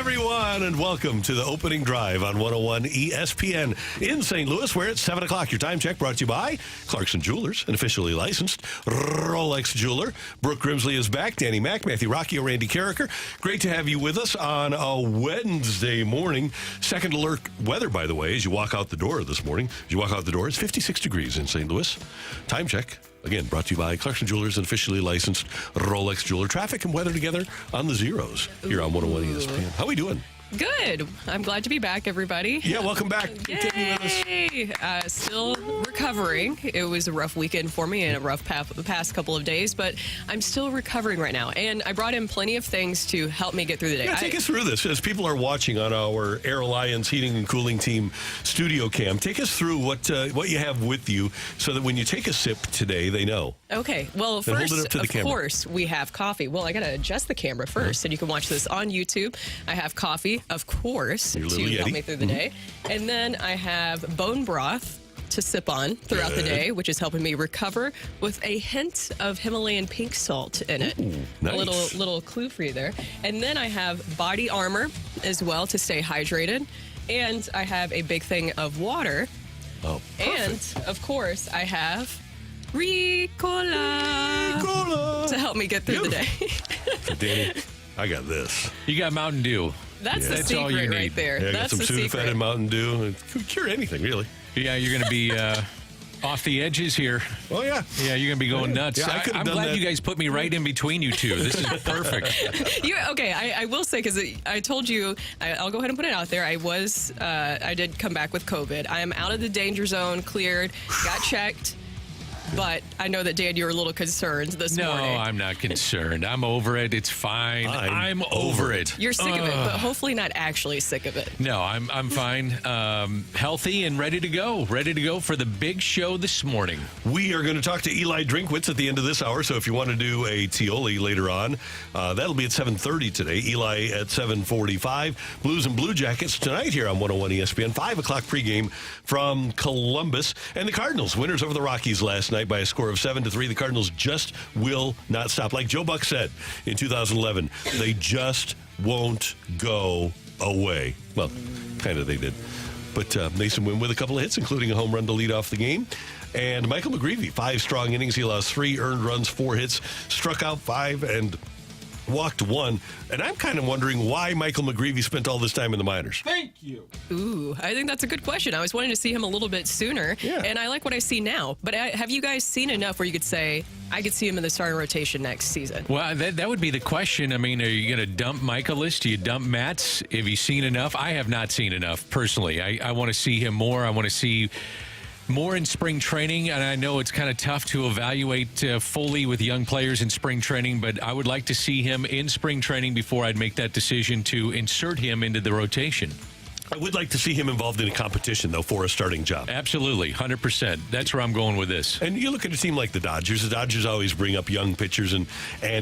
everyone, and welcome to the opening drive on 101 ESPN in St. Louis, where it's 7 o'clock. Your time check brought to you by Clarkson Jewelers, an officially licensed Rolex jeweler. Brooke Grimsley is back. Danny Mack, Matthew Rocchio, Randy Carricker. Great to have you with us on a Wednesday morning. Second alert weather, by the way, as you walk out the door this morning. As you walk out the door, it's 56 degrees in St. Louis. Time check. Again, brought to you by Clarkson Jewelers, an officially licensed Rolex jeweler. Traffic and weather together on the zeros here on 101 ESPN. How are we doing? Good. I'm glad to be back, everybody. Yeah, welcome back. Yay! Still recovering. It was a rough weekend for me and a rough the past couple of days, but I'm still recovering right now. And I brought in plenty of things to help me get through the day. Yeah, take us through this. As people are watching on our Air Alliance Heating and Cooling Team studio cam, take us through what you have with you so that when you take a sip today, they know. Okay. Well, first, of course, we have coffee. Well, I got to adjust the camera first, and you can watch this on YouTube. I have coffee, of course, to help me through the day. And then I have bone broth to sip on throughout the day, which is helping me recover with a hint of Himalayan pink salt in it. Ooh, nice. A little clue for you there. And then I have body armor as well to stay hydrated. And I have a big thing of water. Oh, perfect. And, of course, I have Ricola to help me get through the day. Danny, I got this. You got Mountain Dew. That's the secret all you right need. there. Yeah, I got That's some the Sudafed secret. and Mountain Dew. It could cure anything, really. Yeah, you're going to be off the edges here. Oh, yeah. Yeah, you're going to be going nuts. Yeah, I'm glad you guys put me right in between you two. This is perfect. I will say, because I told you, I'll go ahead and put it out there. I did come back with COVID. I am out of the danger zone, cleared, got checked. But I know that, Dan, you were a little concerned this morning. No, I'm not concerned. I'm over it. It's fine. I'm over it. You're sick of it, but hopefully not actually sick of it. No, I'm fine. Healthy and ready to go. Ready to go for the big show this morning. We are going to talk to Eli Drinkwitz at the end of this hour, so if you want to do a Tioli later on, that'll be at 7:30 today. Eli at 7:45. Blues and Blue Jackets tonight here on 101 ESPN. 5 o'clock pregame from Columbus. And the Cardinals, winners over the Rockies last night by a score of 7-3. The Cardinals just will not stop. Like Joe Buck said in 2011, they just won't go away. Well, kind of they did. But Mason Wynn with a couple of hits, including a home run to lead off the game. And Michael McGreevy, 5 strong innings. He allows 3 earned runs, 4 hits, struck out 5, and walked 1. And I'm kind of wondering why Michael McGreevy spent all this time in the minors. Thank you. Ooh, I think that's a good question. I was wanting to see him a little bit sooner, and I like what I see now. But have you guys seen enough where you could say, I could see him in the starting rotation next season? Well, that would be the question. I mean, are you going to dump Michaelis? Do you dump Matz? Have you seen enough? I have not seen enough, personally. I want to see him more. I want to see more in spring training, and I know it's kind of tough to evaluate fully with young players in spring training, but I would like to see him in spring training before I'd make that decision to insert him into the rotation. I would like to see him involved in a competition, though, for a starting job. Absolutely, 100%. That's where I'm going with this. And you look at a team like the Dodgers. The Dodgers always bring up young pitchers and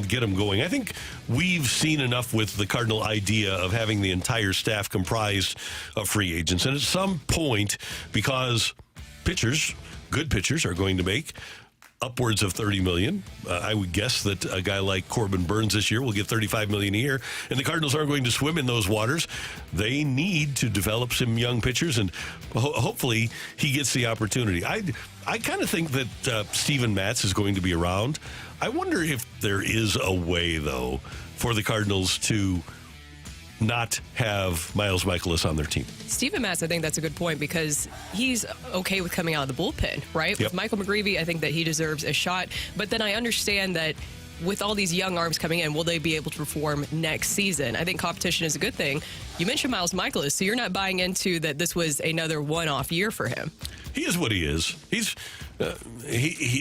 get them going. I think we've seen enough with the Cardinal idea of having the entire staff comprised of free agents. And at some point, because good pitchers are going to make upwards of $30 million. I would guess that a guy like Corbin Burns this year will get $35 million a year, and the Cardinals aren't going to swim in those waters. They need to develop some young pitchers, and hopefully he gets the opportunity. I kind of think that Steven Matz is going to be around. I wonder if there is a way, though, for the Cardinals to not have Miles Michaelis on their team. Steven Matz, I think that's a good point because he's okay with coming out of the bullpen, right? Yep. With Michael McGreevy, I think that he deserves a shot. But then I understand that with all these young arms coming in, will they be able to perform next season? I think competition is a good thing. You mentioned Miles Michaelis, so you're not buying into that this was another one-off year for him. He is what he is. He's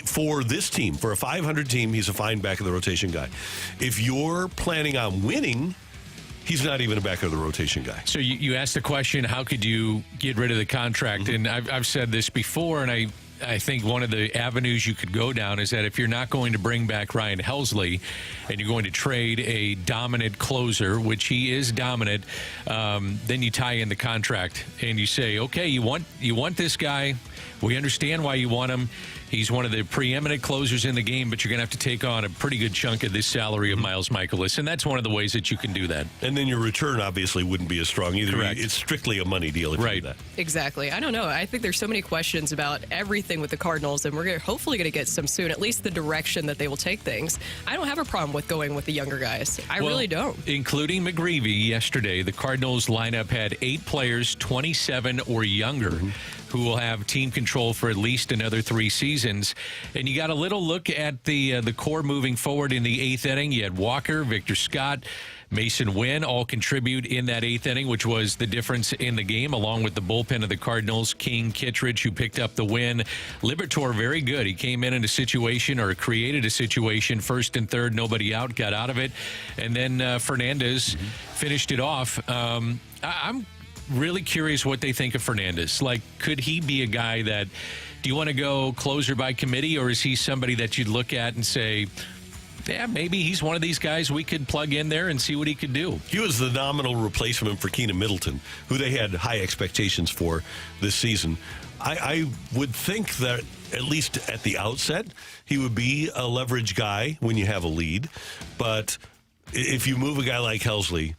for this team, for a 500 team, he's a fine back of the rotation guy. If you're planning on winning, he's not even a back of the rotation guy. So you asked the question, how could you get rid of the contract? And I've said this before, and I think one of the avenues you could go down is that if you're not going to bring back Ryan Helsley and you're going to trade a dominant closer, which he is dominant, then you tie in the contract and you say, okay, you want this guy. We understand why you want him. He's one of the preeminent closers in the game, but you're going to have to take on a pretty good chunk of this salary of Miles Mikolas, and that's one of the ways that you can do that. And then your return obviously wouldn't be as strong either. Correct. It's strictly a money deal if you do that. Exactly. I don't know. I think there's so many questions about everything with the Cardinals, and we're hopefully going to get some soon, at least the direction that they will take things. I don't have a problem with going with the younger guys. I really don't. Including McGreevy yesterday, the Cardinals lineup had 8 players, 27 or younger, who will have team control for at least another 3 seasons. And you got a little look at the core moving forward in the 8th inning. You had Walker, Victor Scott, Mason Wynn all contribute in that 8th inning, which was the difference in the game, along with the bullpen of the Cardinals, King, Kittredge, who picked up the win. Liberatore, very good. He came in a situation, or created a situation, first and third, nobody out, got out of it. And then Fernandez finished it off. I'm really curious what they think of Fernandez. Like, could he be a guy that, do you want to go closer by committee, or is he somebody that you'd look at and say, yeah, maybe he's one of these guys we could plug in there and see what he could do? He was the nominal replacement for Keenan Middleton, who they had high expectations for this season. I would think that, at least at the outset, he would be a leverage guy when you have a lead. But if you move a guy like Helsley,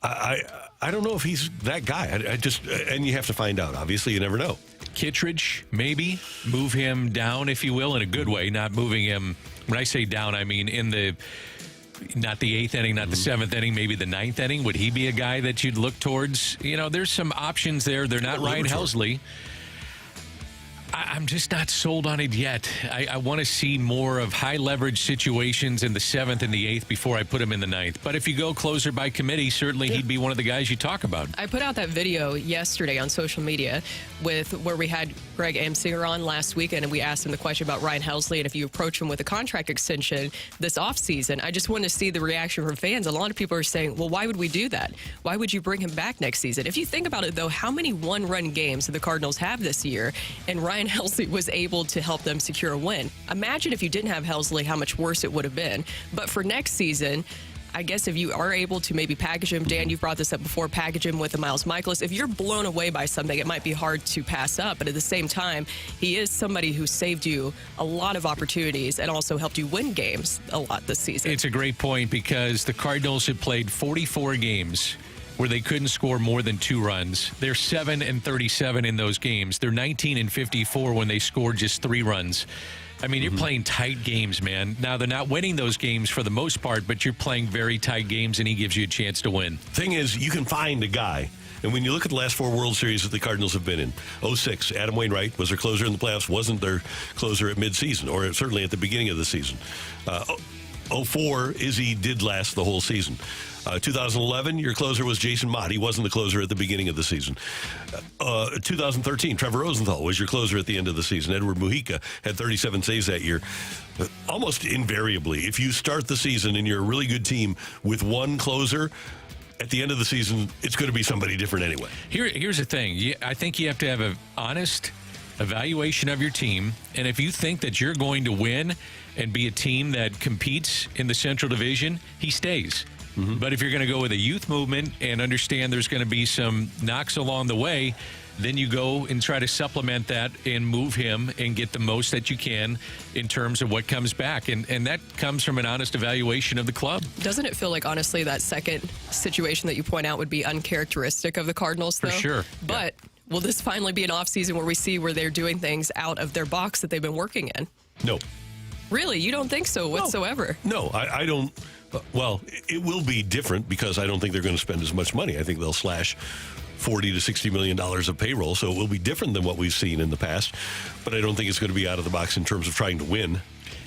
I don't know if he's that guy. And you have to find out. Obviously, you never know. Kittredge, maybe move him down, if you will, in a good way. Not moving him. When I say down, I mean not the 8th inning, not the 7th inning, maybe the 9th inning. Would he be a guy that you'd look towards? You know, there's some options there. They're not Ryan Helsley. I'm just not sold on it yet. I want to see more of high leverage situations in the 7th and the 8th before I put him in the 9th. But if you go closer by committee, certainly he'd be one of the guys you talk about. I put out that video yesterday on social media where we had Greg Amsinger on last week, and we asked him the question about Ryan Helsley and if you approach him with a contract extension this offseason. I just want to see the reaction from fans. A lot of people are saying, well, why would we do that? Why would you bring him back next season? If you think about it, though, how many one-run games do the Cardinals have this year? And Ryan Helsley was able to help them secure a win. Imagine if you didn't have Helsley, how much worse it would have been. But for next season, I guess if you are able to maybe package him, Dan, you've brought this up before, package him with a Miles Mikolas. If you're blown away by something, it might be hard to pass up. But at the same time, he is somebody who saved you a lot of opportunities and also helped you win games a lot this season. It's a great point, because the Cardinals have played 44 games where they couldn't score more than 2 runs. They're 7-37 in those games. They're 19-54 when they scored just 3 runs. I mean, you're playing tight games, man. Now, they're not winning those games for the most part, but you're playing very tight games, and he gives you a chance to win. Thing is, you can find a guy. And when you look at the last 4 World Series that the Cardinals have been in, 06, Adam Wainwright was their closer in the playoffs, wasn't their closer at midseason, or certainly at the beginning of the season. 04, Izzy did last the whole season. 2011, your closer was Jason Mott. He wasn't the closer at the beginning of the season. 2013, Trevor Rosenthal was your closer at the end of the season. Edward Mujica had 37 saves that year. Almost invariably, if you start the season and you're a really good team with one closer, at the end of the season, it's going to be somebody different anyway. Here's the thing. I think you have to have an honest evaluation of your team, and if you think that you're going to win and be a team that competes in the Central Division, he stays. But if you're going to go with a youth movement and understand there's going to be some knocks along the way, then you go and try to supplement that and move him and get the most that you can in terms of what comes back. And that comes from an honest evaluation of the club. Doesn't it feel like, honestly, that second situation that you point out would be uncharacteristic of the Cardinals, though? For sure. But will this finally be an offseason where we see where they're doing things out of their box that they've been working in? No. Really? You don't think so whatsoever? No, I don't. Well, it will be different because I don't think they're going to spend as much money. I think they'll slash $40 to $60 million of payroll, so it will be different than what we've seen in the past. But I don't think it's going to be out of the box in terms of trying to win.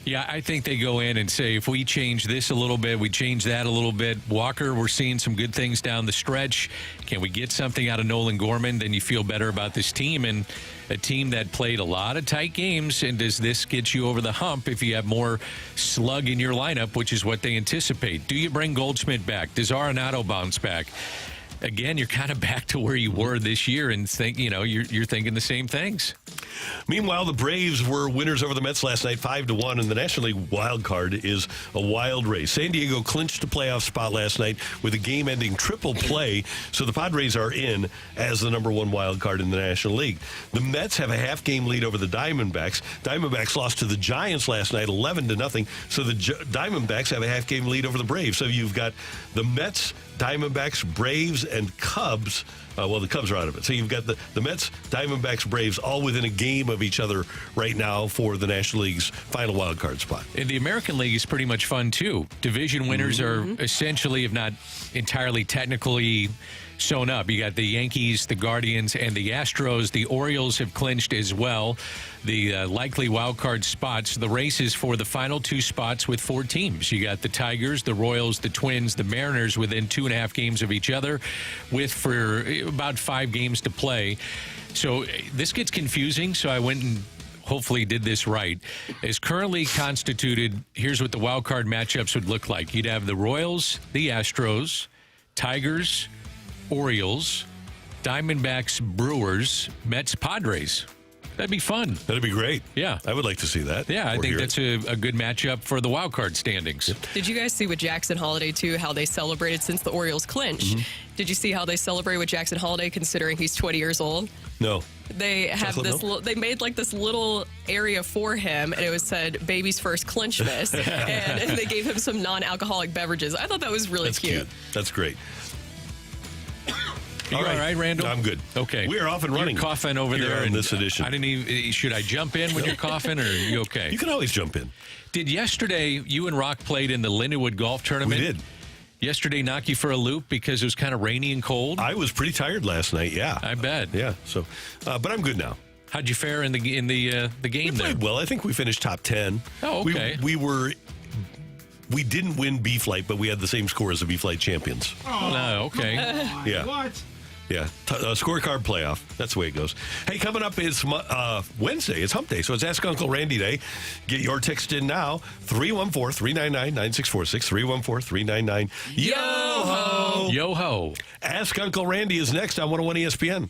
Yeah, I think they go in and say, if we change this a little bit, we change that a little bit. Walker, we're seeing some good things down the stretch. Can we get something out of Nolan Gorman? Then you feel better about this team, and a team that played a lot of tight games. And does this get you over the hump if you have more slug in your lineup, which is what they anticipate? Do you bring Goldschmidt back? Does Arenado bounce back? again, you're kind of back to where you were this year and you're thinking the same things. Meanwhile, the Braves were winners over the Mets last night, 5-1, and the National League wild card is a wild race. San Diego clinched a playoff spot last night with a game-ending triple play, so the Padres are in as the number one wild card in the National League. The Mets have a half-game lead over the Diamondbacks. Diamondbacks lost to the Giants last night, 11-0, so the Diamondbacks have a half-game lead over the Braves. So you've got the Mets, Diamondbacks, Braves, and Cubs. The Cubs are out of it. So you've got the Mets, Diamondbacks, Braves all within a game of each other right now for the National League's final wild card spot. And the American League is pretty much fun, too. Division winners are essentially, if not entirely technically, shown up. You got the Yankees, the Guardians, and the Astros. The Orioles have clinched as well the likely wild card spots. The race is for the final two spots with four teams. You got the Tigers, the Royals, the Twins, the Mariners within 2.5 games of each other with for about 5 games to play. So this gets confusing, so I went and hopefully did this right. As currently constituted, here's what the wild card matchups would look like. You'd have the Royals, the Astros, Tigers, Orioles, Diamondbacks, Brewers, Mets, Padres. That'd be fun. That'd be great. Yeah. I would like to see that. Yeah, I think that's a good matchup for the wild card standings. Did you guys see with Jackson Holiday, too, how they celebrated since the Orioles clinched? Did you see how they celebrate with Jackson Holiday, considering he's 20 years old? No. They have they made like this little area for him, and it was said baby's first clinchmas, and they gave him some non-alcoholic beverages. I thought that was really cute. That's great. All right, Randall? I'm good. Okay. We are off and running. You're coughing over there in this edition. I didn't even. Should I jump in when you're coughing, or are you okay? You can always jump in. Did yesterday you and Rocc played in the Lindenwood Golf Tournament? We did. Yesterday knock you for a loop because it was kind of rainy and cold? I was pretty tired last night, yeah. I bet. Yeah, so, but I'm good now. How'd you fare in the game We there? played well. I think we finished top 10. Oh, okay. We didn't win B-Flight, but we had the same score as the B-Flight champions. Oh, no, okay. Yeah. What? Yeah, scorecard playoff. That's the way it goes. Hey, coming up is Wednesday. It's Hump Day, so it's Ask Uncle Randy Day. Get your text in now. 314-399-9646. 314-399. Yo-ho! Yo-ho. Ask Uncle Randy is next on 101 ESPN.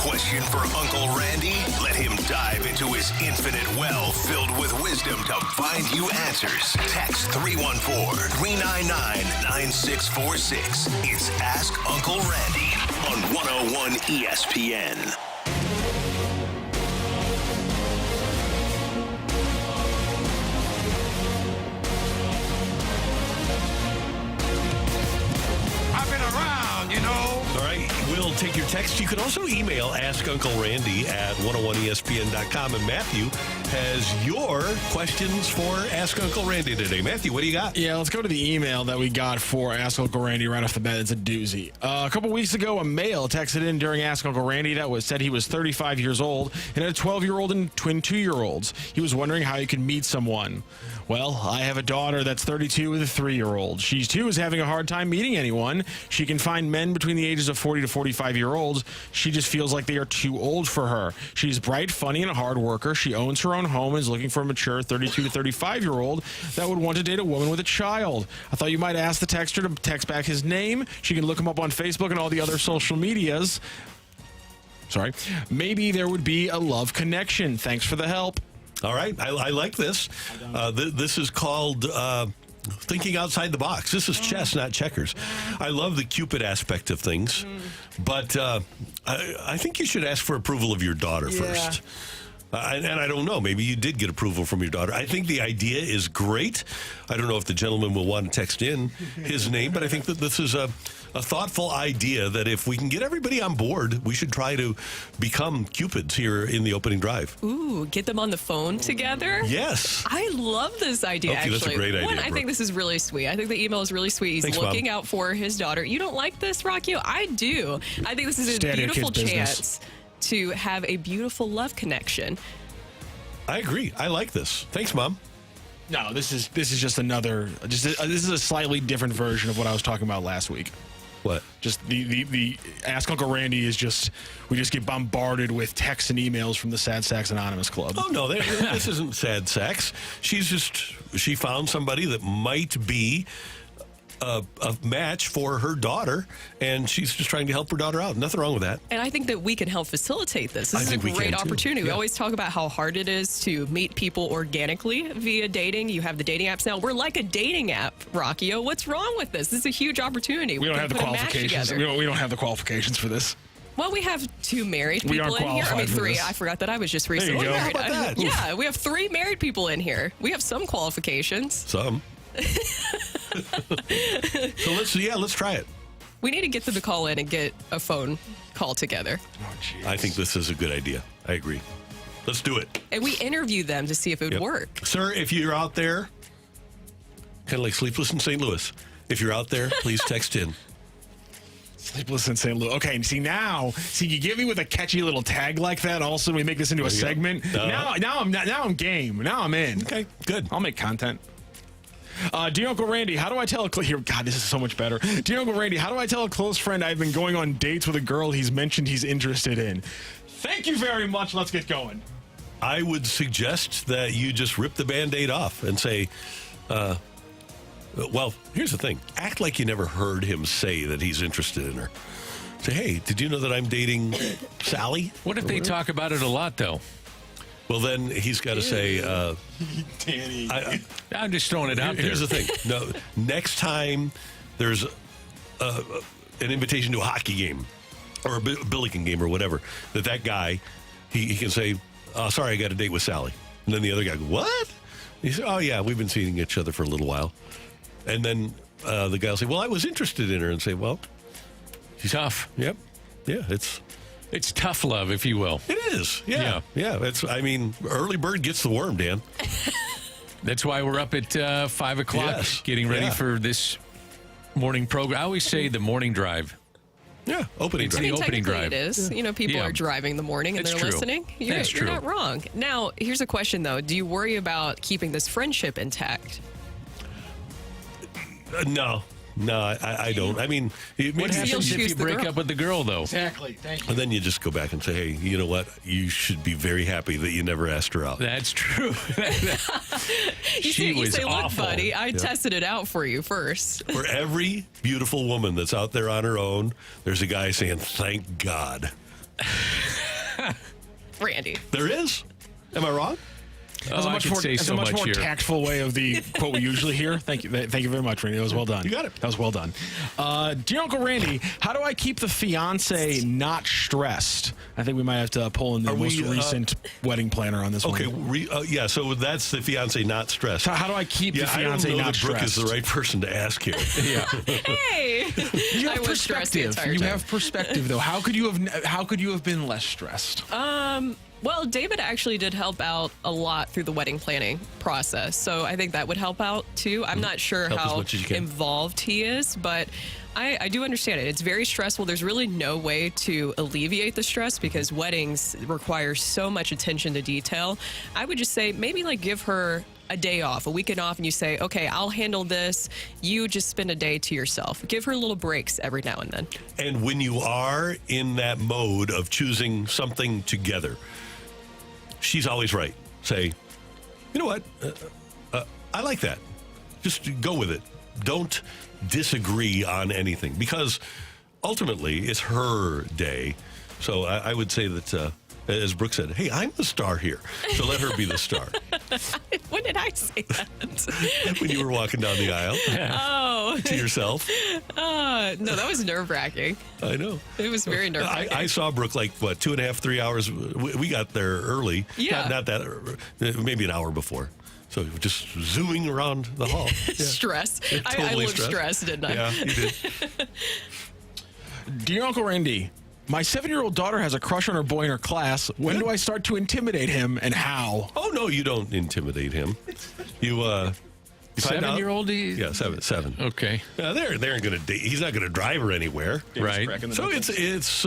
question for Uncle Randy? Let him dive into his infinite well filled with wisdom to find you answers. Text 314-399-9646. It's Ask Uncle Randy on 101 ESPN. All right, we'll take your text. You can also email Ask Uncle Randy at 101ESPN.com. And Matthew has your questions for Ask Uncle Randy today. Matthew, what do you got? Yeah, let's go to the email that we got for Ask Uncle Randy right off the bat. It's a doozy. A couple weeks ago, a male texted in during Ask Uncle Randy that said he was 35 years old and had a 12-year-old and twin 2-year-olds. He was wondering how he could meet someone. Well, I have a daughter that's 32 with a 3-year-old. She, too, is having a hard time meeting anyone. She can find men between the ages of 40 to 45-year-olds. She just feels like they are too old for her. She's bright, funny, and a hard worker. She owns her own home and is looking for a mature 32 to 35-year-old that would want to date a woman with a child. I thought you might ask the texter to text back his name. She can look him up on Facebook and all the other social medias. Sorry. Maybe there would be a love connection. Thanks for the help. All right. I like this. This is called thinking outside the box. This is chess, not checkers. I love the Cupid aspect of things, but I think you should ask for approval of your daughter first. And I don't know. Maybe you did get approval from your daughter. I think the idea is great. I don't know if the gentleman will want to text in his name, but I think that this is a thoughtful idea that if we can get everybody on board, we should try to become Cupids here in the opening drive. Ooh, get them on the phone together? Yes. I love this idea, actually. That's a great idea. One, I think this is really sweet. I think the email is really sweet. He's Thanks, looking Mom. out for his daughter. You don't like this, Rocc? I do. I think this is a beautiful chance to have a beautiful love connection. I agree. I like this. Thanks, Mom. No, this is just another. This is a slightly different version of what I was talking about last week. What? Just the Ask Uncle Randy is just, we just get bombarded with texts and emails from the Sad Sacks Anonymous Club. Oh, no, this isn't sad sex. She found somebody that might be a match for her daughter, and she's just trying to help her daughter out. Nothing wrong with that. And I think that we can help facilitate this. This is a great opportunity. We always talk about how hard it is to meet people organically via dating. You have the dating apps now. We're like a dating app, Rocchio. What's wrong with this? This is a huge opportunity. We don't have the qualifications. We don't have the qualifications for this. Well, we have 2 married people in here. I mean, 3. I forgot that I was just recently married. How about that? Yeah, we have 3 married people in here. We have some qualifications. Some. So let's try it. We need to get them to call in and get a phone call together. Oh, I think this is a good idea. I agree. Let's do it. And we interview them to see if it would work. Sir, if you're out there, kind of like Sleepless in St. Louis, if you're out there, please text in. Sleepless in St. Louis. Okay, see, you get me with a catchy little tag like that. Also, we make this into a segment. Now I'm game. Now I'm in. Okay, good. I'll make content. Dear Uncle Randy, how do I tell God, this is so much better. Dear Uncle Randy, how do I tell a close friend I've been going on dates with a girl he's mentioned he's interested in? Thank you very much. Let's get going. I would suggest that you just rip the Band-Aid off and say, well, here's the thing. Act like you never heard him say that he's interested in her. Say, hey, did you know that I'm dating Sally? What if they talk about it a lot, though? Well, then he's got to say, Danny. I'm just throwing it out there. Here's the thing. No, next time there's an invitation to a hockey game or a Billiken game or whatever, that guy, he can say, oh, sorry, I got a date with Sally. And then the other guy goes, what? He said, oh, yeah, we've been seeing each other for a little while. And then the guy will say, well, I was interested in her. And say, well, she's tough. Yep. Yeah, It's tough love, if you will. It is. Yeah. Early bird gets the worm, Dan. That's why we're up at 5 o'clock getting ready for this morning program. I always say the morning drive. Yeah, opening drive. The opening drive. It is. You know, people are driving the morning and they're listening. You're not wrong. Now, here's a question, though. Do you worry about keeping this friendship intact? No, I don't. I mean, what happens if you break up with the girl, though? Exactly. Thank you. And then you just go back and say, hey, you know what? You should be very happy that you never asked her out. That's true. You say, look, buddy, I tested it out for you first. For every beautiful woman that's out there on her own, there's a guy saying, thank God Randy. There is? Am I wrong? That's a much more tactful way of the quote we usually hear. Thank you very much, Randy. That was well done. You got it. That was well done. Dear Uncle Randy, how do I keep the fiance not stressed? I think we might have to pull in the most recent wedding planner on this one. Okay, so that's the fiance not stressed. So how do I keep the fiance not stressed? I don't know that Brooke stressed? is the right person to ask here. Hey, you have I was stressed the perspective. entire You time. have perspective, though. How could you have been less stressed? Well, David actually did help out a lot through the wedding planning process, so I think that would help out too. I'm not sure Help as how much as you can. involved he is, but I do understand it. It's very stressful. There's really no way to alleviate the stress because weddings require so much attention to detail. I would just say maybe give her a day off, a weekend off, and you say, okay, I'll handle this. You just spend a day to yourself. Give her little breaks every now and then. And when you are in that mode of choosing something together, she's always right. Say, you know what? I like that. Just go with it. Don't disagree on anything because ultimately it's her day. So I would say that, as Brooke said, hey, I'm the star here. So let her be the star. When did I say that? When you were walking down the aisle. Oh. To yourself. No, that was nerve-wracking. I know. It was very nerve-wracking. I saw Brooke 2.5, 3 hours. We got there early. Yeah. Not that, maybe an hour before. So just zooming around the hall. Yeah. Stress. Totally I looked stressed, didn't I? Yeah, you did. Dear Uncle Randy, my 7-year-old daughter has a crush on her boy in her class. When do I start to intimidate him and how? Oh, no, you don't intimidate him. You 7-year-old? Yeah, seven. Okay. They aren't going to date. He's not going to drive her anywhere. Right. So it's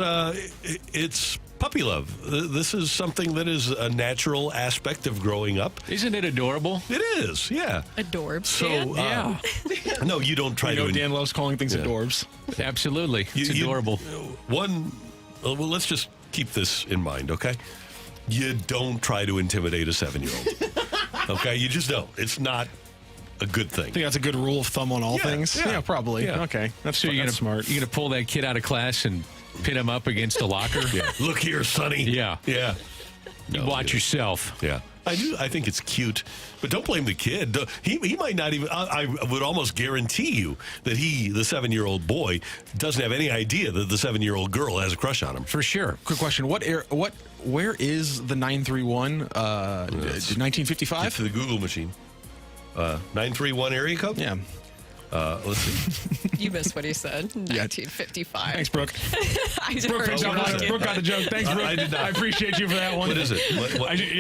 puppy love. This is something that is a natural aspect of growing up. Isn't it adorable? It is, yeah. Adorbs. So, Dan? no, you don't try to. Dan loves calling things adorbs. Absolutely. It's adorable. Well, let's just keep this in mind, okay? You don't try to intimidate a 7-year-old. Okay? You just don't. It's not a good thing. I think that's a good rule of thumb on all things. Yeah, probably. Yeah. Okay. That's You're smart. going to pull that kid out of class and pin him up against a locker? Yeah. Look here, Sonny. Yeah. Yeah. You watch yourself. Yeah. I do. I think it's cute, but don't blame the kid. He might not even. I would almost guarantee you that the 7-year-old boy, doesn't have any idea that the 7-year-old girl has a crush on him. For sure. Quick question: where is the 931? 1955? Get to the Google machine. 931 area code. Yeah. Let's see. You missed what he said. 1955. Thanks, Brooke. I Brooke got the joke. Thanks, Brooke. I did not. I appreciate you for that one. What is it?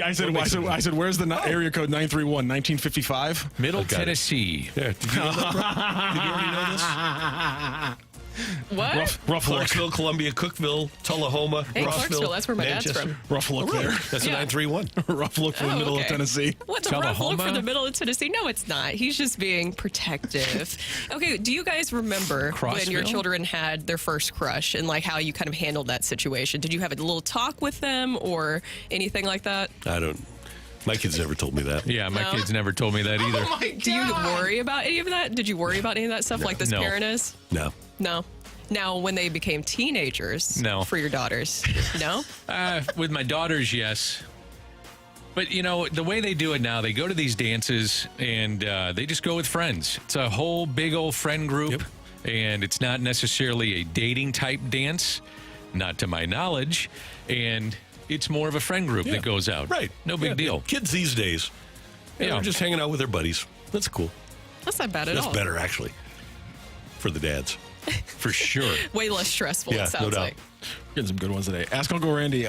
I said, where's the area code 931? 1955? Middle Tennessee. Yeah. Did you know that, Brooke? Did you already know this? What? Rough look. Clarksville, Columbia, Cookville, Tullahoma, Hey, Rossville, Clarksville, that's where my dad's Manchester. from. Rough look there. That's a Yeah. 931. Rough look for the middle of Tennessee. What's a rough look Tullahoma? for the middle of Tennessee? No, it's not. He's just being protective. Okay, do you guys remember when your Crossville? children had their first crush and how you kind of handled that situation? Did you have a little talk with them or anything like that? I don't. My kids never told me that. Yeah, my No. kids never told me that either. Oh, my Do you worry about any of that? Did you worry about any of that stuff like this No. parent is? No. No. Now, when they became teenagers, No. for your daughters, no? With my daughters, yes. But, the way they do it now, they go to these dances and they just go with friends. It's a whole big old friend group, Yep. and it's not necessarily a dating type dance, not to my knowledge. And it's more of a friend group that goes out. Right. No big Yeah, deal. Kids these days, they're just hanging out with their buddies. That's cool. That's not bad at That's all. better, actually, for the dads. For sure. Way less stressful, Yeah, it sounds no doubt. like. Getting some good ones today. Ask Uncle Randy.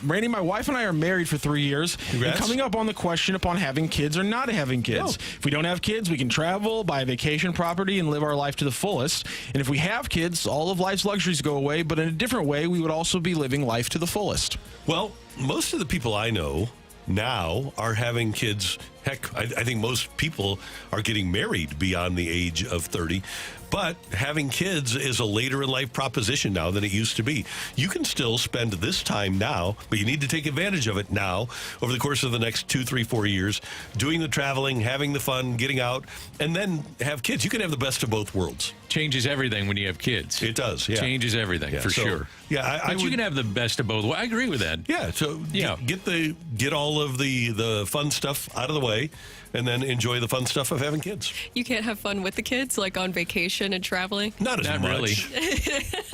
Randy, my wife and I are married for 3 years. Congrats. And coming up on the question upon having kids or not having kids. Oh. If we don't have kids, we can travel, buy a vacation property, and live our life to the fullest. And if we have kids, all of life's luxuries go away, but in a different way, we would also be living life to the fullest. Well, most of the people I know now are having kids Heck, I think most people are getting married beyond the age of 30. But having kids is a later in life proposition now than it used to be. You can still spend this time now, but you need to take advantage of it now over the course of the next 2, 3, 4 years, doing the traveling, having the fun, getting out, and then have kids. You can have the best of both worlds. Changes everything when you have kids. It does, yeah. Changes everything, for sure. Yeah, but you can have the best of both. Well, I agree with that. Yeah, so get all of the fun stuff out of the way, and then enjoy the fun stuff of having kids. You can't have fun with the kids, like on vacation and traveling? Not much. Really.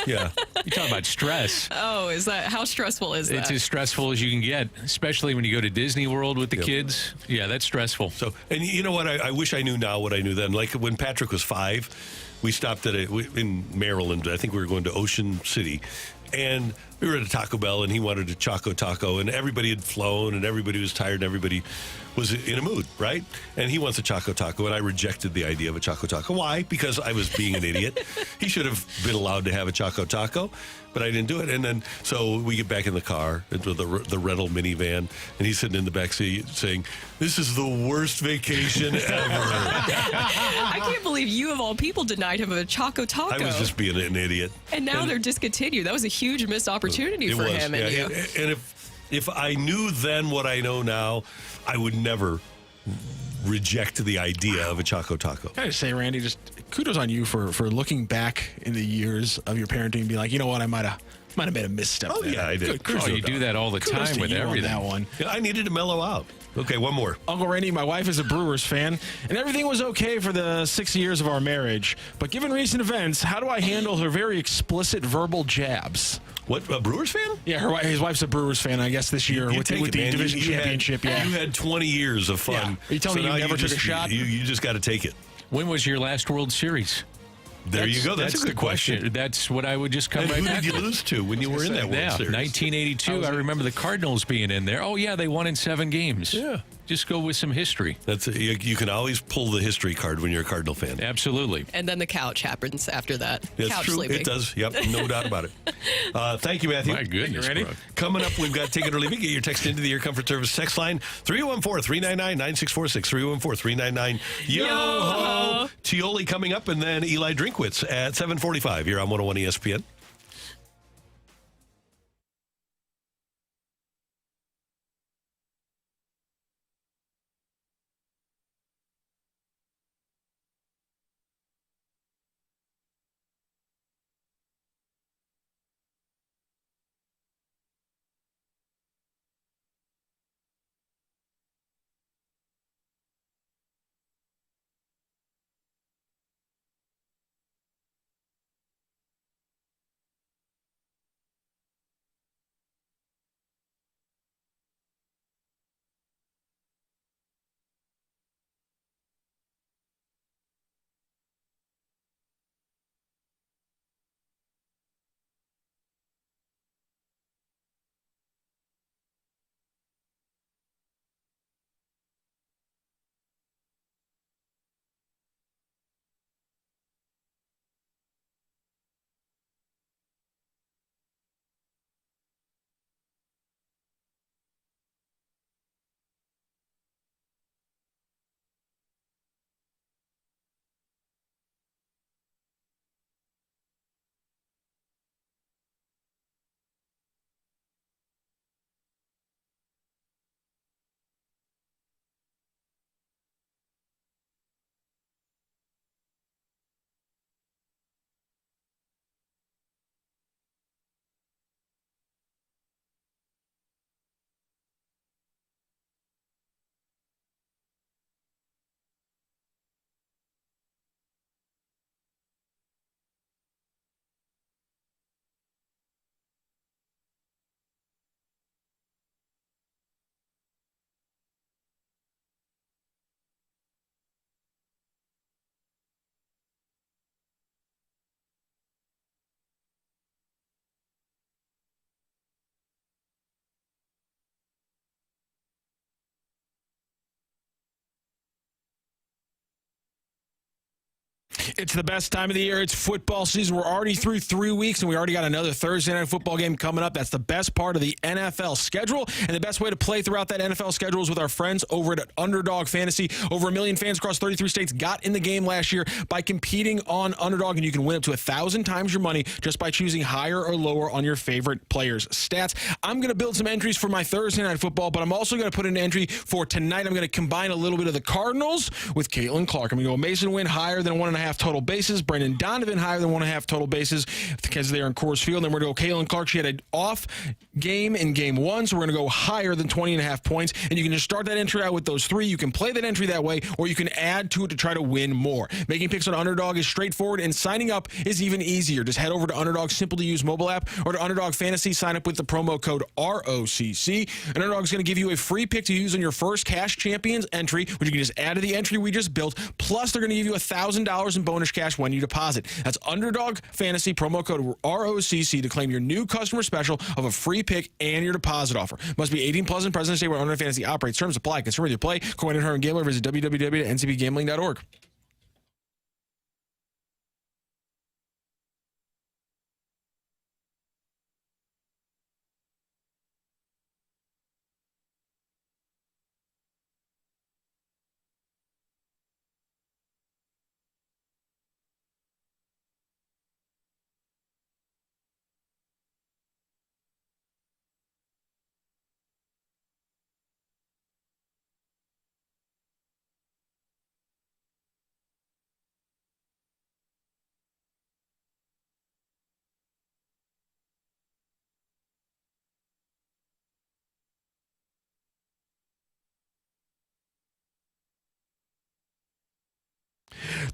Yeah. You're talking about stress. Oh, how stressful is that? It's as stressful as you can get, especially when you go to Disney World with the kids. Yeah, that's stressful. So, and you know what? I wish I knew now what I knew then. Like when Patrick was 5, we stopped in Maryland. I think we were going to Ocean City. And we were at a Taco Bell, and he wanted a Choco Taco, and everybody had flown, and everybody was tired, and everybody was in a mood, right? And he wants a Choco Taco, and I rejected the idea of a Choco Taco. Why? Because I was being an idiot. He should have been allowed to have a Choco Taco, but I didn't do it. And then, so we get back in the car, into the rental minivan, and he's sitting in the back seat saying, "This is the worst vacation ever." I can't believe you, of all people, denied him a Choco Taco. I was just being an idiot. And now they're discontinued. That was a huge missed opportunity for him and you. And if I knew then what I know now, I would never reject the idea of a Choco Taco. Can I just say, Randy, just kudos on you for looking back in the years of your parenting and be like, you know what, I might have made a misstep. Oh, there. Yeah, I did. You do that all the time with everything. On that one. Yeah, I needed to mellow out. Okay, one more. Uncle Randy, my wife is a Brewers fan, and everything was okay for the 6 years of our marriage. But given recent events, how do I handle her very explicit verbal jabs? What, a Brewers fan? Yeah, his wife's a Brewers fan, I guess, this year with the division championship. You had 20 years of fun. Yeah. Are you telling me you never took a shot? You just got to take it. When was your last World Series? There you go. That's a good question. That's what I would just come and right who back did you with. lose to when you were in that World Series? 1982. I remember the Cardinals being in there. Oh, yeah, they won in 7 games. Yeah. Just go with some history. You can always pull the history card when you're a Cardinal fan. Absolutely. And then the couch happens after that. That's couch true. sleeping. It does. Yep, no doubt about it. Thank you, Matthew. My goodness, ready? Brooke. Coming up, we've got Take It or Leave It. Get your text into the Air Comfort Service text line, 314-399-9646, 314-399-YO-HO. Tioli coming up, and then Eli Drinkwitz at 7:45 here on 101 ESPN. It's the best time of the year. It's football season. We're already through 3 weeks, and we already got another Thursday night football game coming up. That's the best part of the NFL schedule, and the best way to play throughout that NFL schedule is with our friends over at Underdog Fantasy. Over 1 million fans across 33 states got in the game last year by competing on Underdog, and you can win up to 1,000 times your money just by choosing higher or lower on your favorite players' stats. I'm going to build some entries for my Thursday night football, but I'm also going to put an entry for tonight. I'm going to combine a little bit of the Cardinals with Caitlin Clark. I'm going to go Mason Wynn higher than 1.5 total bases. Brendan Donovan higher than 1.5 total bases because they're in Coors Field. Then we're going to go Caitlin Clark. She had an off game in game 1, so we're going to go higher than 20.5 points. And you can just start that entry out with those 3. You can play that entry that way, or you can add to it to try to win more. Making picks on Underdog is straightforward, and signing up is even easier. Just head over to Underdog's simple-to-use mobile app or to Underdog Fantasy. Sign up with the promo code ROCC. And Underdog is going to give you a free pick to use on your first Cash Champions entry, which you can just add to the entry we just built. Plus, they're going to give you $1,000 in bonus cash when you deposit. That's Underdog Fantasy, promo code ROCC to claim your new customer special of a free pick and your deposit offer. Must be 18 plus in President's Day where Underdog Fantasy operates. Terms apply. Concern with your play. Coordinator Herman Gambler. Visit www.ncbgambling.org.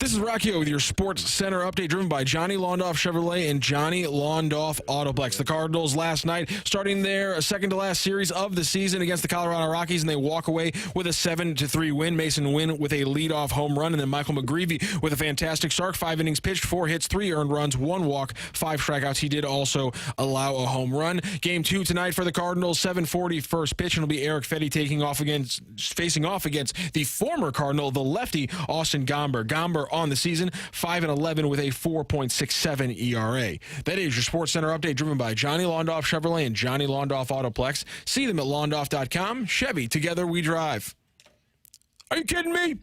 This is Rocky with your Sports Center update driven by Johnny Londoff Chevrolet and Johnny Londoff Autoplex. The Cardinals last night starting their second-to-last series of the season against the Colorado Rockies, and they walk away with a 7-3 win. Mason Wynn with a leadoff home run, and then Michael McGreevy with a fantastic start. 5 innings pitched, 4 hits, 3 earned runs, 1 walk, 5 strikeouts. He did also allow a home run. Game 2 tonight for the Cardinals, 7:40 first pitch, and it'll be Eric Fetty facing off against the former Cardinal, the lefty, Austin Gomber. Gomber on the season, 5-11 with a 4.67 ERA. That is your Sports Center update driven by Johnny Londoff Chevrolet and Johnny Londoff Autoplex. See them at londoff.com. Chevy, together we drive. Are you kidding me?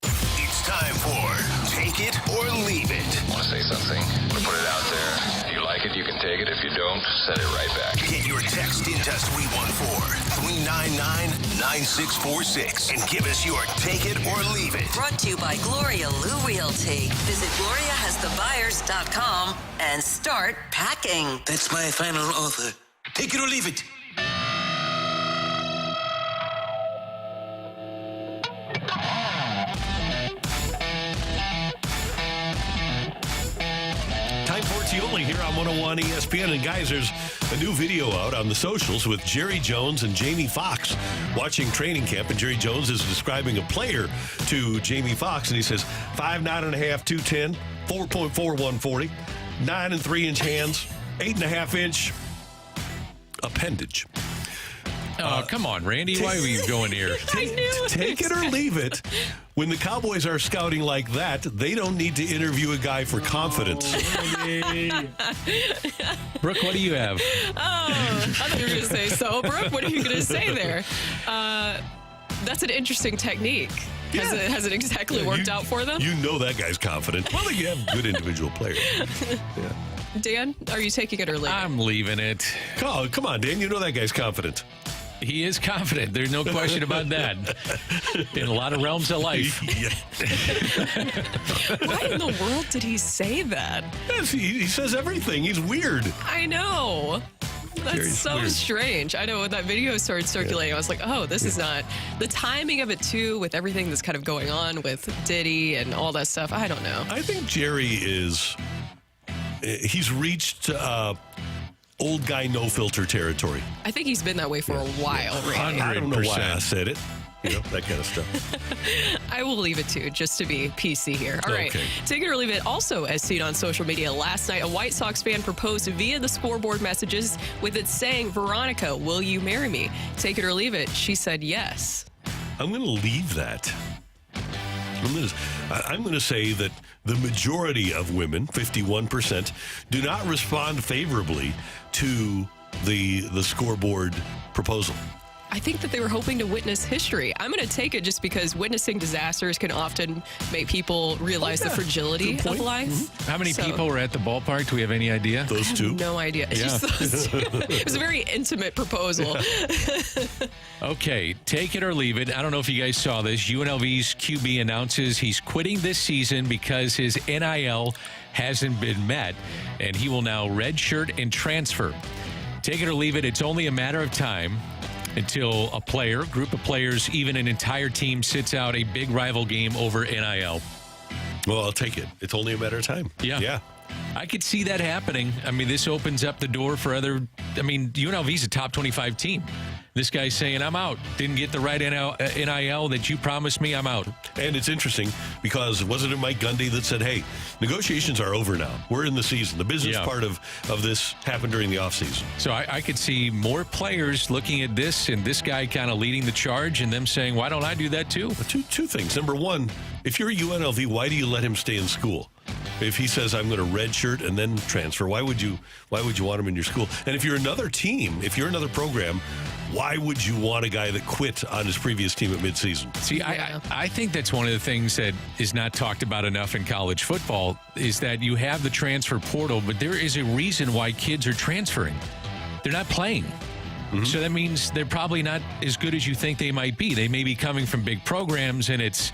It's time for Take It or Leave It. Want to say something? Want to put it out there? If you like it, you can take it. If you don't, send it right back. Get your text into 314-399-9646 and give us your Take It or Leave It. Brought to you by Gloria Lou Realty. Visit GloriaHasTheBuyers.com and start packing. That's my final offer. Take it or leave it. Time for Tioli here on 101 ESPN. And guys, there's a new video out on the socials with Jerry Jones and Jamie Foxx watching training camp. And Jerry Jones is describing a player to Jamie Foxx. And he says, 5'9.5", 210, 4.4, 140, 9 3-inch hands, 8.5-inch appendage. Oh, come on, Randy. Why were you going here? Take it or leave it. When the Cowboys are scouting like that, they don't need to interview a guy for confidence. Brooke, what do you have? I thought you were going to say so. Brooke, what are you going to say there? That's an interesting technique. Has it exactly worked out for them? You know that guy's confident. Well, you have good individual players. Yeah. Dan, are you taking it or leaving? I'm leaving it. Oh, come on, Dan. You know that guy's confident. He is confident. There's no question about that. In a lot of realms of life. Why in the world did he say that? Yes, he says everything. He's weird. I know. That's so strange. I know when that video started circulating, I was like, oh, this is not the timing of it too, with everything that's kind of going on with Diddy and all that stuff. I don't know. I think Jerry he's reached old guy no filter territory. I think he's been that way for a while, Randy. I don't know why I said it. that kind of stuff. I will leave it to, just to be PC here. All right. Take it or leave it. Also, as seen on social media last night, a White Sox fan proposed via the scoreboard messages with it saying, "Veronica, will you marry me?" Take it or leave it. She said yes. I'm going to leave that. I'm going to say that the majority of women, 51%, do not respond favorably to the scoreboard proposal. I think that they were hoping to witness history. I'm going to take it just because witnessing disasters can often make people realize the fragility of life. Mm-hmm. How many people were at the ballpark? Do we have any idea? Those two? No idea. It's just those two. It was a very intimate proposal. Okay, take it or leave it. I don't know if you guys saw this. UNLV's QB announces he's quitting this season because his NIL hasn't been met, and he will now redshirt and transfer. Take it or leave it. It's only a matter of time until a player, group of players, even an entire team sits out a big rival game over NIL. Well, I'll take it. It's only a matter of time. Yeah. I could see that happening. I mean, this opens up the door for UNLV's a top 25 team. This guy's saying, I'm out. Didn't get the right NIL that you promised me. I'm out. And it's interesting because wasn't it Mike Gundy that said, hey, negotiations are over now. We're in the season. The business part of this happened during the offseason. So I could see more players looking at this and this guy kind of leading the charge and them saying, why don't I do that too? Two things. Number one, if you're a UNLV, why do you let him stay in school? If he says, I'm going to redshirt and then transfer, why would you want him in your school? And if you're another team, if you're another program, why would you want a guy that quit on his previous team at midseason? See, I think that's one of the things that is not talked about enough in college football is that you have the transfer portal, but there is a reason why kids are transferring. They're not playing. Mm-hmm. So that means they're probably not as good as you think they might be. They may be coming from big programs, and it's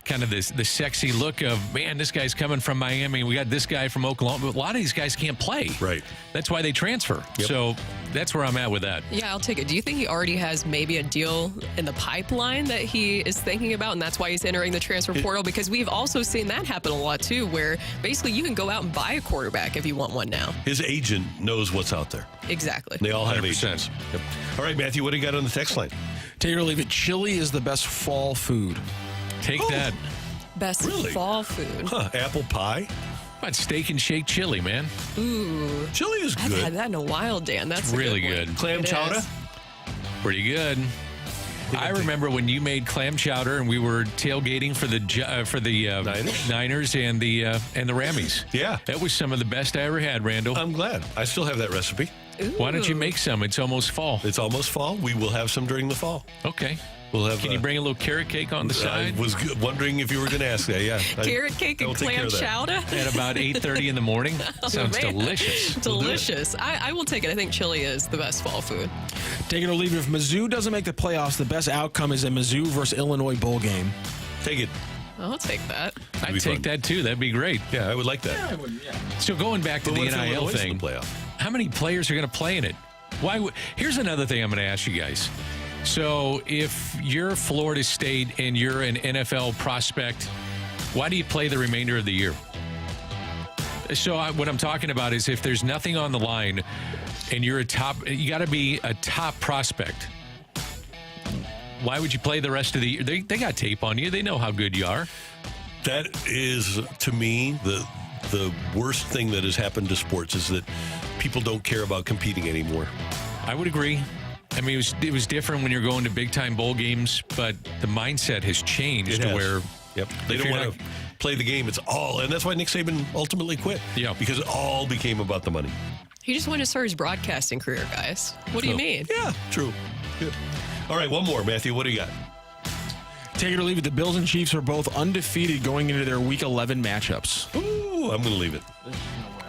kind of the sexy look of, man, this guy's coming from Miami. We got this guy from Oklahoma. But a lot of these guys can't play. Right. That's why they transfer. Yep. So that's where I'm at with that. Yeah, I'll take it. Do you think he already has maybe a deal in the pipeline that he is thinking about, and that's why he's entering the transfer portal? Because we've also seen that happen a lot, too, where basically you can go out and buy a quarterback if you want one now. His agent knows what's out there. Exactly. They all have agents. Yep. All right, Matthew, what do you got on the text line? Take it or leave it. Chili is the best fall food. Take that. Best fall food. Huh, apple pie? How about steak and shake chili, man? Ooh. Chili is good. I haven't had that in a while, Dan. That's really good. Clam chowder? Pretty good. I remember when you made clam chowder and we were tailgating for the Niners and the Rammies. Yeah. That was some of the best I ever had, Randall. I'm glad. I still have that recipe. Ooh. Why don't you make some? It's almost fall. It's almost fall. We will have some during the fall. Okay. We'll have. Can you bring a little carrot cake on the side? I was wondering if you were going to ask that. Yeah. Carrot cake and clam chowder? At about 8:30 in the morning? Sounds delicious. Delicious. I will take it. I think chili is the best fall food. Take it or leave it. If Mizzou doesn't make the playoffs, the best outcome is a Mizzou versus Illinois bowl game. Take it. I'll take that. I'd take that too. That'd be great. Yeah, I would like that. Yeah, I would, yeah. So going back to the NIL thing, how many players are going to play in it? Here's another thing I'm going to ask you guys. So if you're Florida State and you're an NFL prospect, why do you play the remainder of the year? So what I'm talking about is if there's nothing on the line and you got to be a top prospect. Why would you play the rest of the year? They got tape on you. They know how good you are. That is, to me, the worst thing that has happened to sports is that people don't care about competing anymore. I would agree. I mean, it was different when you're going to big-time bowl games, but the mindset has changed to where... Yep. They don't want to play the game. It's all... And that's why Nick Saban ultimately quit. Yeah. Because it all became about the money. He just wanted to start his broadcasting career, guys. What do you mean? Yeah, true. Good. All right, one more. Matthew, what do you got? Take it or leave it. The Bills and Chiefs are both undefeated going into their Week 11 matchups. Ooh, I'm going to leave it.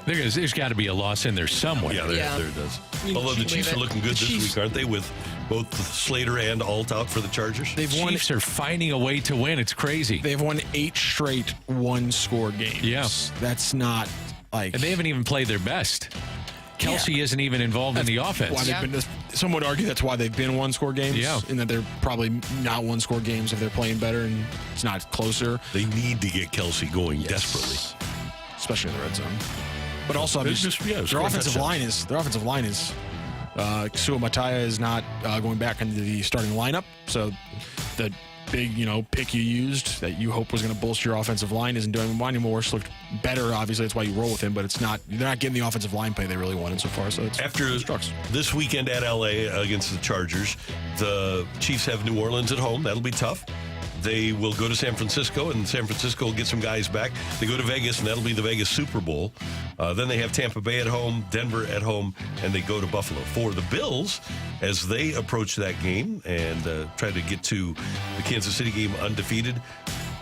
There's got to be a loss in there somewhere. Yeah, there does. Although the Chiefs are looking good this week, aren't they? With both Slater and Alt out for the Chargers. Chiefs are finding a way to win. It's crazy. They've won 8 straight one-score games. Yeah. That's not like... And they haven't even played their best. Kelsey isn't even involved in the offense. Why some would argue that's why they've been one-score games. Yeah. And that they're probably not one-score games if they're playing better and it's not closer. They need to get Kelsey going desperately. Especially in the red zone. But also, their offensive line is Sua Mataya is not going back into the starting lineup, so the big, pick you used that you hope was going to bolster your offensive line isn't doing. Wanya Morris looked better, obviously. That's why you roll with him, but they're not getting the offensive line play they really wanted so far. So it's after this weekend at LA against the Chargers, the Chiefs have New Orleans at home. That'll be tough. They will go to San Francisco, and San Francisco will get some guys back. They go to Vegas, and that'll be the Vegas Super Bowl. Then they have Tampa Bay at home, Denver at home, and they go to Buffalo. For the Bills, as they approach that game and try to get to the Kansas City game undefeated,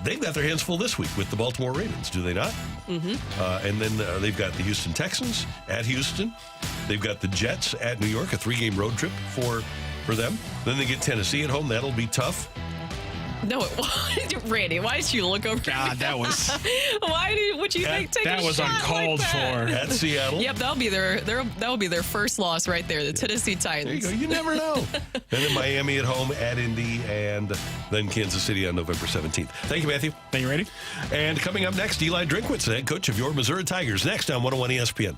they've got their hands full this week with the Baltimore Ravens, do they not? Mm-hmm. And then they've got the Houston Texans at Houston. They've got the Jets at New York, a 3-game road trip for them. Then they get Tennessee at home. That'll be tough. No, it wasn't. Randy, why did you look over? God, that was. Would you think take that a was shot uncalled like that? for At Seattle. Yep, that'll be their first loss right there. The Tennessee Titans. There you go. You never know. And then Miami at home, at Indy, and then Kansas City on November 17th. Thank you, Matthew. Thank you, Randy. And coming up next, Eli Drinkwitz, the head coach of your Missouri Tigers. Next on 101 ESPN.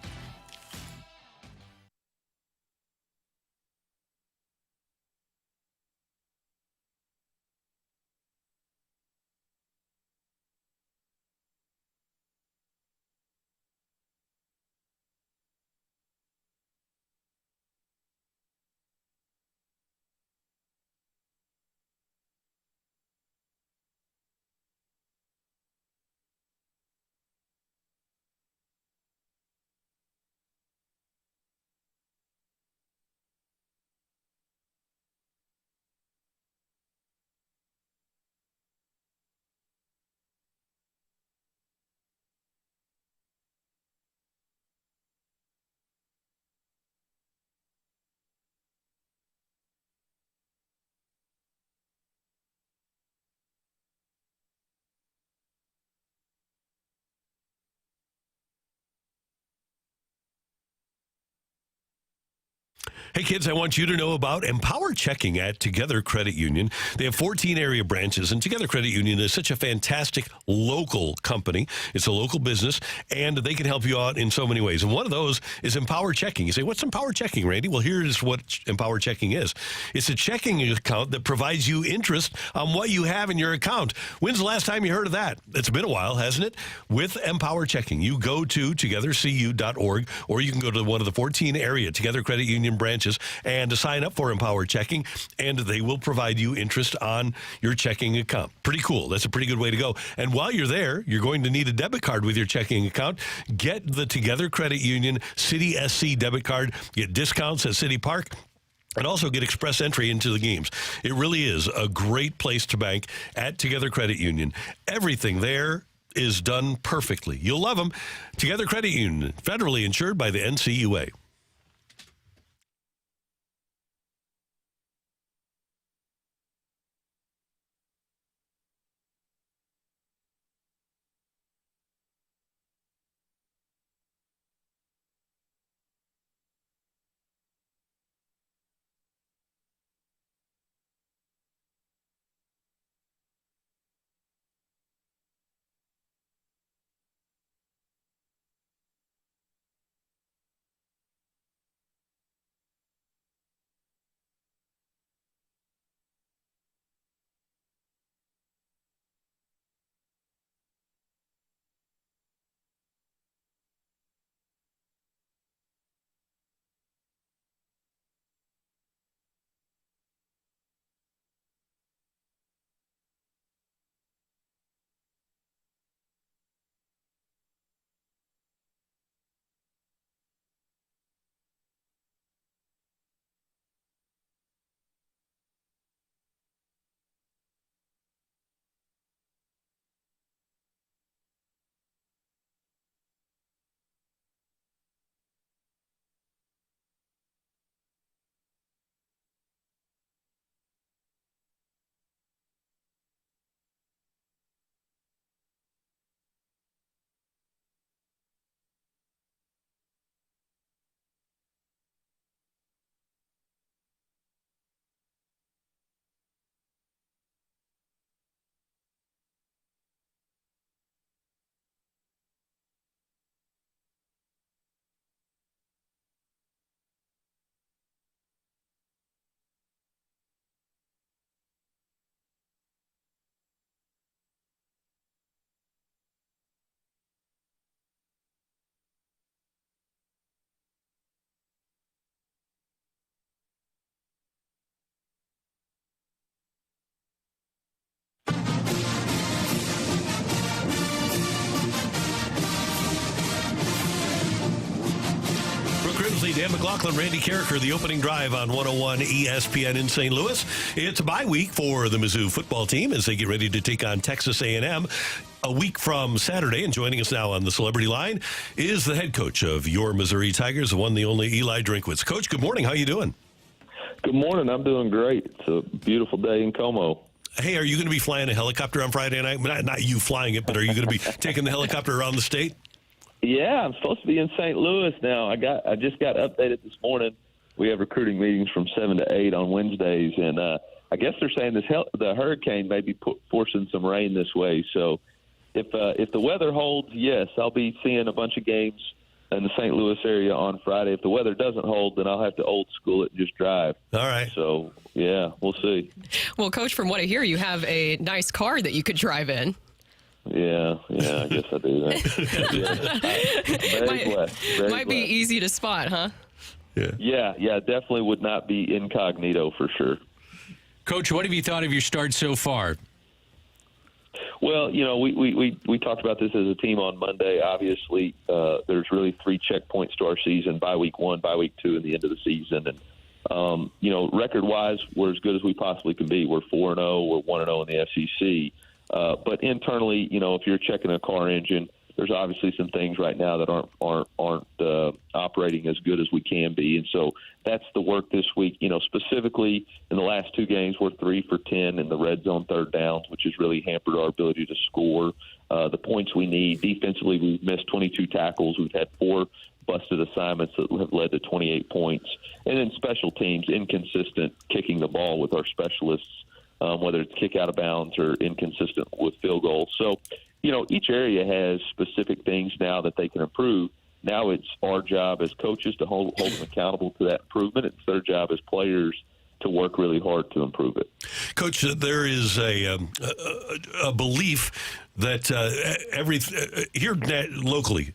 Hey, kids, I want you to know about Empower Checking at Together Credit Union. They have 14 area branches, and Together Credit Union is such a fantastic local company. It's a local business, and they can help you out in so many ways. And one of those is Empower Checking. You say, what's Empower Checking, Randy? Well, here's what Empower Checking is. It's a checking account that provides you interest on what you have in your account. When's the last time you heard of that? It's been a while, hasn't it? With Empower Checking, you go to togethercu.org, or you can go to one of the 14 area Together Credit Union branches and to sign up for Empower Checking, and they will provide you interest on your checking account. Pretty cool. That's a pretty good way to go. And while you're there, you're going to need a debit card with your checking account. Get the Together Credit Union City SC debit card. Get discounts at City Park, and also get express entry into the games. It really is a great place to bank at Together Credit Union. Everything there is done perfectly. You'll love them. Together Credit Union, federally insured by the NCUA. Mosley, Dan McLaughlin, Randy Carricker, the opening drive on 101 ESPN in St. Louis. It's a bye week for the Mizzou football team as they get ready to take on Texas A&M a week from Saturday. And joining us now on the Celebrity Line is the head coach of your Missouri Tigers, the one, the only Eli Drinkwitz. Coach, good morning. How you doing? Good morning. I'm doing great. It's a beautiful day in Como. Hey, are you going to be flying a helicopter on Friday night? Not you flying it, but are you going to be taking the helicopter around the state? Yeah, I'm supposed to be in St. Louis now. I just got updated this morning. We have recruiting meetings from 7 to 8 on Wednesdays, and I guess they're saying the hurricane may be forcing some rain this way. So if the weather holds, yes, I'll be seeing a bunch of games in the St. Louis area on Friday. If the weather doesn't hold, then I'll have to old school it and just drive. All right. So, yeah, we'll see. Well, Coach, from what I hear, you have a nice car that you could drive in. Yeah, I guess I do. Might be easy to spot, huh? Yeah, definitely would not be incognito for sure. Coach, what have you thought of your start so far? Well, we talked about this as a team on Monday. Obviously, there's really 3 checkpoints to our season: bye week 1, bye week 2, and the end of the season. And record-wise, we're as good as we possibly can be. We're 4-0. We're 1-0 in the SEC. But internally, if you're checking a car engine, there's obviously some things right now that aren't operating as good as we can be, and so that's the work this week. Specifically in the last 2 games, we're 3 for 10 in the red zone third downs, which has really hampered our ability to score the points we need. Defensively, we've missed 22 tackles. We've had 4 busted assignments that have led to 28 points, and then special teams, inconsistent kicking the ball with our specialists. Whether it's kick out of bounds or inconsistent with field goals. So, each area has specific things now that they can improve. Now it's our job as coaches to hold them accountable to that improvement. It's their job as players to work really hard to improve it. Coach, there is a belief that here locally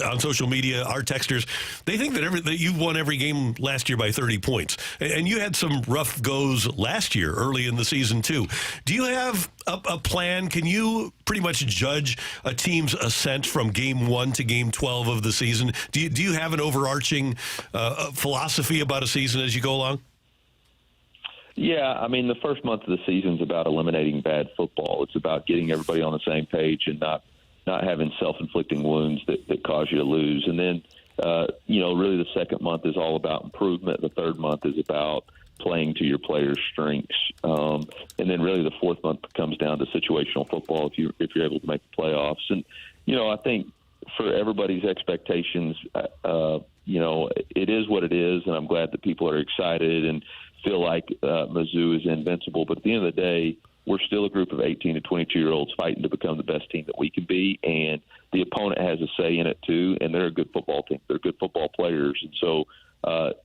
on social media, our texters, they think that you won every game last year by 30 points. And you had some rough goes last year, early in the season, too. Do you have a plan? Can you pretty much judge a team's ascent from game 1 to game 12 of the season? Do you have an overarching philosophy about a season as you go along? Yeah, the first month of the season is about eliminating bad football. It's about getting everybody on the same page and not having self-inflicting wounds that cause you to lose. And then, really the second month is all about improvement. The third month is about playing to your players' strengths. And then really the fourth month comes down to situational football if you're able to make the playoffs. And, I think for everybody's expectations, it is what it is, and I'm glad that people are excited and feel like Mizzou is invincible. But at the end of the day, we're still a group of 18 to 22-year-olds fighting to become the best team that we can be, and the opponent has a say in it too, and they're a good football team. They're good football players, and so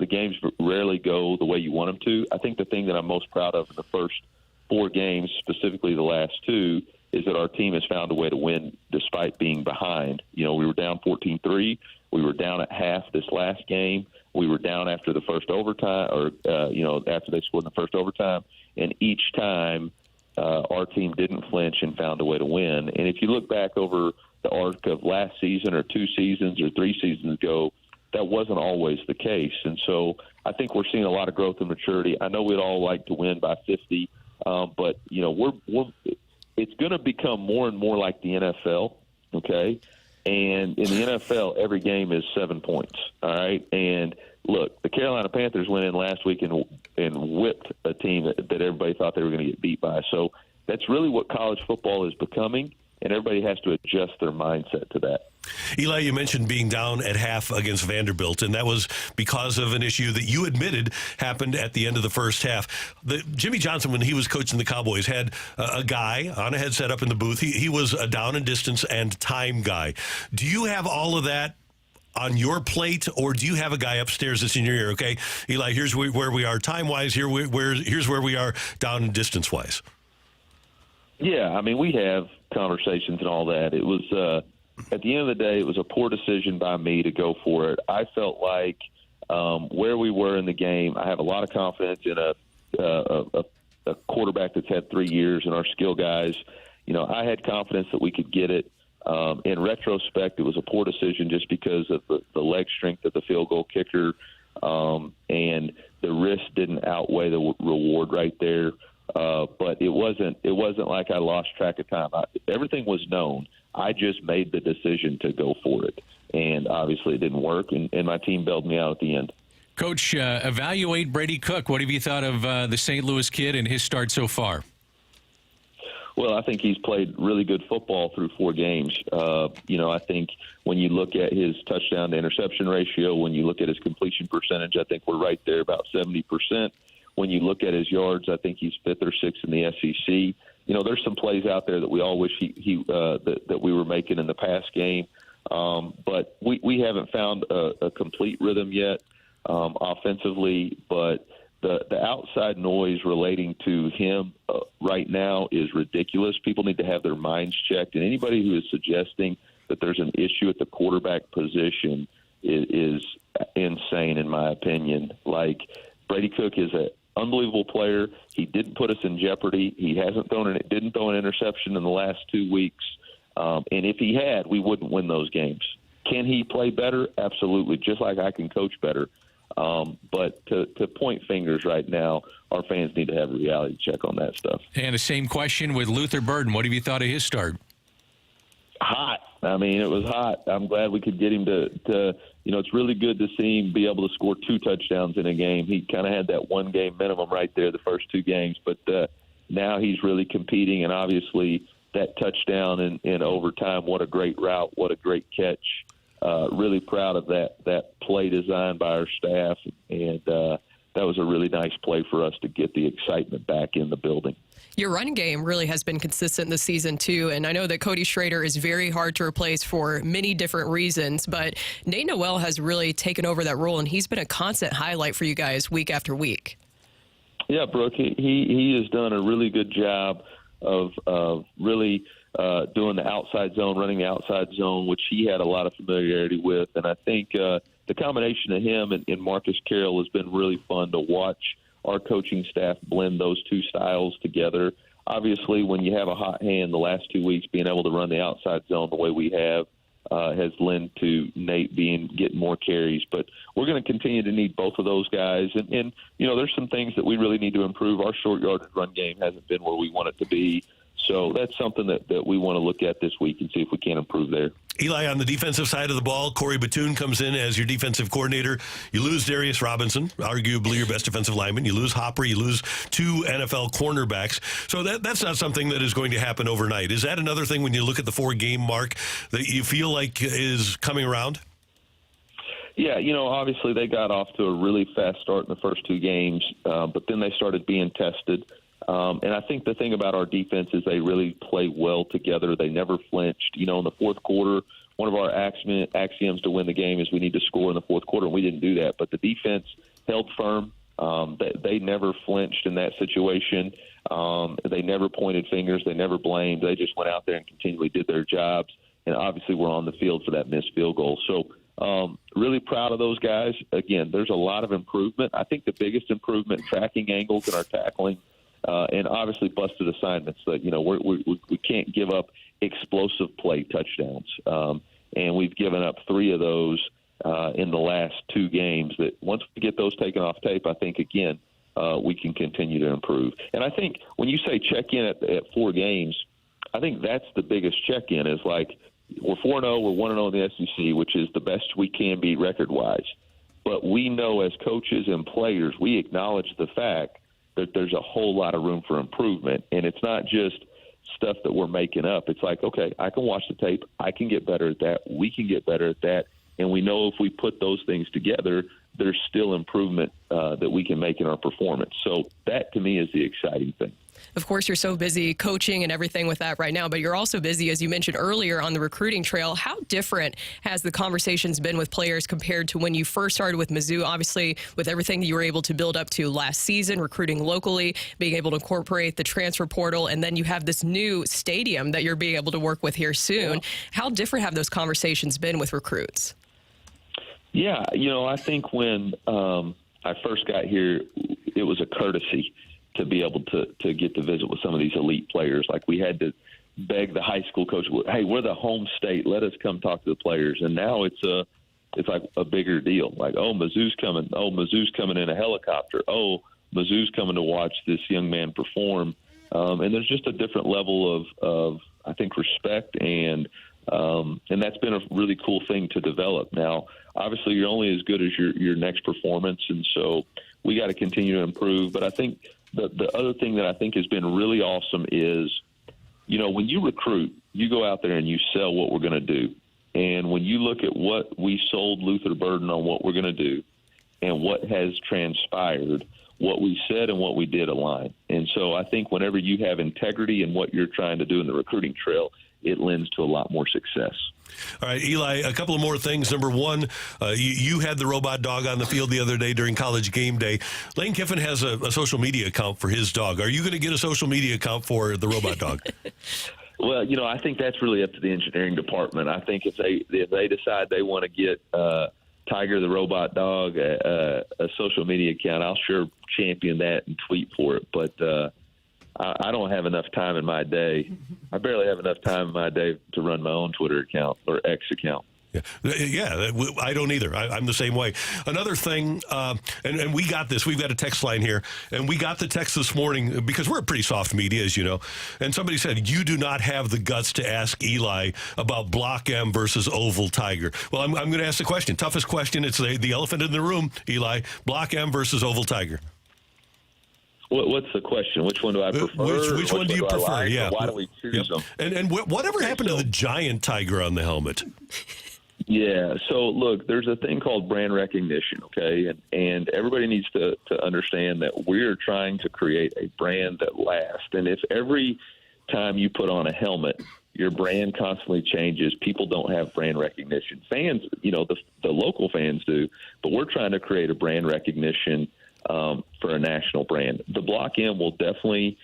the games rarely go the way you want them to. I think the thing that I'm most proud of in the first 4 games, specifically the last 2, is that our team has found a way to win despite being behind. We were down 14-3. We were down at half this last game. We were down after the first overtime, after they scored in the first overtime. And each time, our team didn't flinch and found a way to win. And if you look back over the arc of last season or 2 seasons or 3 seasons ago, that wasn't always the case. And so I think we're seeing a lot of growth and maturity. I know we'd all like to win by 50, but, it's going to become more and more like the NFL, okay? And in the NFL, every game is 7 points, all right? And, look, the Carolina Panthers went in last week and whipped a team that everybody thought they were going to get beat by. So that's really what college football is becoming, and everybody has to adjust their mindset to that. Eli, you mentioned being down at half against Vanderbilt, and that was because of an issue that you admitted happened at the end of the first half. Jimmy Johnson, when he was coaching the Cowboys, had a guy on a headset up in the booth. He was a down and distance and time guy. Do you have all of that on your plate, or do you have a guy upstairs that's in your ear? Okay, Eli, here's where we are time-wise. Here's where we are down and distance-wise. Yeah, we have conversations and all that. It was at the end of the day, it was a poor decision by me to go for it. I felt like where we were in the game, I have a lot of confidence in a quarterback that's had 3 years and our skill guys. I had confidence that we could get it. In retrospect, it was a poor decision just because of the leg strength of the field goal kicker, and the risk didn't outweigh the reward right there. But it wasn't like I lost track of time. Everything was known. I just made the decision to go for it, and obviously it didn't work, and my team bailed me out at the end. Coach, evaluate Brady Cook. What have you thought of the St. Louis kid and his start so far? Well, I think he's played really good football through 4 games. I think when you look at his touchdown to interception ratio, when you look at his completion percentage, I think we're right there, about 70%. When you look at his yards, I think he's 5th or 6th in the SEC. There's some plays out there that we all wish that we were making in the past game, but we haven't found a complete rhythm yet offensively. But the outside noise relating to him right now is ridiculous. People need to have their minds checked, and anybody who is suggesting that there's an issue at the quarterback position is insane, in my opinion. Like, Brady Cook is an unbelievable player. He didn't put us in jeopardy. He didn't throw an interception in the last 2 weeks. And if he had, we wouldn't win those games. Can he play better? Absolutely. Just like I can coach better. But to point fingers right now, our fans need to have a reality check on that stuff. And the same question with Luther Burden. What have you thought of his start? Hot. I mean, it was hot. I'm glad we could get him to it's really good to see him be able to score 2 touchdowns in a game. He kind of had that 1-game minimum right there the first 2 games, but now he's really competing, and obviously that touchdown in overtime, what a great route, what a great catch. Really proud of that play design by our staff, and that was a really nice play for us to get the excitement back in the building. Your running game really has been consistent this season, too, and I know that Cody Schrader is very hard to replace for many different reasons, but Nate Noel has really taken over that role, and he's been a constant highlight for you guys week after week. Yeah, Brooke, he has done a really good job of really doing the outside zone, running the outside zone, which he had a lot of familiarity with, and I think the combination of him and Marcus Carroll has been really fun to watch our coaching staff blend those 2 styles together. Obviously, when you have a hot hand the last 2 weeks, being able to run the outside zone the way we have has lent to Nate getting more carries. But we're going to continue to need both of those guys. And there's some things that we really need to improve. Our short yardage run game hasn't been where we want it to be. So that's something that we want to look at this week and see if we can improve there. Eli, on the defensive side of the ball, Corey Batoon comes in as your defensive coordinator. You lose Darius Robinson, arguably your best defensive lineman. You lose Hopper. You lose 2 NFL cornerbacks. So that's not something that is going to happen overnight. Is that another thing when you look at the 4-game mark that you feel like is coming around? Yeah, obviously they got off to a really fast start in the first 2 games, but then they started being tested. And I think the thing about our defense is they really play well together. They never flinched. In the fourth quarter, one of our axioms to win the game is we need to score in the fourth quarter, and we didn't do that. But the defense held firm. They never flinched in that situation. They never pointed fingers. They never blamed. They just went out there and continually did their jobs. And obviously we're on the field for that missed field goal. So really proud of those guys. Again, there's a lot of improvement. I think the biggest improvement, tracking angles in our tackling, and obviously busted assignments. That we can't give up explosive play touchdowns, and we've given up 3 of those in the last 2 games. That once we get those taken off tape, I think again we can continue to improve. And I think when you say check in at 4 games, I think that's the biggest check in. Is like we're 4-0, we're 1-0 in the SEC, which is the best we can be record wise. But we know as coaches and players, we acknowledge the fact that there's a whole lot of room for improvement. And it's not just stuff that we're making up. It's like, okay, I can watch the tape. I can get better at that. We can get better at that. And we know if we put those things together, there's still improvement that we can make in our performance. So that, to me, is the exciting thing. Of course, you're so busy coaching and everything with that right now, but you're also busy, as you mentioned earlier, on the recruiting trail. How different has the conversations been with players compared to when you first started with Mizzou? Obviously, with everything that you were able to build up to last season, recruiting locally, being able to incorporate the transfer portal, and then you have this new stadium that you're being able to work with here soon. How different have those conversations been with recruits? Yeah, I think when I first got here, it was a courtesy to be able to get to visit with some of these elite players. Like we had to beg the high school coach, hey, we're the home state. Let us come talk to the players. And now it's like a bigger deal. Like, oh, Mizzou's coming. Oh, Mizzou's coming in a helicopter. Oh, Mizzou's coming to watch this young man perform. And there's just a different level of I think, respect, and that's been a really cool thing to develop. Now, obviously, you're only as good as your next performance, and so we got to continue to improve. But I think the other thing that I think has been really awesome is, when you recruit, you go out there and you sell what we're going to do. And when you look at what we sold Luther Burden on what we're going to do and what has transpired, what we said and what we did align. And so I think whenever you have integrity in what you're trying to do in the recruiting trail, it lends to a lot more success. All right, Eli, a couple of more things. Number one, you had the robot dog on the field the other day during College game day. Lane Kiffin has a social media account for his dog. Are you going to get a social media account for the robot dog? Well, I think that's really up to the engineering department. I think if they decide they want to get Tiger the robot dog a social media account, I'll sure champion that and tweet for it. But I don't have enough time in my day. I barely have enough time in my day to run my own Twitter account or X account. Yeah, I don't either. I'm the same way. Another thing, and we got this. We've got a text line here, and we got the text this morning because we're a pretty soft media, as you know. And somebody said, you do not have the guts to ask Eli about Block M versus Oval Tiger. Well, I'm going to ask the question. Toughest question. It's the elephant in the room, Eli. Block M versus Oval Tiger. What's the question? Which one do I prefer? Which one do you prefer? Like? Yeah. Why do we choose them? And whatever happened to the giant tiger on the helmet? Yeah, so look, there's a thing called brand recognition, okay? And everybody needs to understand that we're trying to create a brand that lasts. And if every time you put on a helmet, your brand constantly changes, people don't have brand recognition. Fans, the local fans do, but we're trying to create a brand recognition for a national brand. The Block M will definitely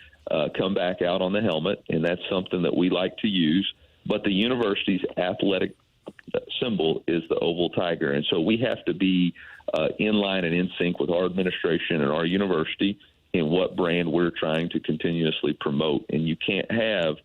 come back out on the helmet, and that's something that we like to use. But the university's athletic symbol is the Oval Tiger, and so we have to be in line and in sync with our administration and our university in what brand we're trying to continuously promote. And you can't have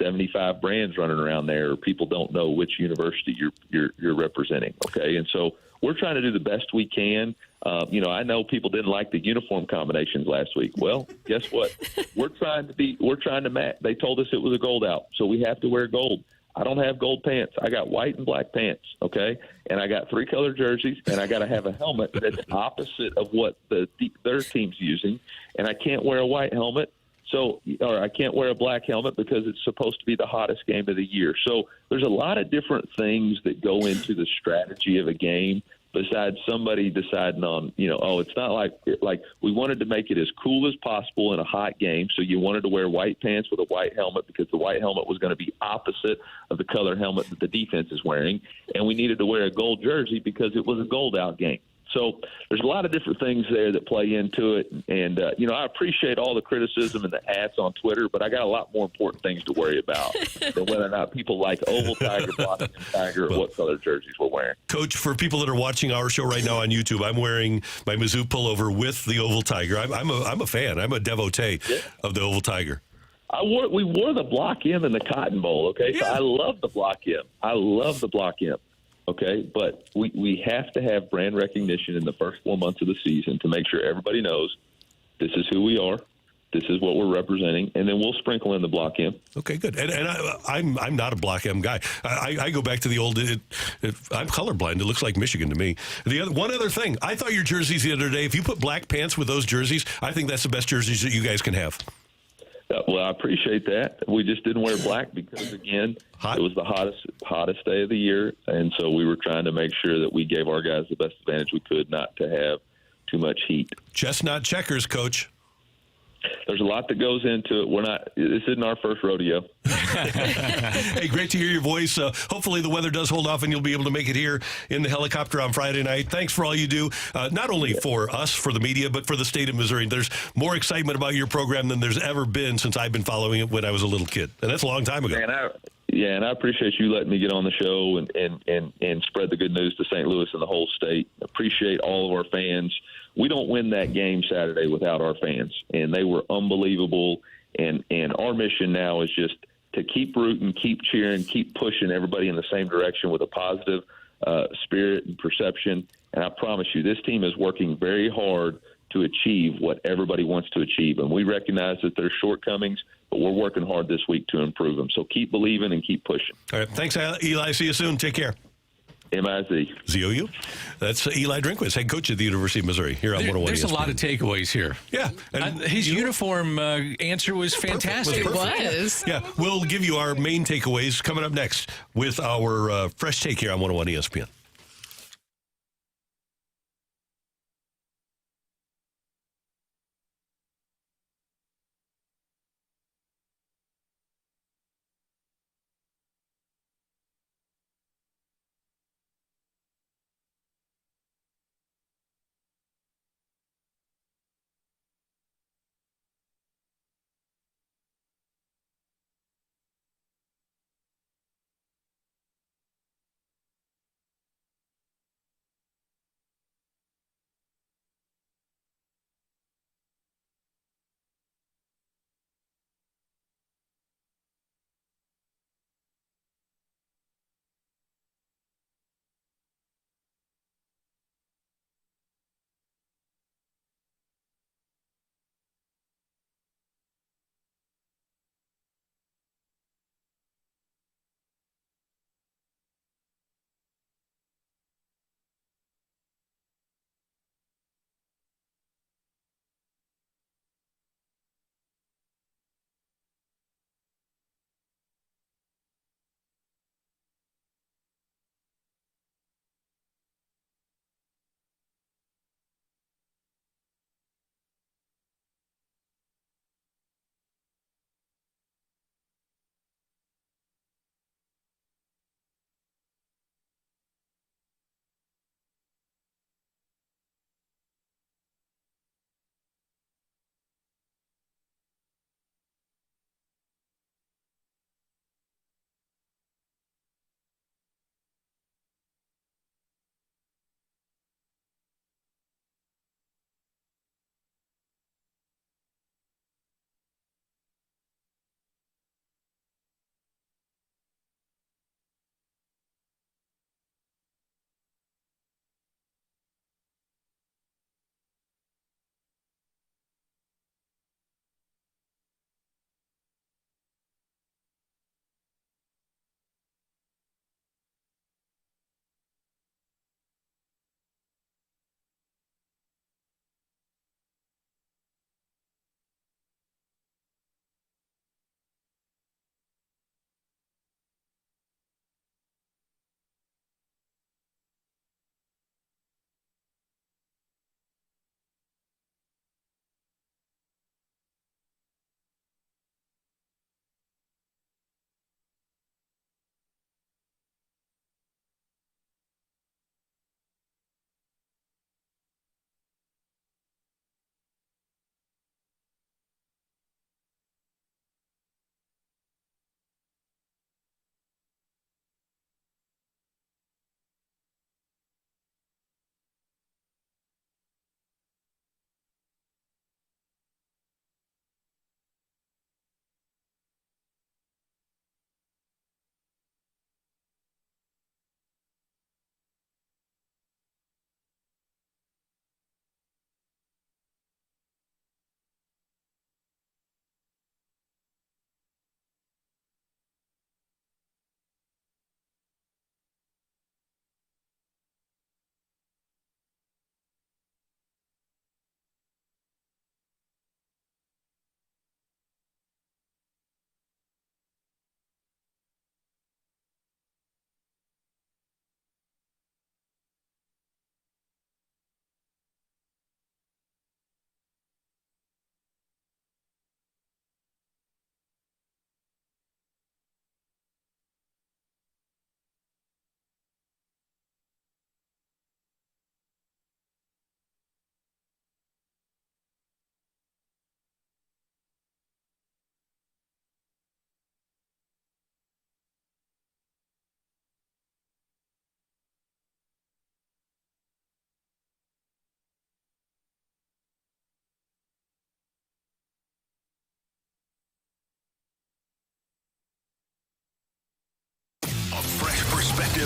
75 brands running around there, or people don't know which university you're representing. Okay, and so we're trying to do the best we can. I know people didn't like the uniform combinations last week. Well, guess what? We're trying to match. They told us it was a gold out, so we have to wear gold. I don't have gold pants. I got white and black pants, okay? And I got 3-color jerseys, and I got to have a helmet that's opposite of what their team's using. And I can't wear a white helmet, or I can't wear a black helmet because it's supposed to be the hottest game of the year. So there's a lot of different things that go into the strategy of a game besides somebody deciding on, it's not like we wanted to make it as cool as possible in a hot game. So you wanted to wear white pants with a white helmet because the white helmet was going to be opposite of the color helmet that the defense is wearing. And we needed to wear a gold jersey because it was a gold out game. So there's a lot of different things there that play into it. And, I appreciate all the criticism and the hats on Twitter, but I got a lot more important things to worry about than whether or not people like Oval Tiger, Block M Tiger, or what color jerseys we're wearing. Coach, for people that are watching our show right now on YouTube, I'm wearing my Mizzou pullover with the Oval Tiger. I'm a fan. I'm a devotee of the Oval Tiger. We wore the Block M in the Cotton Bowl, okay? Yeah. So I love the Block M. I love the Block M. Okay, but we have to have brand recognition in the first 4 months of the season to make sure everybody knows this is who we are, this is what we're representing, and then we'll sprinkle in the Block M. Okay, good. And I'm not a Block M guy. I go back to the old. I'm colorblind. It looks like Michigan to me. One other thing, I thought your jerseys the other day. If you put black pants with those jerseys, I think that's the best jerseys that you guys can have. Well, I appreciate that. We just didn't wear black because, again, it was the hottest day of the year, and so we were trying to make sure that we gave our guys the best advantage we could not to have too much heat. Chestnut checkers, Coach. There's a lot that goes into it. This isn't our first rodeo. Hey, great to hear your voice. Hopefully the weather does hold off and you'll be able to make it here in the helicopter on Friday night. Thanks for all you do, not only for us, for the media, but for the state of Missouri. There's more excitement about your program than there's ever been since I've been following it when I was a little kid. And that's a long time ago. And I appreciate you letting me get on the show and spread the good news to St. Louis and the whole state. Appreciate all of our fans. We don't win that game Saturday without our fans, and they were unbelievable. And our mission now is just to keep rooting, keep cheering, keep pushing everybody in the same direction with a positive spirit and perception. And I promise you, this team is working very hard to achieve what everybody wants to achieve. And we recognize that there's shortcomings, but we're working hard this week to improve them. So keep believing and keep pushing. All right. Thanks, Eli. See you soon. Take care. M-I-Z. Z-O-U. That's Eli Drinkwitz, head coach at the University of Missouri here on 101 There's ESPN. a lot of takeaways here. Yeah. And his uniform answer was fantastic. It was. Yeah. We'll give you our main takeaways coming up next with our fresh take here on 101 ESPN.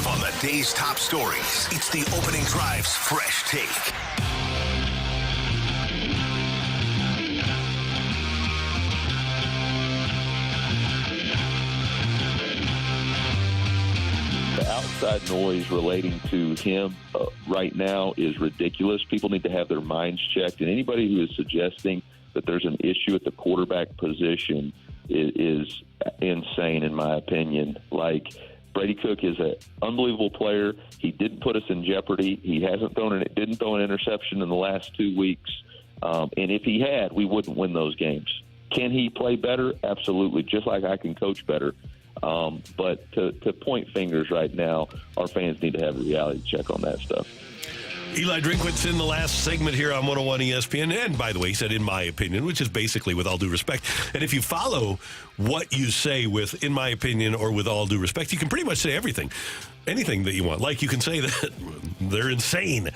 perspective on the day's top stories. It's the Opening Drive's Fresh Take. The outside noise relating to him right now is ridiculous. People need to have their minds checked, and anybody who is suggesting that there's an issue at the quarterback position is insane, in my opinion. Like, Brady Cook is an unbelievable player. He didn't put us in jeopardy. He didn't throw an interception in the last 2 weeks. And if he had, we wouldn't win those games. Can he play better? Absolutely, just like I can coach better. But to point fingers right now, our fans need to have a reality check on that stuff. Eli Drinkwitz in the last segment here on 101 ESPN. And by the way, he said, in my opinion, which is basically with all due respect. And if you follow what you say with in my opinion or with all due respect, you can pretty much say anything that you want. Like, you can say that they're insane.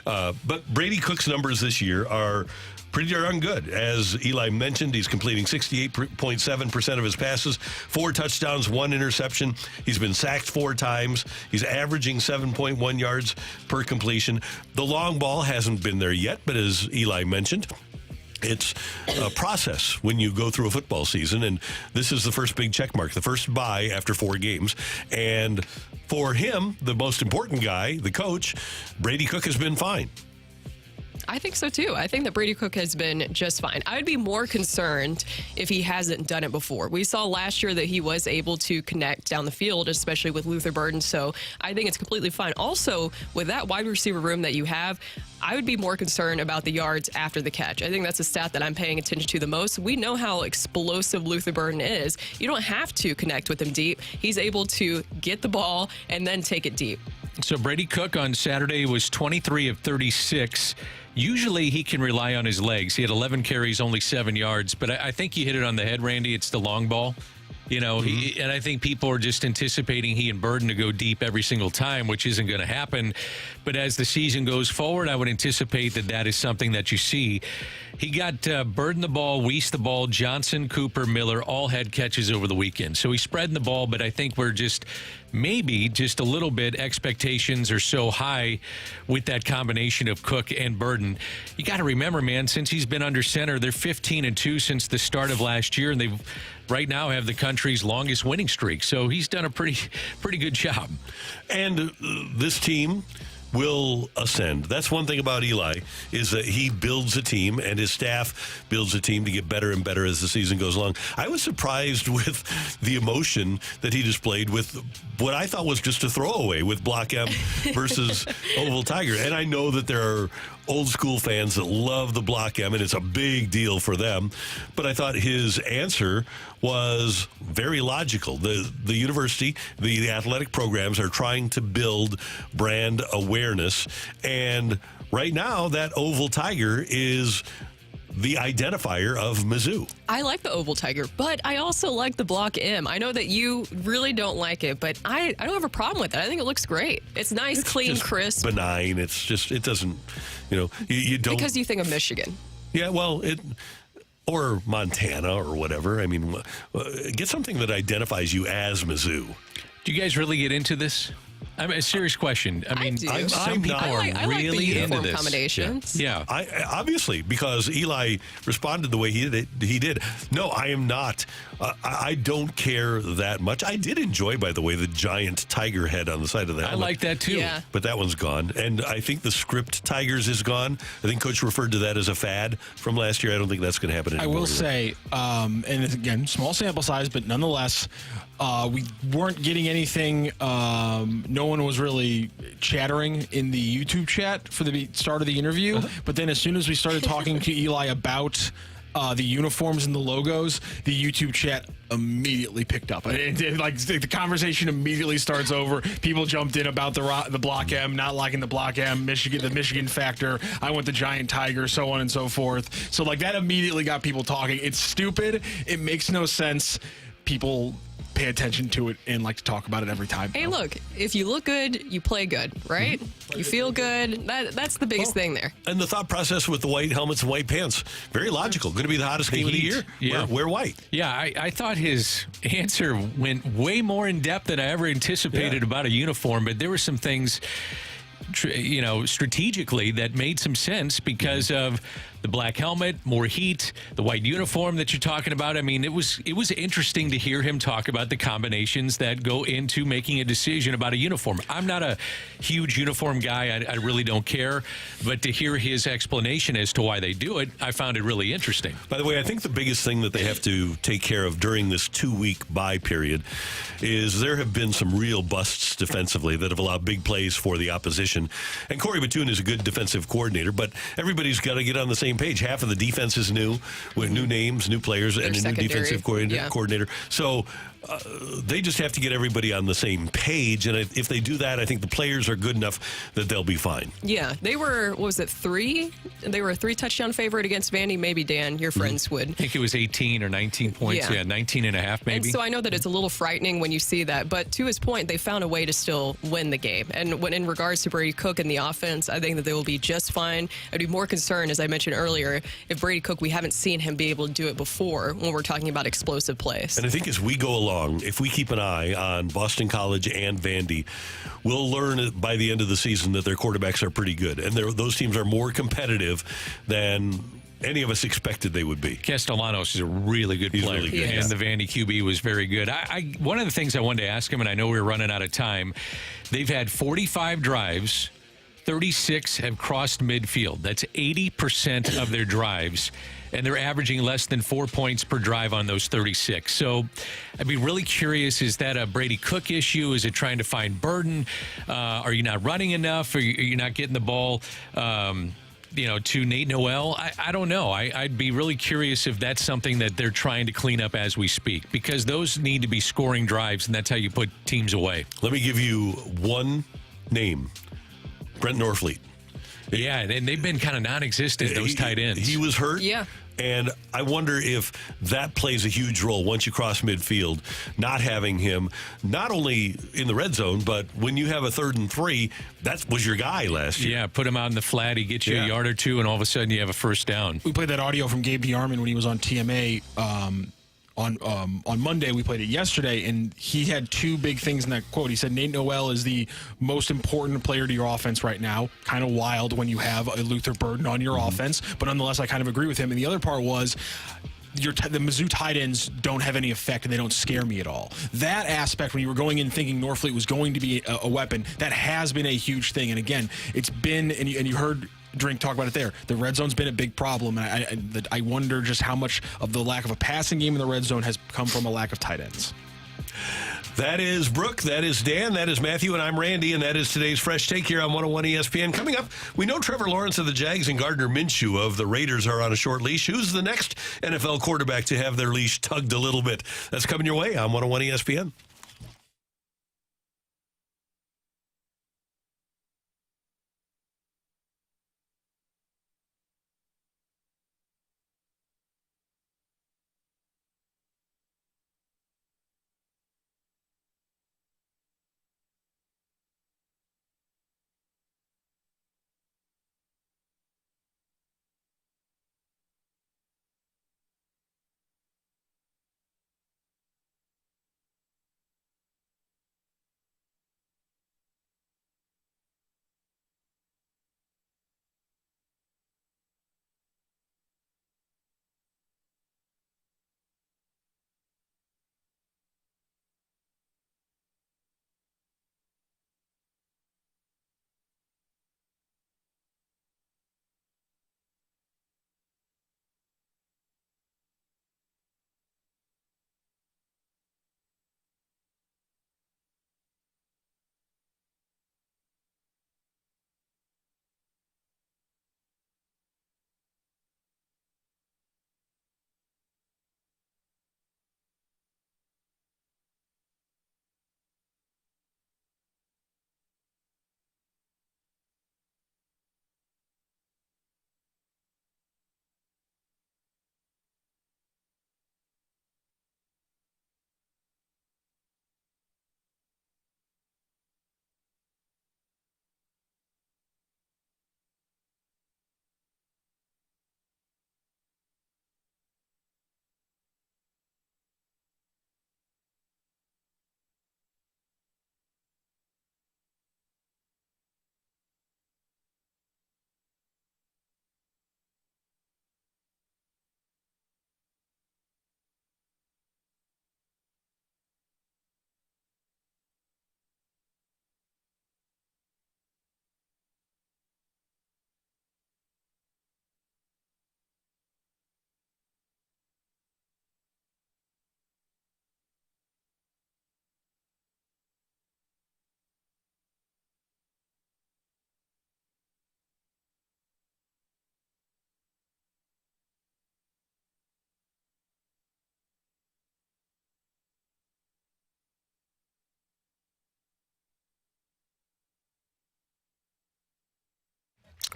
But Brady Cook's numbers this year are pretty darn good. As Eli mentioned, he's completing 68.7% of his passes, 4 touchdowns, 1 interception. He's been sacked 4 times. He's averaging 7.1 yards per completion. The long ball hasn't been there yet, but as Eli mentioned, it's a process when you go through a football season, and this is the first big check mark, the first bye after 4 games. And for him, the most important guy, the coach, Brady Cook, has been fine. I think so, too. I think that Brady Cook has been just fine. I would be more concerned if he hasn't done it before. We saw last year that he was able to connect down the field, especially with Luther Burden, so I think it's completely fine. Also, with that wide receiver room that you have, I would be more concerned about the yards after the catch. I think that's a stat that I'm paying attention to the most. We know how explosive Luther Burden is. You don't have to connect with him deep. He's able to get the ball and then take it deep. So Brady Cook on Saturday was 23 of 36. Usually he can rely on his legs. He had 11 carries, only 7 yards. But I think you hit it on the head, Randy. It's the long ball. You know, and I think people are just anticipating he and Burden to go deep every single time, which isn't going to happen. But as the season goes forward, I would anticipate that is something that you see. He got Burden the ball, Weiss the ball, Johnson, Cooper, Miller, all had catches over the weekend. So he's spreading the ball, but I think we're maybe just a little bit, expectations are so high with that combination of Cook and Burden. You got to remember, man, since he's been under center, they're 15-2 since the start of last year, and they right now have the country's longest winning streak. So he's done a pretty good job. And this team will ascend. That's one thing about Eli, is that he builds a team and his staff builds a team to get better and better as the season goes along. I was surprised with the emotion that he displayed with what I thought was just a throwaway with Block M versus Oval Tiger. And I know that there are old school fans that love the Block M, and it's a big deal for them. But I thought his answer was very logical. The university, the athletic programs are trying to build brand awareness. And right now, that Oval Tiger is the identifier of Mizzou. I like the Oval Tiger, but I also like the Block M. I know that you really don't like it, but I don't have a problem with it. I think it looks great. It's nice, clean, crisp. Benign. It's just, it doesn't, you don't. Because you think of Michigan. Yeah, well, or Montana or whatever. I mean, get something that identifies you as Mizzou. Do you guys really get into this? I mean, a serious question. I mean, some people are really into this. Accommodations. Yeah. Obviously, because Eli responded the way he did. No, I am not. I don't care that much. I did enjoy, by the way, the giant tiger head on the side of the helmet. I like that, too. Yeah. But that one's gone. And I think the script tigers is gone. I think Coach referred to that as a fad from last year. I don't think that's going to happen anymore. I will say, and again, small sample size, but nonetheless, we weren't getting anything. No one was really chattering in the YouTube chat for the start of the interview. But then as soon as we started talking to Eli about the uniforms and the logos, the YouTube chat immediately picked up. The conversation immediately starts over. People jumped in about the Block M, not liking the Block M, the Michigan factor. I want the giant tiger, so on and so forth. So that immediately got people talking. It's stupid. It makes no sense. People pay attention to it and like to talk about it every time. Hey, look, if you look good, you play good, right? You feel good. That's the biggest thing there. And the thought process with the white helmets and white pants, very logical. Going to be the hottest game of the year. Yeah. Wear white. Yeah, I thought his answer went way more in depth than I ever anticipated about a uniform, but there were some things, strategically that made some sense because of the black helmet, more heat, the white uniform that you're talking about. I mean, it was interesting to hear him talk about the combinations that go into making a decision about a uniform. I'm not a huge uniform guy. I really don't care. But to hear his explanation as to why they do it, I found it really interesting. By the way, I think the biggest thing that they have to take care of during this 2-week bye period is there have been some real busts defensively that have allowed big plays for the opposition. And Corey Batoon is a good defensive coordinator, but everybody's got to get on the same page. Half of the defense is new, with new names, new players, and a new defensive coordinator. So they just have to get everybody on the same page. And if they do that, I think the players are good enough that they'll be fine. Yeah, they were, what was it, 3? They were a 3-touchdown favorite against Vandy. Maybe, Dan, your friends would. I think it was 18 or 19 points. Yeah, 19 and a half maybe. And so I know that it's a little frightening when you see that. But to his point, they found a way to still win the game. And when in regards to Brady Cook and the offense, I think that they will be just fine. I'd be more concerned, as I mentioned earlier, if Brady Cook, we haven't seen him be able to do it before when we're talking about explosive plays. And I think as we go along, if we keep an eye on Boston College and Vandy, we'll learn by the end of the season that their quarterbacks are pretty good. And those teams are more competitive than any of us expected they would be. Castellanos is a really good player. Really good, and the Vandy QB was very good. One of the things I wanted to ask him, and I know we're running out of time, they've had 45 drives. 36 have crossed midfield. That's 80% of their drives, and they're averaging less than 4 points per drive on those 36. So I'd be really curious, is that a Brady Cook issue? Is it trying to find burden? Are you not running enough? Are you not getting the ball to Nate Noel? I don't know. I'd be really curious if that's something that they're trying to clean up as we speak, because those need to be scoring drives, and that's how you put teams away. Let me give you one name. Brent Norfleet. Yeah, and they've been kind of non-existent, those tight ends. He was hurt. Yeah. And I wonder if that plays a huge role once you cross midfield, not having him not only in the red zone, but when you have a 3rd and 3, that was your guy last year. Yeah, put him out in the flat, he gets you a yard or two, and all of a sudden you have a first down. We played that audio from Gabe DeArmond when he was on TMA on Monday. We played it yesterday, and he had 2 big things in that quote. He said Nate Noel is the most important player to your offense right now. Kind of wild when you have a Luther Burden on your offense, but nonetheless, I kind of agree with him. And the other part was the Mizzou tight ends don't have any effect, and they don't scare me at all. That aspect, when you were going in thinking Norfleet was going to be a weapon, that has been a huge thing. And again, it's been, and you heard Drink talk about it there. The red zone's been a big problem, and I wonder just how much of the lack of a passing game in the red zone has come from a lack of tight ends. That is Brooke, that is Dan, that is Matthew, and I'm Randy, and that is today's Fresh Take here on 101 ESPN. Coming up, we know Trevor Lawrence of the Jags and Gardner Minchew of the Raiders are on a short leash. Who's the next NFL quarterback to have their leash tugged a little bit? That's coming your way on 101 ESPN.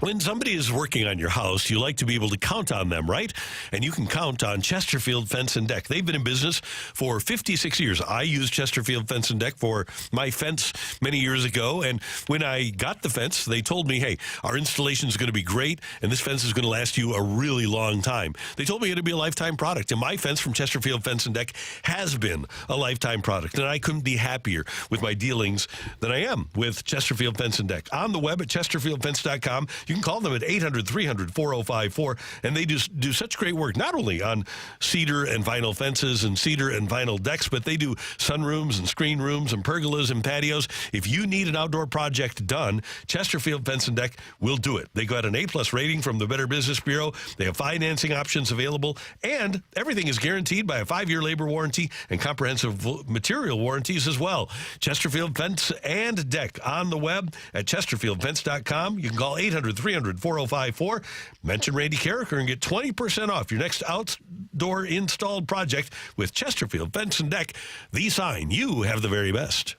When somebody is working on your house, you like to be able to count on them, right? And you can count on Chesterfield Fence and Deck. They've been in business for 56 years. I used Chesterfield Fence and Deck for my fence many years ago. And when I got the fence, they told me, hey, our installation is going to be great, and this fence is going to last you a really long time. They told me it would be a lifetime product. And my fence from Chesterfield Fence and Deck has been a lifetime product. And I couldn't be happier with my dealings than I am with Chesterfield Fence and Deck. On the web at chesterfieldfence.com. You can call them at 800-300-4054, and they do such great work, not only on cedar and vinyl fences and cedar and vinyl decks, but they do sunrooms and screen rooms and pergolas and patios. If you need an outdoor project done, Chesterfield Fence and Deck will do it. They got an A-plus rating from the Better Business Bureau. They have financing options available, and everything is guaranteed by a 5-year labor warranty and comprehensive material warranties as well. Chesterfield Fence and Deck on the web at chesterfieldfence.com. You can call 800-300-4054. Mention Randy Carricker and get 20% off your next outdoor installed project with Chesterfield Fence and Deck. The sign you have the very best.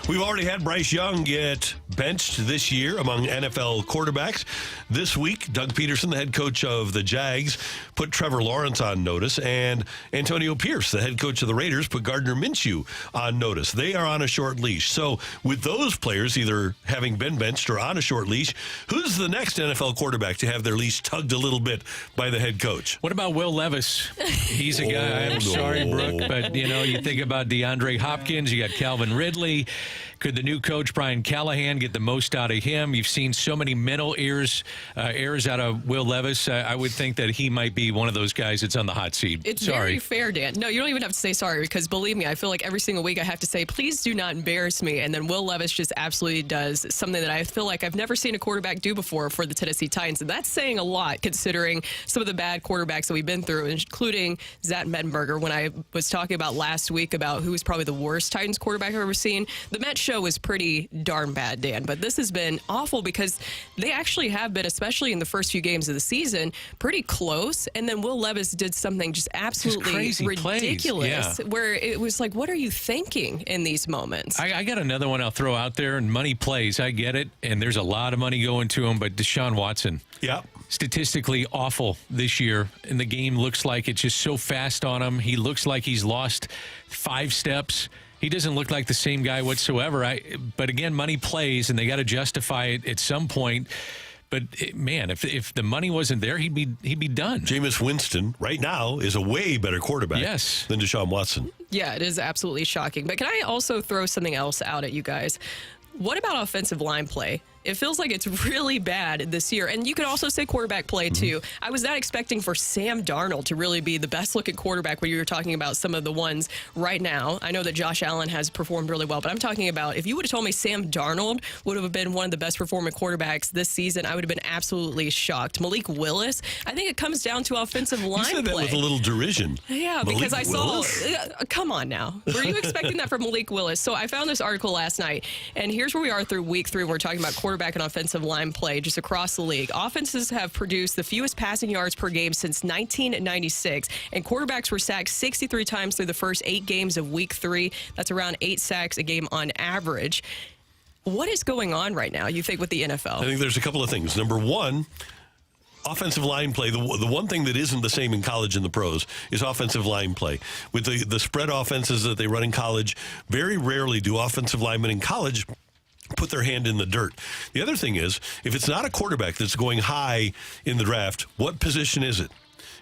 We've already had Bryce Young get benched this year among NFL quarterbacks. This week, Doug Peterson, the head coach of the Jags, put Trevor Lawrence on notice, and Antonio Pierce, the head coach of the Raiders, put Gardner Minchew on notice. They are on a short leash. So with those players either having been benched or on a short leash, who's the next NFL quarterback to have their leash tugged a little bit by the head coach? What about Will Levis? He's a guy. I'm sorry, Brooke, but you think about DeAndre Hopkins, you got Calvin Ridley. Could the new coach, Brian Callahan, get the most out of him? You've seen so many mental errors out of Will Levis. I would think that he might be one of those guys that's on the hot seat. It's very fair, Dan. No, you don't even have to say sorry, because believe me, I feel like every single week I have to say, please do not embarrass me. And then Will Levis just absolutely does something that I feel like I've never seen a quarterback do before for the Tennessee Titans. And that's saying a lot, considering some of the bad quarterbacks that we've been through, including Zach Mettenberger. When I was talking about last week about who was probably the worst Titans quarterback I've ever seen, the Met show was pretty darn bad, Dan. But this has been awful because they actually have been, especially in the first few games of the season, pretty close. And then Will Levis did something just absolutely ridiculous, where it was like, what are you thinking in these moments? I got another one I'll throw out there, and money plays. I get it, and there's a lot of money going to him, but Deshaun Watson. Yeah. Statistically awful this year, and the game looks like it's just so fast on him. He looks like he's lost 5 steps. He doesn't look like the same guy whatsoever. But again, money plays, and they got to justify it at some point. But man, if the money wasn't there, he'd be done. Jameis Winston right now is a way better quarterback than Deshaun Watson. Yeah, it is absolutely shocking. But can I also throw something else out at you guys? What about offensive line play? It feels like it's really bad this year. And you could also say quarterback play, too. I was not expecting for Sam Darnold to really be the best-looking quarterback when you were talking about some of the ones right now. I know that Josh Allen has performed really well, but I'm talking about if you would have told me Sam Darnold would have been one of the best-performing quarterbacks this season, I would have been absolutely shocked. Malik Willis, I think it comes down to offensive line play. You said that with a little derision. Yeah, because I saw... come on now. Were you expecting that from Malik Willis? So I found this article last night, and here's where we are through week 3. We're talking about quarterback and offensive line play just across the league. Offenses have produced the fewest passing yards per game since 1996, and quarterbacks were sacked 63 times through the first 8 games of week 3. That's around 8 sacks a game on average. What is going on right now, you think, with the NFL? I think there's a couple of things. Number one, offensive line play, the one thing that isn't the same in college and the pros is offensive line play. With the spread offenses that they run in college, very rarely do offensive linemen in college put their hand in the dirt. The other thing is, if it's not a quarterback that's going high in the draft, what position is it?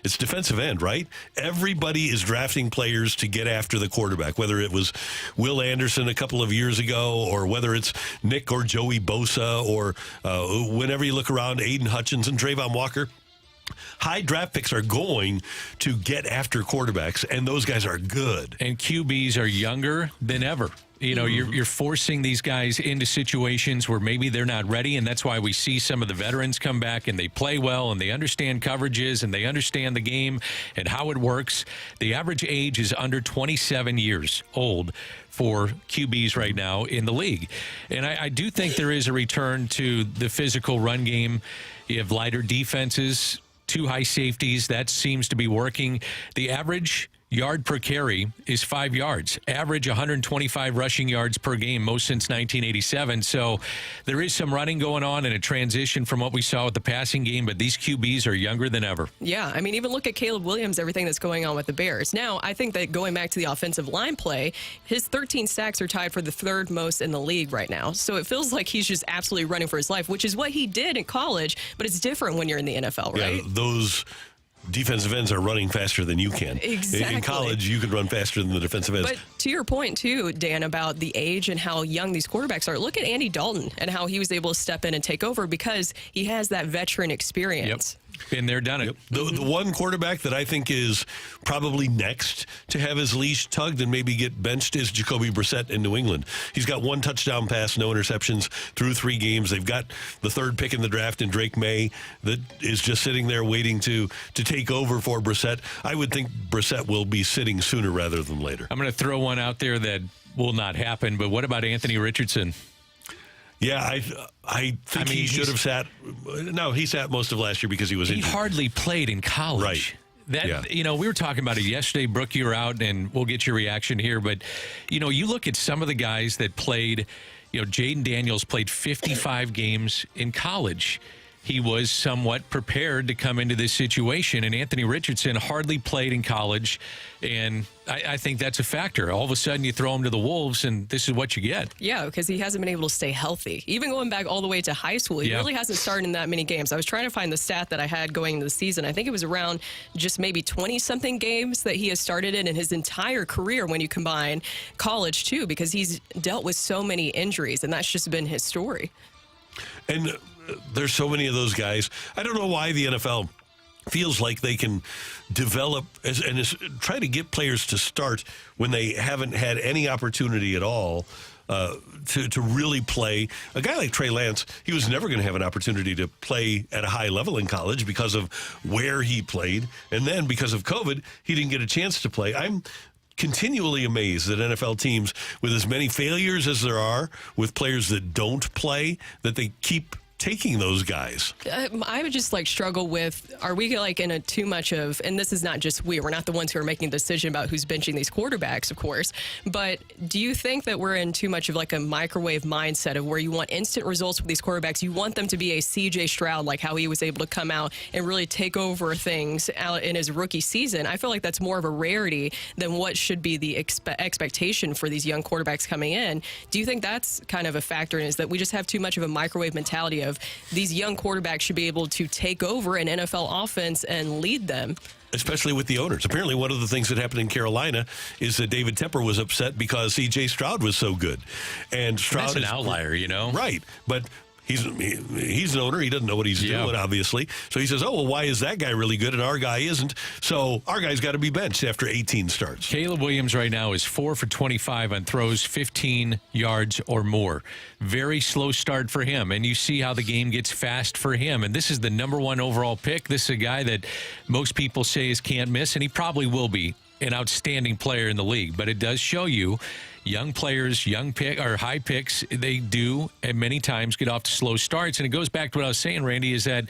It's defensive end, right? Everybody is drafting players to get after the quarterback, whether it was Will Anderson a couple of years ago or whether it's Nick or Joey Bosa or whenever you look around, Aiden Hutchins and Trayvon Walker. High draft picks are going to get after quarterbacks, and those guys are good. And QBs are younger than ever. You know, you're forcing these guys into situations where maybe they're not ready, and that's why we see some of the veterans come back and they play well and they understand coverages and they understand the game and how it works. The average age is under 27 years old for QBs right now in the league. And I do think there is a return to the physical run game. You have lighter defenses, 2 high safeties. That seems to be working. The average yard per carry is 5 yards. Average 125 rushing yards per game, most since 1987. So there is some running going on and a transition from what we saw with the passing game, but these QBs are younger than ever. Yeah, I mean, even look at Caleb Williams, everything that's going on with the Bears. Now, I think that going back to the offensive line play, his 13 sacks are tied for the 3rd most in the league right now. So it feels like he's just absolutely running for his life, which is what he did in college, but it's different when you're in the NFL, right? Yeah, those defensive ends are running faster than you can. Exactly. In college, you could run faster than the defensive ends. But to your point, too, Dan, about the age and how young these quarterbacks are, look at Andy Dalton and how he was able to step in and take over because he has that veteran experience. Yep. Been there, done it. Yep. The one quarterback that I think is probably next to have his leash tugged and maybe get benched is Jacoby Brissett in New England. He's got 1 touchdown pass, no interceptions through 3 games. They've got the 3rd pick in the draft in Drake May that is just sitting there waiting to take over for Brissett. I would think Brissett will be sitting sooner rather than later. I'm going to throw one out there that will not happen, but what about Anthony Richardson? Yeah, I think he should have sat. No, he sat most of last year because he was injured. He hardly played in college. Right. You know, we were talking about it yesterday. Brooke, you were out, and we'll get your reaction here. But, you know, you look at some of the guys that played, you know, Jaden Daniels played 55 games in college. He was somewhat prepared to come into this situation, and Anthony Richardson hardly played in college, and I think that's a factor. All of a sudden, you throw him to the Wolves, and this is what you get. Yeah, because he hasn't been able to stay healthy. Even going back all the way to high school, he really hasn't started in that many games. I was trying to find the stat that I had going into the season. I think it was around just maybe 20-something games that he has started in his entire career when you combine college, too, because he's dealt with so many injuries, and that's just been his story. And there's so many of those guys. I don't know why the NFL feels like they can develop and try to get players to start when they haven't had any opportunity at all to really play. A guy like Trey Lance, he was never going to have an opportunity to play at a high level in college because of where he played. And then because of COVID, he didn't get a chance to play. I'm continually amazed that NFL teams, with as many failures as there are, with players that don't play, that they keep taking those guys. I would just struggle with, are we in a too much of, and this is not just we're not the ones who are making the decision about who's benching these quarterbacks, of course, but do you think that we're in too much of a microwave mindset of where you want instant results with these quarterbacks? You want them to be a CJ Stroud, like how he was able to come out and really take over things out in his rookie season. I feel like that's more of a rarity than what should be the expectation for these young quarterbacks coming in. Do you think that's kind of a factor, is that we just have too much of a microwave mentality of these young quarterbacks should be able to take over an NFL offense and lead them? Especially with the owners. Apparently, one of the things that happened in Carolina is that David Tepper was upset because C.J. Stroud was so good. And Stroud That's an outlier, you know? Right. But he's an owner. He doesn't know what he's doing, obviously. So he says, oh, well, why is that guy really good and our guy isn't? So our guy's got to be benched after 18 starts. Caleb Williams right now is 4 for 25 on throws 15 yards or more. Very slow start for him, and you see how the game gets fast for him. And this is the #1 overall pick. This is a guy that most people say is can't miss, and he probably will be an outstanding player in the league. But it does show you young players, high picks, they do at many times get off to slow starts. And it goes back to what I was saying, Randy, is that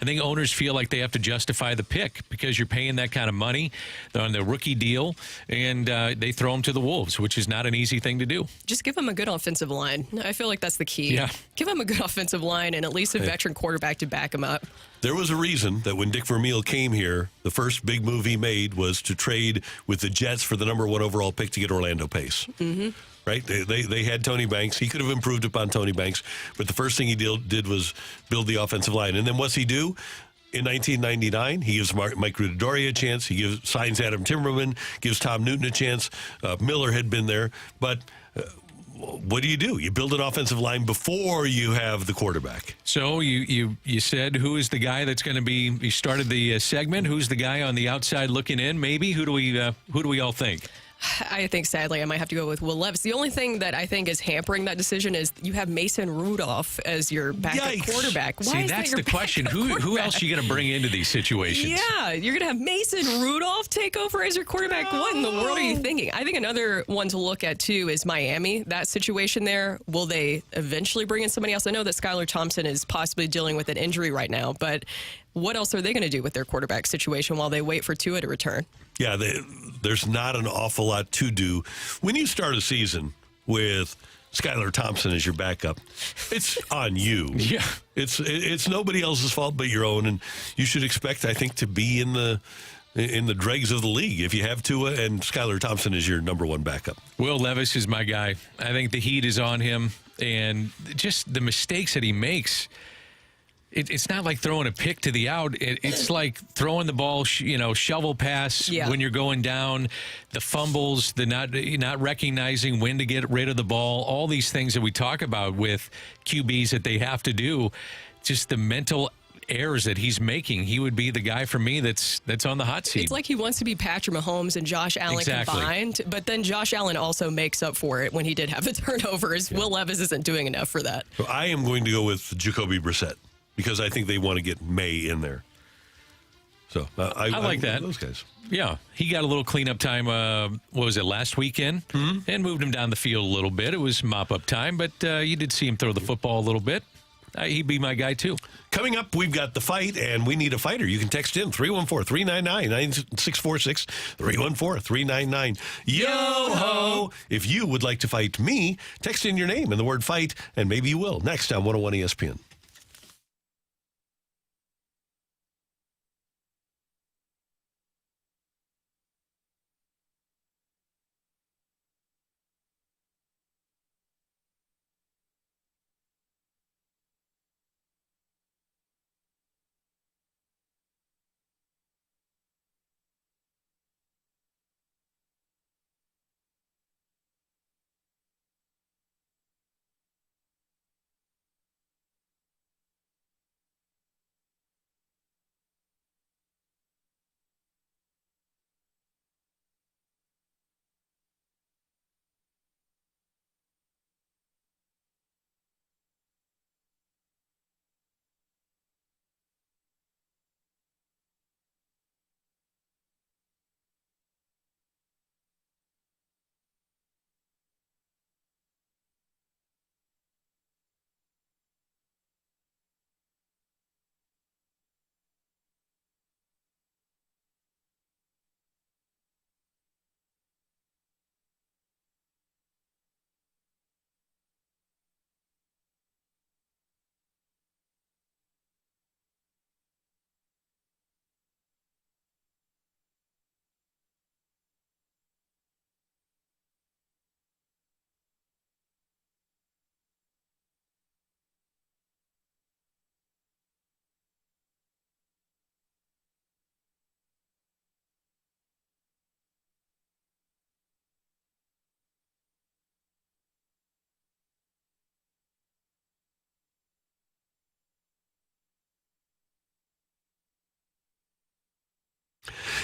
I think owners feel like they have to justify the pick because you're paying that kind of money. They're on the rookie deal, and they throw them to the Wolves, which is not an easy thing to do. Just give them a good offensive line. I feel like that's the key. Yeah. Give them a good offensive line and at least a veteran quarterback to back them up. There was a reason that when Dick Vermeil came here, the first big move he made was to trade with the Jets for the number 1 overall pick to get Orlando Pace. Mm-hmm. Right? They had Tony Banks. He could have improved upon Tony Banks, but the first thing he did was build the offensive line. And then what's he do? In 1999, he gives Mike Rudidoria a chance. He signs Adam Timberman, gives Tom Newton a chance. Miller had been there. But what do? You build an offensive line before you have the quarterback. So you said, who is the guy that's going to be? You started the segment. Who's the guy on the outside looking in? Maybe who do we all think? I think, sadly, I might have to go with Will Levis. The only thing that I think is hampering that decision is you have Mason Rudolph as your backup quarterback. Why that's the question. Who else are you going to bring into these situations? Yeah, you're going to have Mason Rudolph take over as your quarterback. What in the world are you thinking? I think another one to look at, too, is Miami. That situation there, will they eventually bring in somebody else? I know that Skylar Thompson is possibly dealing with an injury right now, but what else are they going to do with their quarterback situation while they wait for Tua to return? Yeah, there's not an awful lot to do. When you start a season with Skylar Thompson as your backup, it's on you. Yeah. It's nobody else's fault but your own, and you should expect, I think, to be in the dregs of the league if you have Tua and Skylar Thompson as your number 1 backup. Will Levis is my guy. I think the heat is on him, and just the mistakes that he makes. It's not like throwing a pick to the out. It's like throwing the ball, shovel pass when you're going down, the fumbles, the not recognizing when to get rid of the ball, all these things that we talk about with QBs that they have to do, just the mental errors that he's making. He would be the guy for me that's on the hot seat. It's like he wants to be Patrick Mahomes and Josh Allen combined, but then Josh Allen also makes up for it when he did have the turnovers. Yeah. Will Levis isn't doing enough for that. So I am going to go with Jacoby Brissett, because I think they want to get May in there. So I like that. Those guys. Yeah. He got a little cleanup time, what was it, last weekend? Mm-hmm. And moved him down the field a little bit. It was mop-up time, but you did see him throw the football a little bit. He'd be my guy, too. Coming up, we've got the fight, and we need a fighter. You can text in 314-399-9646, 314-399-YO-HO. If you would like to fight me, text in your name and the word fight, and maybe you will. Next on 101 ESPN.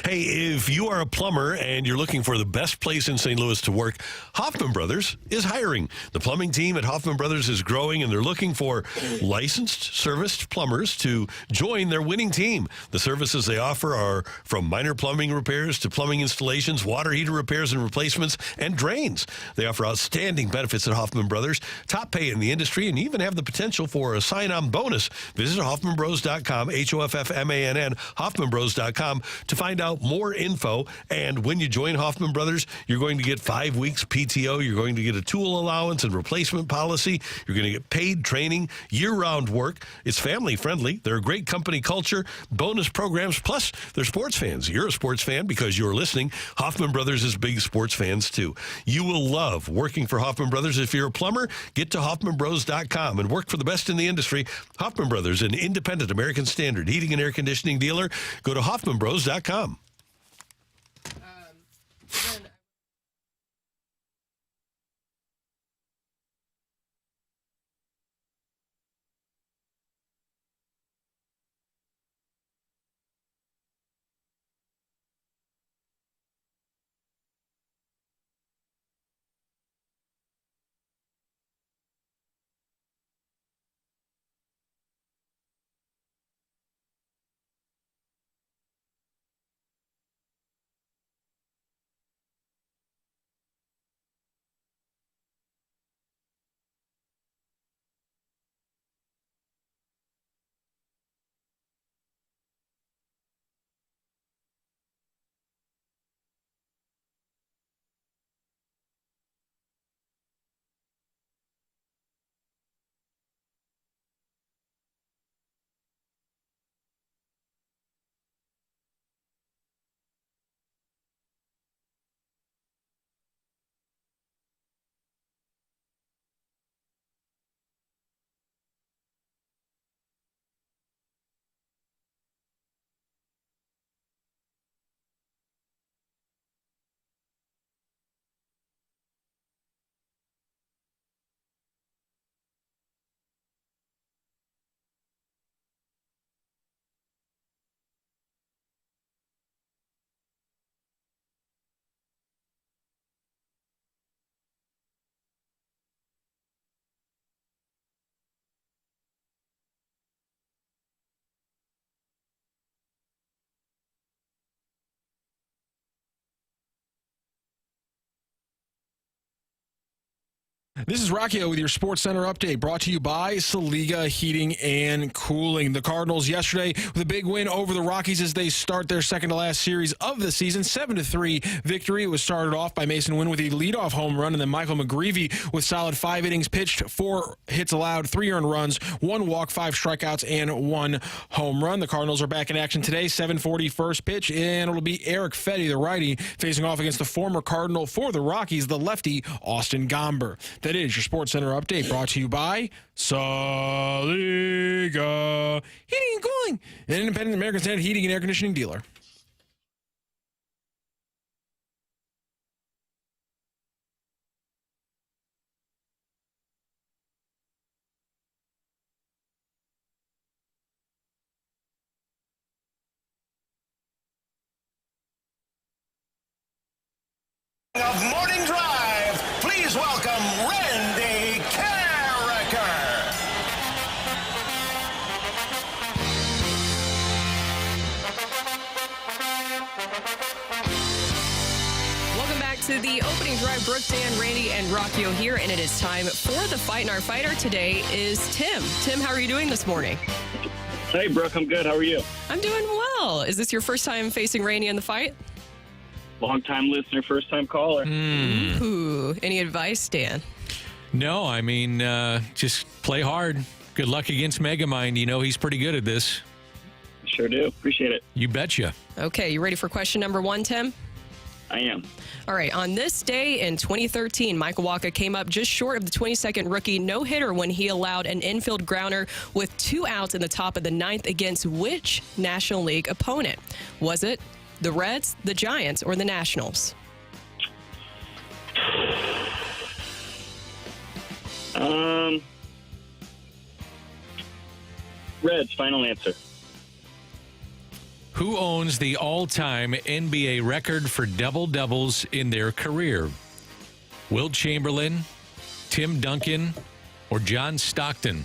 Hey, if you are a plumber and you're looking for the best place in St. Louis to work, Hoffman Brothers is hiring. The plumbing team at Hoffman Brothers is growing, and they're looking for licensed, serviced plumbers to join their winning team. The services they offer are from minor plumbing repairs to plumbing installations, water heater repairs and replacements, and drains. They offer outstanding benefits at Hoffman Brothers, top pay in the industry, and even have the potential for a sign-on bonus. Visit HoffmanBros.com, HOFFMANN, HoffmanBros.com, to find out out more info. And when you join Hoffman Brothers, you're going to get 5 weeks PTO. You're going to get a tool allowance and replacement policy. You're going to get paid training, year-round work. It's family-friendly. They're a great company culture, bonus programs, plus they're sports fans. You're a sports fan because you're listening. Hoffman Brothers is big sports fans, too. You will love working for Hoffman Brothers. If you're a plumber, get to HoffmanBros.com and work for the best in the industry. Hoffman Brothers, an independent American Standard heating and air conditioning dealer. Go to HoffmanBros.com. This is Rocchio with your Sports Center update, brought to you by Saliga Heating and Cooling. The Cardinals yesterday with a big win over the Rockies as they start their second-to-last series of the season, 7-3 victory. It was started off by Mason Wynn with a leadoff home run, and then Michael McGreevy with solid 5 innings pitched, 4 hits allowed, 3 earned runs, 1 walk, 5 strikeouts, and 1 home run. The Cardinals are back in action today, 7:40 first pitch, and it'll be Eric Fetty, the righty, facing off against the former Cardinal for the Rockies, the lefty, Austin Gomber. That is your Sports Center update, brought to you by Saliga Heating and Cooling, an independent American Standard heating and air conditioning dealer. Of Morning Drive, please welcome Randy Carricker. Welcome back to the opening drive. Brooke, Dan, Randy, and Rocchio here, and it is time for the fight. And our fighter today is Tim. Tim, how are you doing this morning? Hey, Brooke, I'm good. How are you? I'm doing well. Is this your first time facing Randy in the fight? Long-time listener, first-time caller. Ooh, any advice, Dan? No, I mean, just play hard. Good luck against Megamind. You know he's pretty good at this. Sure do. Appreciate it. You betcha. Okay, you ready for question number 1, Tim? I am. All right, on this day in 2013, Michael Wacha came up just short of the 22nd rookie no-hitter when he allowed an infield grounder with 2 outs in the top of the 9th against which National League opponent? Was it the Reds, the Giants, or the Nationals? Reds, final answer. Who owns the all-time NBA record for double-doubles in their career? Wilt Chamberlain, Tim Duncan, or John Stockton?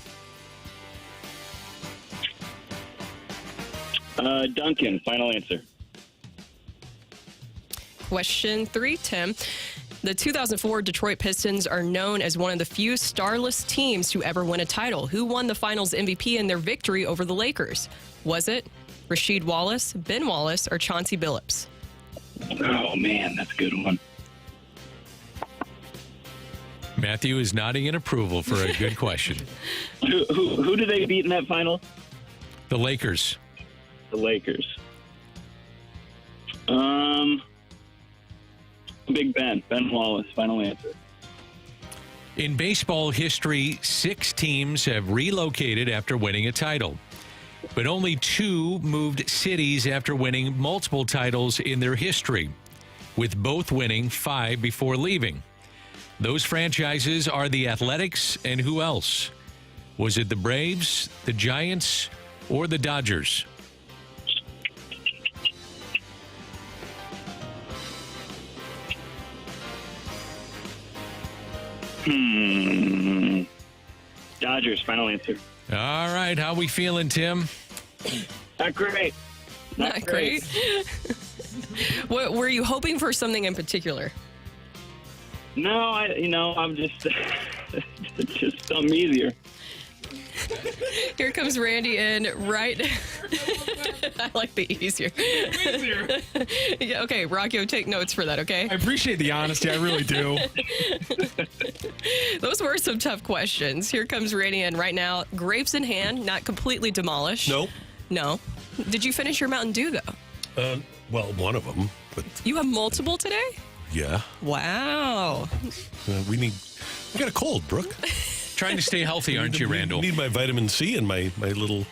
Duncan, final answer. Question 3, Tim. The 2004 Detroit Pistons are known as one of the few starless teams to ever win a title. Who won the Finals MVP in their victory over the Lakers? Was it Rasheed Wallace, Ben Wallace, or Chauncey Billups? Oh, man, that's a good one. Matthew is nodding in approval for a good question. Who do they beat in that final? The Lakers. The Lakers. Big Ben. Ben Wallace. Final answer. In baseball history, 6 teams have relocated after winning a title. But only 2 moved cities after winning multiple titles in their history, with both winning 5 before leaving. Those franchises are the Athletics and who else? Was it the Braves, the Giants, or the Dodgers? Dodgers. Final answer. All right, how we feeling, Tim? Not great. Not great. What, were you hoping for something in particular? No, I'm just something easier. Here comes Randy in right. I like the easier. Yeah, okay, Rocco, take notes for that, okay? I appreciate the honesty. I really do. Those were some tough questions. Here comes Randy in right now. Grapes in hand, not completely demolished. Nope. No. Did you finish your Mountain Dew, though? Well, one of them. But you have multiple today? Yeah. Wow. We got a cold, Brooke. Trying to stay healthy, aren't you, Randall? I need my vitamin C and my little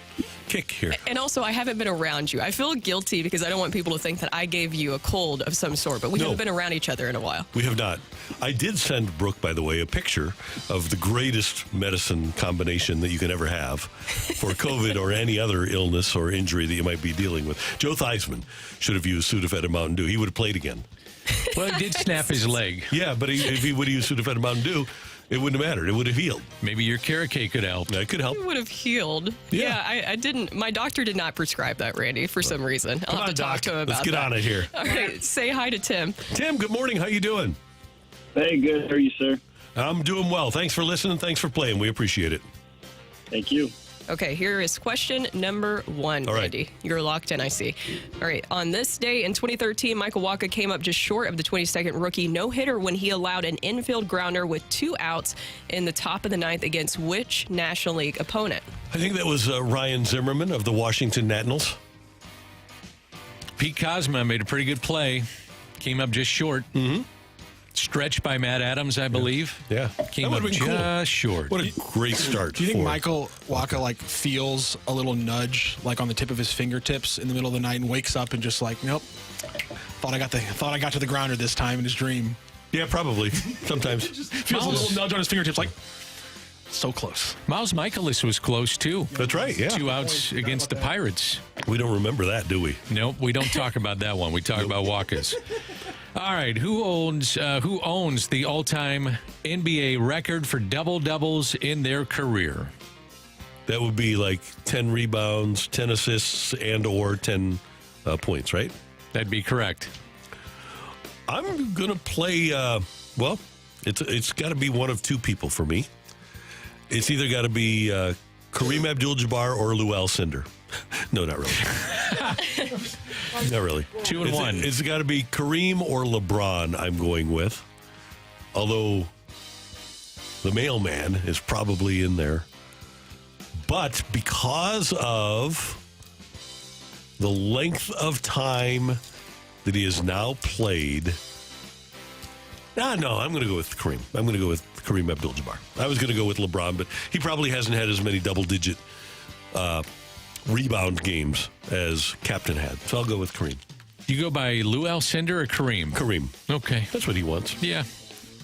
kick here. And also, I haven't been around you. I feel guilty because I don't want people to think that I gave you a cold of some sort, but we haven't been around each other in a while. We have not. I did send Brooke, by the way, a picture of the greatest medicine combination that you can ever have for COVID or any other illness or injury that you might be dealing with. Joe Theismann should have used Sudafed and Mountain Dew. He would have played again. Well, he did snap his leg. Yeah, but if he would have used Sudafed and Mountain Dew, it wouldn't have mattered. It would have healed. Maybe your carrot cake could help. That could help. It would have healed. Yeah, I didn't. My doctor did not prescribe that, Randy, for some reason. I'll have to talk to him about that. Let's get on it here. All right, say hi to Tim. Tim, good morning. How you doing? Hey, good. How are you, sir? I'm doing well. Thanks for listening. Thanks for playing. We appreciate it. Thank you. Okay, here is question number 1, All right. Randy. You're locked in, I see. All right, on this day in 2013, Michael Wacha came up just short of the 22nd rookie no-hitter when he allowed an infield grounder with 2 outs in the top of the 9th against which National League opponent? I think that was Ryan Zimmerman of the Washington Nationals. Pete Kozma made a pretty good play. Came up just short. Mm-hmm. Stretched by Matt Adams, I believe. Yeah. Came up just short. What a great start. Do you think Michael Wacha feels a little nudge on the tip of his fingertips in the middle of the night and wakes up and just nope. Thought I got to the grounder this time in his dream. Yeah, probably. Sometimes. Feels a little nudge on his fingertips so close. Miles Michaelis was close too. That's right, yeah. 2 outs against the Pirates. We don't remember that, do we? Nope, we don't talk about that one. We talk about Wacha's. All right, who owns the all-time NBA record for double-doubles in their career? That would be 10 rebounds, 10 assists, and or 10 points, right? That'd be correct. I'm going to play, it's got to be one of 2 people for me. It's either got to be Kareem Abdul-Jabbar or Lou Alcindor. No, not really. Not really. 2 and 1. It's got to be Kareem or LeBron, I'm going with. Although the mailman is probably in there. But because of the length of time that he has now played, no, I'm going to go with Kareem. I'm going to go with Kareem Abdul-Jabbar. I was going to go with LeBron, but he probably hasn't had as many double-digit rebound games as Captain had. So I'll go with Kareem. You go by Lou Alcindor or Kareem? Kareem. Okay. That's what he wants. Yeah.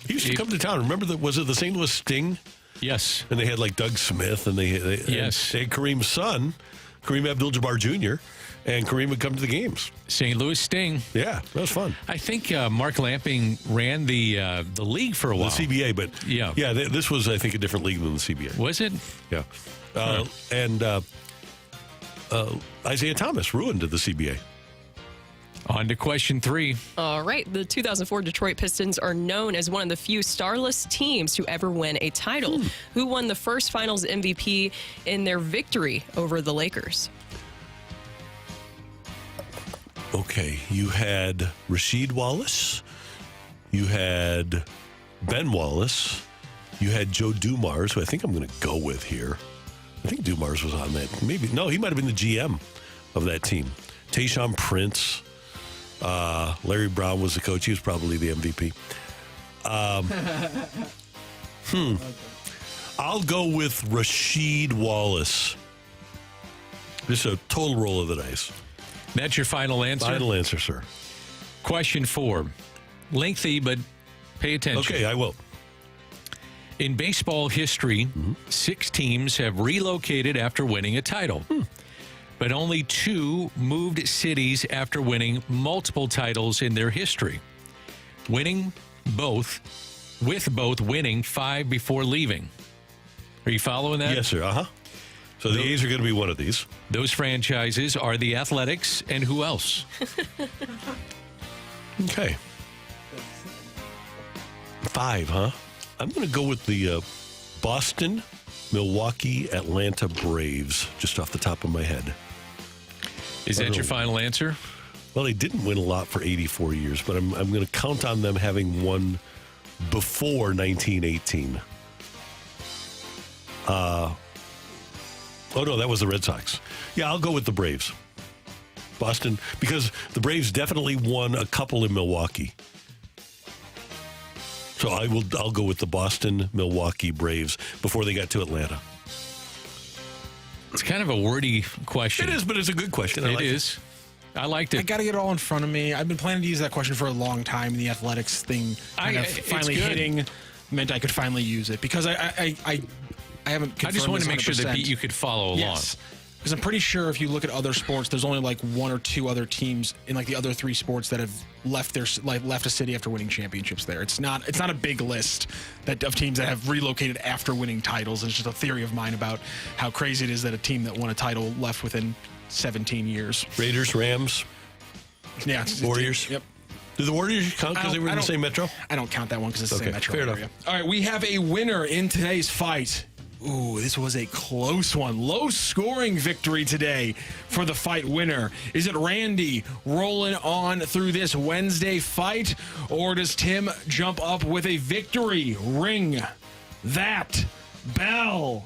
He used to come to town. Remember, was it the St. Louis Sting? Yes. And they had Doug Smith, and they had Kareem's son, Kareem Abdul-Jabbar Jr., and Kareem would come to the games. St. Louis Sting. Yeah, that was fun. I think Mark Lamping ran the league for a while. The CBA, but yeah, this was, I think, a different league than the CBA. Was it? Yeah. And Isaiah Thomas ruined the CBA. On to question 3. All right. The 2004 Detroit Pistons are known as one of the few starless teams to ever win a title. Who won the first finals MVP in their victory over the Lakers? Okay, you had Rasheed Wallace. You had Ben Wallace. You had Joe Dumars, who I think I'm going to go with here. I think Dumars was on that. Maybe. No, he might have been the GM of that team. Tayshaun Prince. Larry Brown was the coach. He was probably the MVP. I'll go with Rasheed Wallace. Just a total roll of the dice. That's your final answer? Final answer, sir. Question 4. Lengthy, but pay attention. Okay, I will. In baseball history, 6 teams have relocated after winning a title. But only 2 moved cities after winning multiple titles in their history. With both winning 5 before leaving. Are you following that? Yes, sir. So the A's are going to be one of these. Those franchises are the Athletics and who else? Okay. 5, huh? I'm going to go with the Boston, Milwaukee, Atlanta Braves, just off the top of my head. Is that your final answer? Well, they didn't win a lot for 84 years, but I'm going to count on them having won before 1918. Oh, no, that was the Red Sox. Yeah, I'll go with the Braves. Boston, because the Braves definitely won a couple in Milwaukee. So I'll go with the Boston, Milwaukee Braves before they got to Atlanta. It's kind of a wordy question. It is, but it's a good question. It is. I liked it. I got to get it all in front of me. I've been planning to use that question for a long time, and the athletics thing finally hitting meant I could finally use it because I haven't confirmed. I just want to make sure 100%. that you could follow along. Yes. Because I'm pretty sure if you look at other sports, there's only like 1 or 2 other teams in like the other 3 sports that have left a city after winning championships there. It's not a big list of teams that have relocated after winning titles. It's just a theory of mine about how crazy it is that a team that won a title left within 17 years. Raiders, Rams, Warriors. Yep. Do the Warriors count because they were in the same metro? I don't count that one because it's the same metro fair area. enough. All right, we have a winner in today's fight. Ooh, this was a close one. Low-scoring victory today for the fight winner. Is it Randy rolling on through this Wednesday fight, or does Tim jump up with a victory? Ring that bell.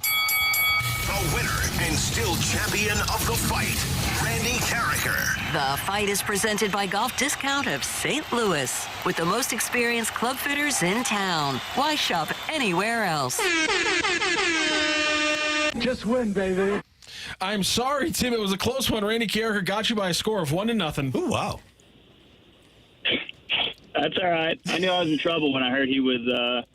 The winner and still champion of the fight, Randy Carricker. The fight is presented by Golf Discount of St. Louis. With the most experienced club fitters in town. Why shop anywhere else? Just win, baby. I'm sorry, Tim. It was a close one. Randy Carricker got you by a score of 1-0. Oh, wow. That's all right. I knew I was in trouble when I heard he was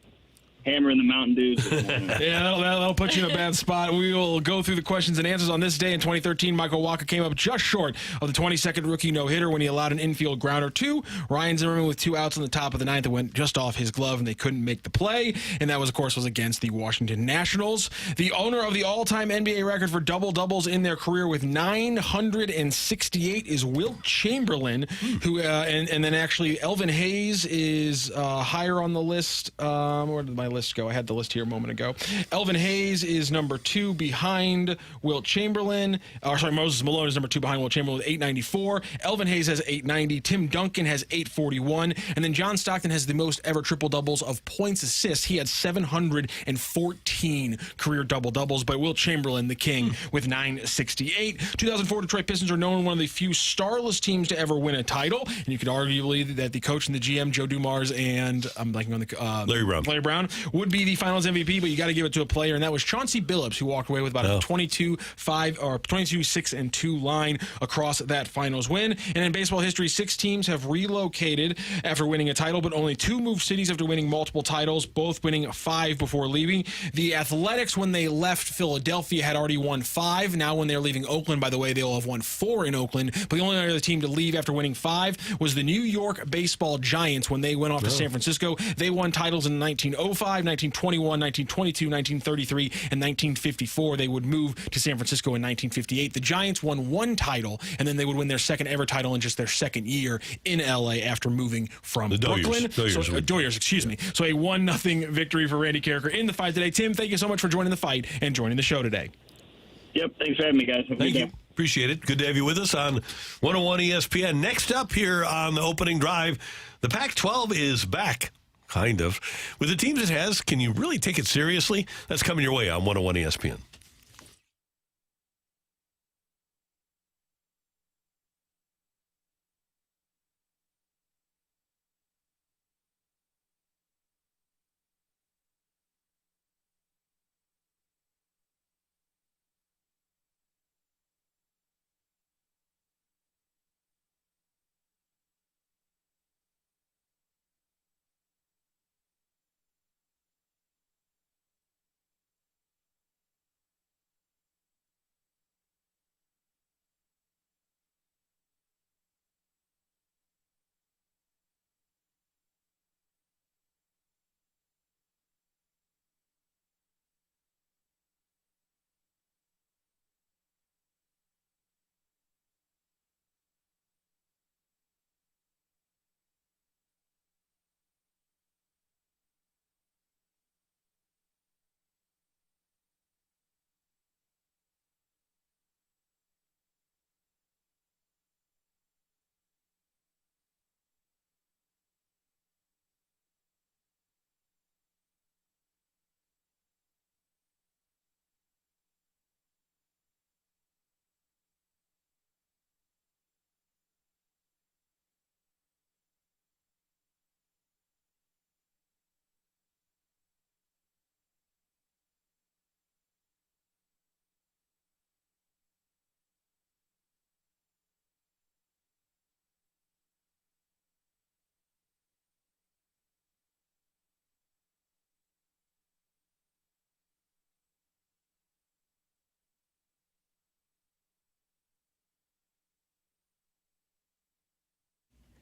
hammering the Mountain Dews. Yeah, that'll put you in a bad spot. We will go through the questions and answers on this day in 2013. Michael Wacha came up just short of the 22nd rookie no-hitter when he allowed an infield grounder to Ryan Zimmerman with 2 outs on the top of the 9th that went just off his glove, and they couldn't make the play. And that was, of course, against the Washington Nationals. The owner of the all-time NBA record for double-doubles in their career with 968 is Wilt Chamberlain, who and then actually Elvin Hayes is higher on the list. Where did my list go? I had the list here a moment ago. Elvin Hayes is number 2 behind Wilt Chamberlain. Moses Malone is number 2 behind Wilt Chamberlain with 894. Elvin Hayes has 890. Tim Duncan has 841. And then John Stockton has the most ever triple doubles of points assists. He had 714 career double doubles by Wilt Chamberlain, the king, with 968. 2004 Detroit Pistons are known one of the few starless teams to ever win a title. And you could arguably that the coach and the GM, Joe Dumars, and I'm blanking on the Larry Brown would be the Finals MVP, but you got to give it to a player, and that was Chauncey Billups, who walked away with about a 22-6-2 line across that Finals win. And in baseball history, 6 teams have relocated after winning a title, but only 2 moved cities after winning multiple titles, both winning 5 before leaving. The Athletics, when they left Philadelphia, had already won 5. Now, when they're leaving Oakland, by the way, they'll have won 4 in Oakland. But the only other team to leave after winning 5 was the New York Baseball Giants when they went off to San Francisco. They won titles in 1905, 1921, 1922, 1933, and 1954. They would move to San Francisco in 1958. The Giants won 1 title, and then they would win their second ever title in just their second year in L.A. after moving from Brooklyn. Doyers, excuse me. So a 1-0 victory for Randy Carricker in the fight today. Tim, thank you so much for joining the fight and joining the show today. Yep, thanks for having me, guys. Thank you. Appreciate it. Good to have you with us on 101 ESPN. Next up here on the opening drive, the Pac-12 is back, kind of. With the teams it has, can you really take it seriously? That's coming your way on 101 ESPN.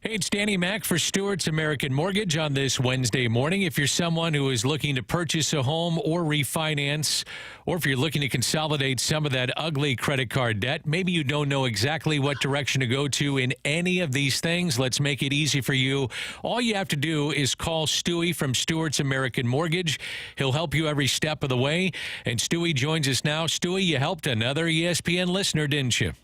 Hey, it's Danny Mack for Stewart's American Mortgage on this Wednesday morning. If you're someone who is looking to purchase a home or refinance, or if you're looking to consolidate some of that ugly credit card debt, maybe you don't know exactly what direction to go to in any of these things, let's make it easy for you. All you have to do is call Stewie from Stewart's American Mortgage. He'll help you every step of the way. And Stewie joins us now. Stewie, you helped another ESPN listener, didn't you?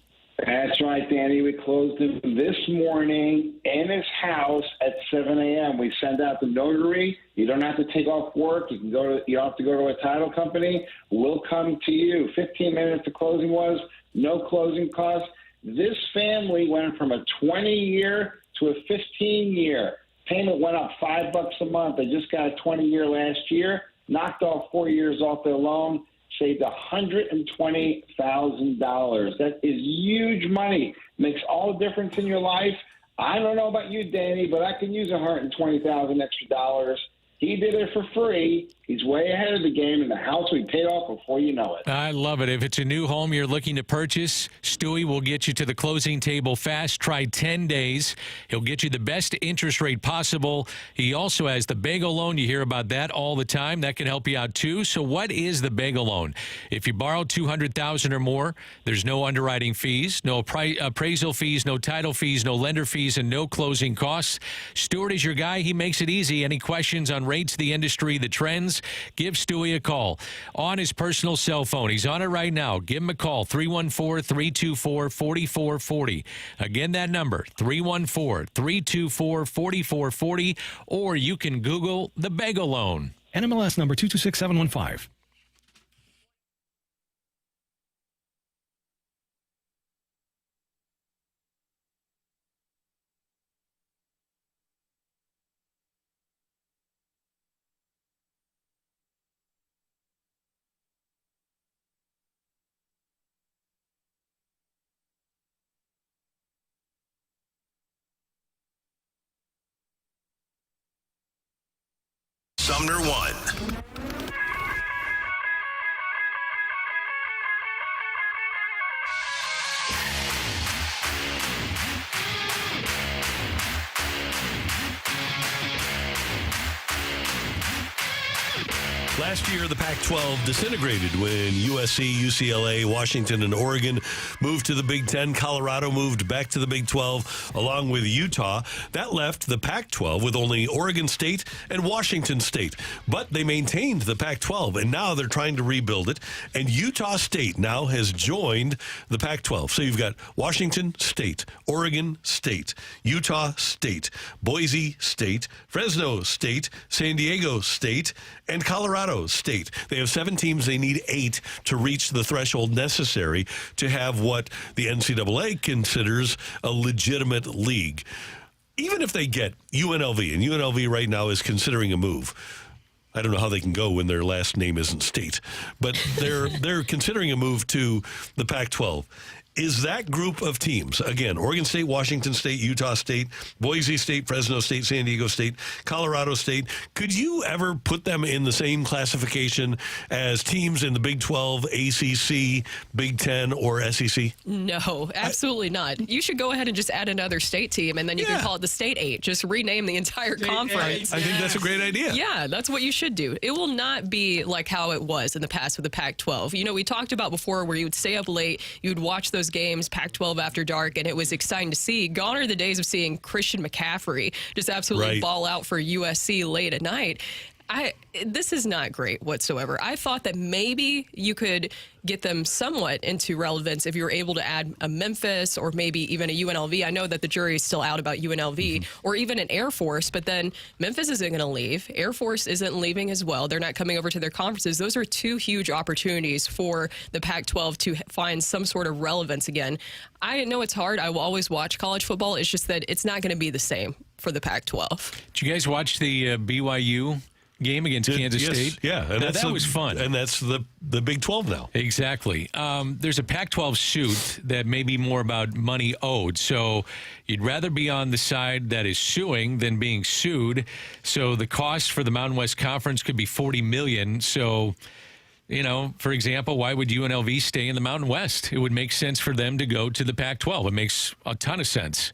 That's right, Danny. We closed him this morning in his house at 7 a.m. We send out the notary. You don't have to take off work. You don't have to go to a title company. We'll come to you. 15 minutes to closing was, no closing costs. This family went from a 20-year to a 15-year. Payment went up $5 a month. They just got a 20-year last year, knocked off 4 years off their loan. Saved $120,000. That is huge money. Makes all the difference in your life. I don't know about you, Danny, but I can use $120,000 extra dollars. He did it for free. He's way ahead of the game, and the house will be paid off before you know it. I love it. If it's a new home you're looking to purchase, Stewie will get you to the closing table fast. Try 10 days. He'll get you the best interest rate possible. He also has the bagel loan. You hear about that all the time. That can help you out, too. So what is the bagel loan? If you borrow $200,000 or more, there's no underwriting fees, no appraisal fees, no title fees, no lender fees, and no closing costs. Stewart is your guy. He makes it easy. Any questions on rates, the industry, the trends, give Stewie a call on his personal cell phone. He's on it right now. Give him a call, 314-324-4440. Again, that number, 314-324-4440, or you can Google the Bagel Loan. NMLS number 226715. Sumner 1. Last year, the Pac-12 disintegrated when USC, UCLA, Washington, and Oregon moved to the Big Ten. Colorado moved back to the Big 12 along with Utah. That left the Pac-12 with only Oregon State and Washington State. But they maintained the Pac-12, and now they're trying to rebuild it. And Utah State now has joined the Pac-12. So you've got Washington State, Oregon State, Utah State, Boise State, Fresno State, San Diego State, and Colorado State. They have 7 teams. They need 8 to reach the threshold necessary to have what the NCAA considers a legitimate league. Even if they get UNLV, and UNLV right now is considering a move. I don't know how they can go when their last name isn't State, but they're considering a move to the Pac-12. Is that group of teams, again, Oregon State, Washington State, Utah State, Boise State, Fresno State, San Diego State, Colorado State, could you ever put them in the same classification as teams in the Big 12, ACC, Big 10, or SEC? No, absolutely not. You should go ahead and just add another state team, and then you can call it the State 8. Just rename the entire conference. I think that's a great idea. Yeah, that's what you should do. It will not be like how it was in the past with the Pac-12. You know, we talked about before where you would stay up late, you would watch those games, Pac-12 after dark, and it was exciting to see. Gone are the days of seeing Christian McCaffrey just absolutely ball out for USC late at night. This is not great whatsoever. I thought that maybe you could get them somewhat into relevance if you were able to add a Memphis or maybe even a UNLV. I know that the jury is still out about UNLV or even an Air Force, but then Memphis isn't going to leave. Air Force isn't leaving as well. They're not coming over to their conferences. Those are 2 huge opportunities for the Pac-12 to find some sort of relevance again. I know it's hard. I will always watch college football. It's just that it's not going to be the same for the Pac-12. Did you guys watch the BYU game against Kansas State? Yeah, and that was fun. And that's the Big 12 now. Exactly. There's a Pac-12 suit that may be more about money owed. So you'd rather be on the side that is suing than being sued. So the cost for the Mountain West Conference could be $40 million. So, you know, for example, why would UNLV stay in the Mountain West? It would make sense for them to go to the Pac-12. It makes a ton of sense.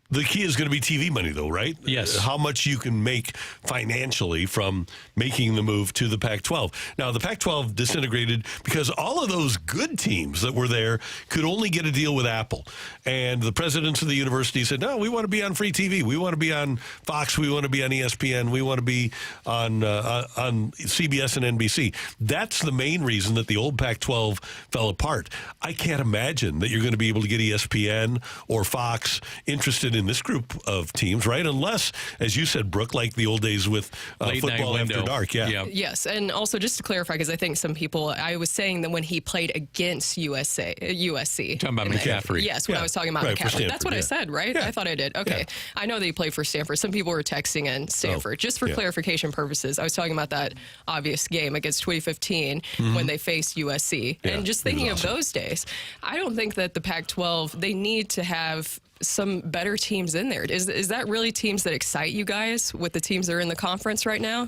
The key is going to be TV money, though, right? Yes. How much you can make financially from making the move to the Pac-12. Now, the Pac-12 disintegrated because all of those good teams that were there could only get a deal with Apple. And the presidents of the university said, no, we want to be on free TV. We want to be on Fox. We want to be on ESPN. We want to be on CBS and NBC. That's the main reason that the old Pac-12 fell apart. I can't imagine that you're going to be able to get ESPN or Fox interested in this group of teams, right? Unless, as you said, Brooke, like the old days with football after dark. Yeah. Yes, and also just to clarify, because I think some people, I was saying that when he played against USC. Talking about McCaffrey. Yes, when I was talking about McCaffrey. That's what I said, right? Yeah. I thought I did. Okay. Yeah. I know that he played for Stanford. Some people were texting in Stanford. Just for clarification purposes, I was talking about that obvious game against 2015 when they faced USC. Yeah, and just thinking of those days, I don't think that the Pac-12, they need to have some better teams in there. Is that really teams that excite you guys with the teams that are in the conference right now?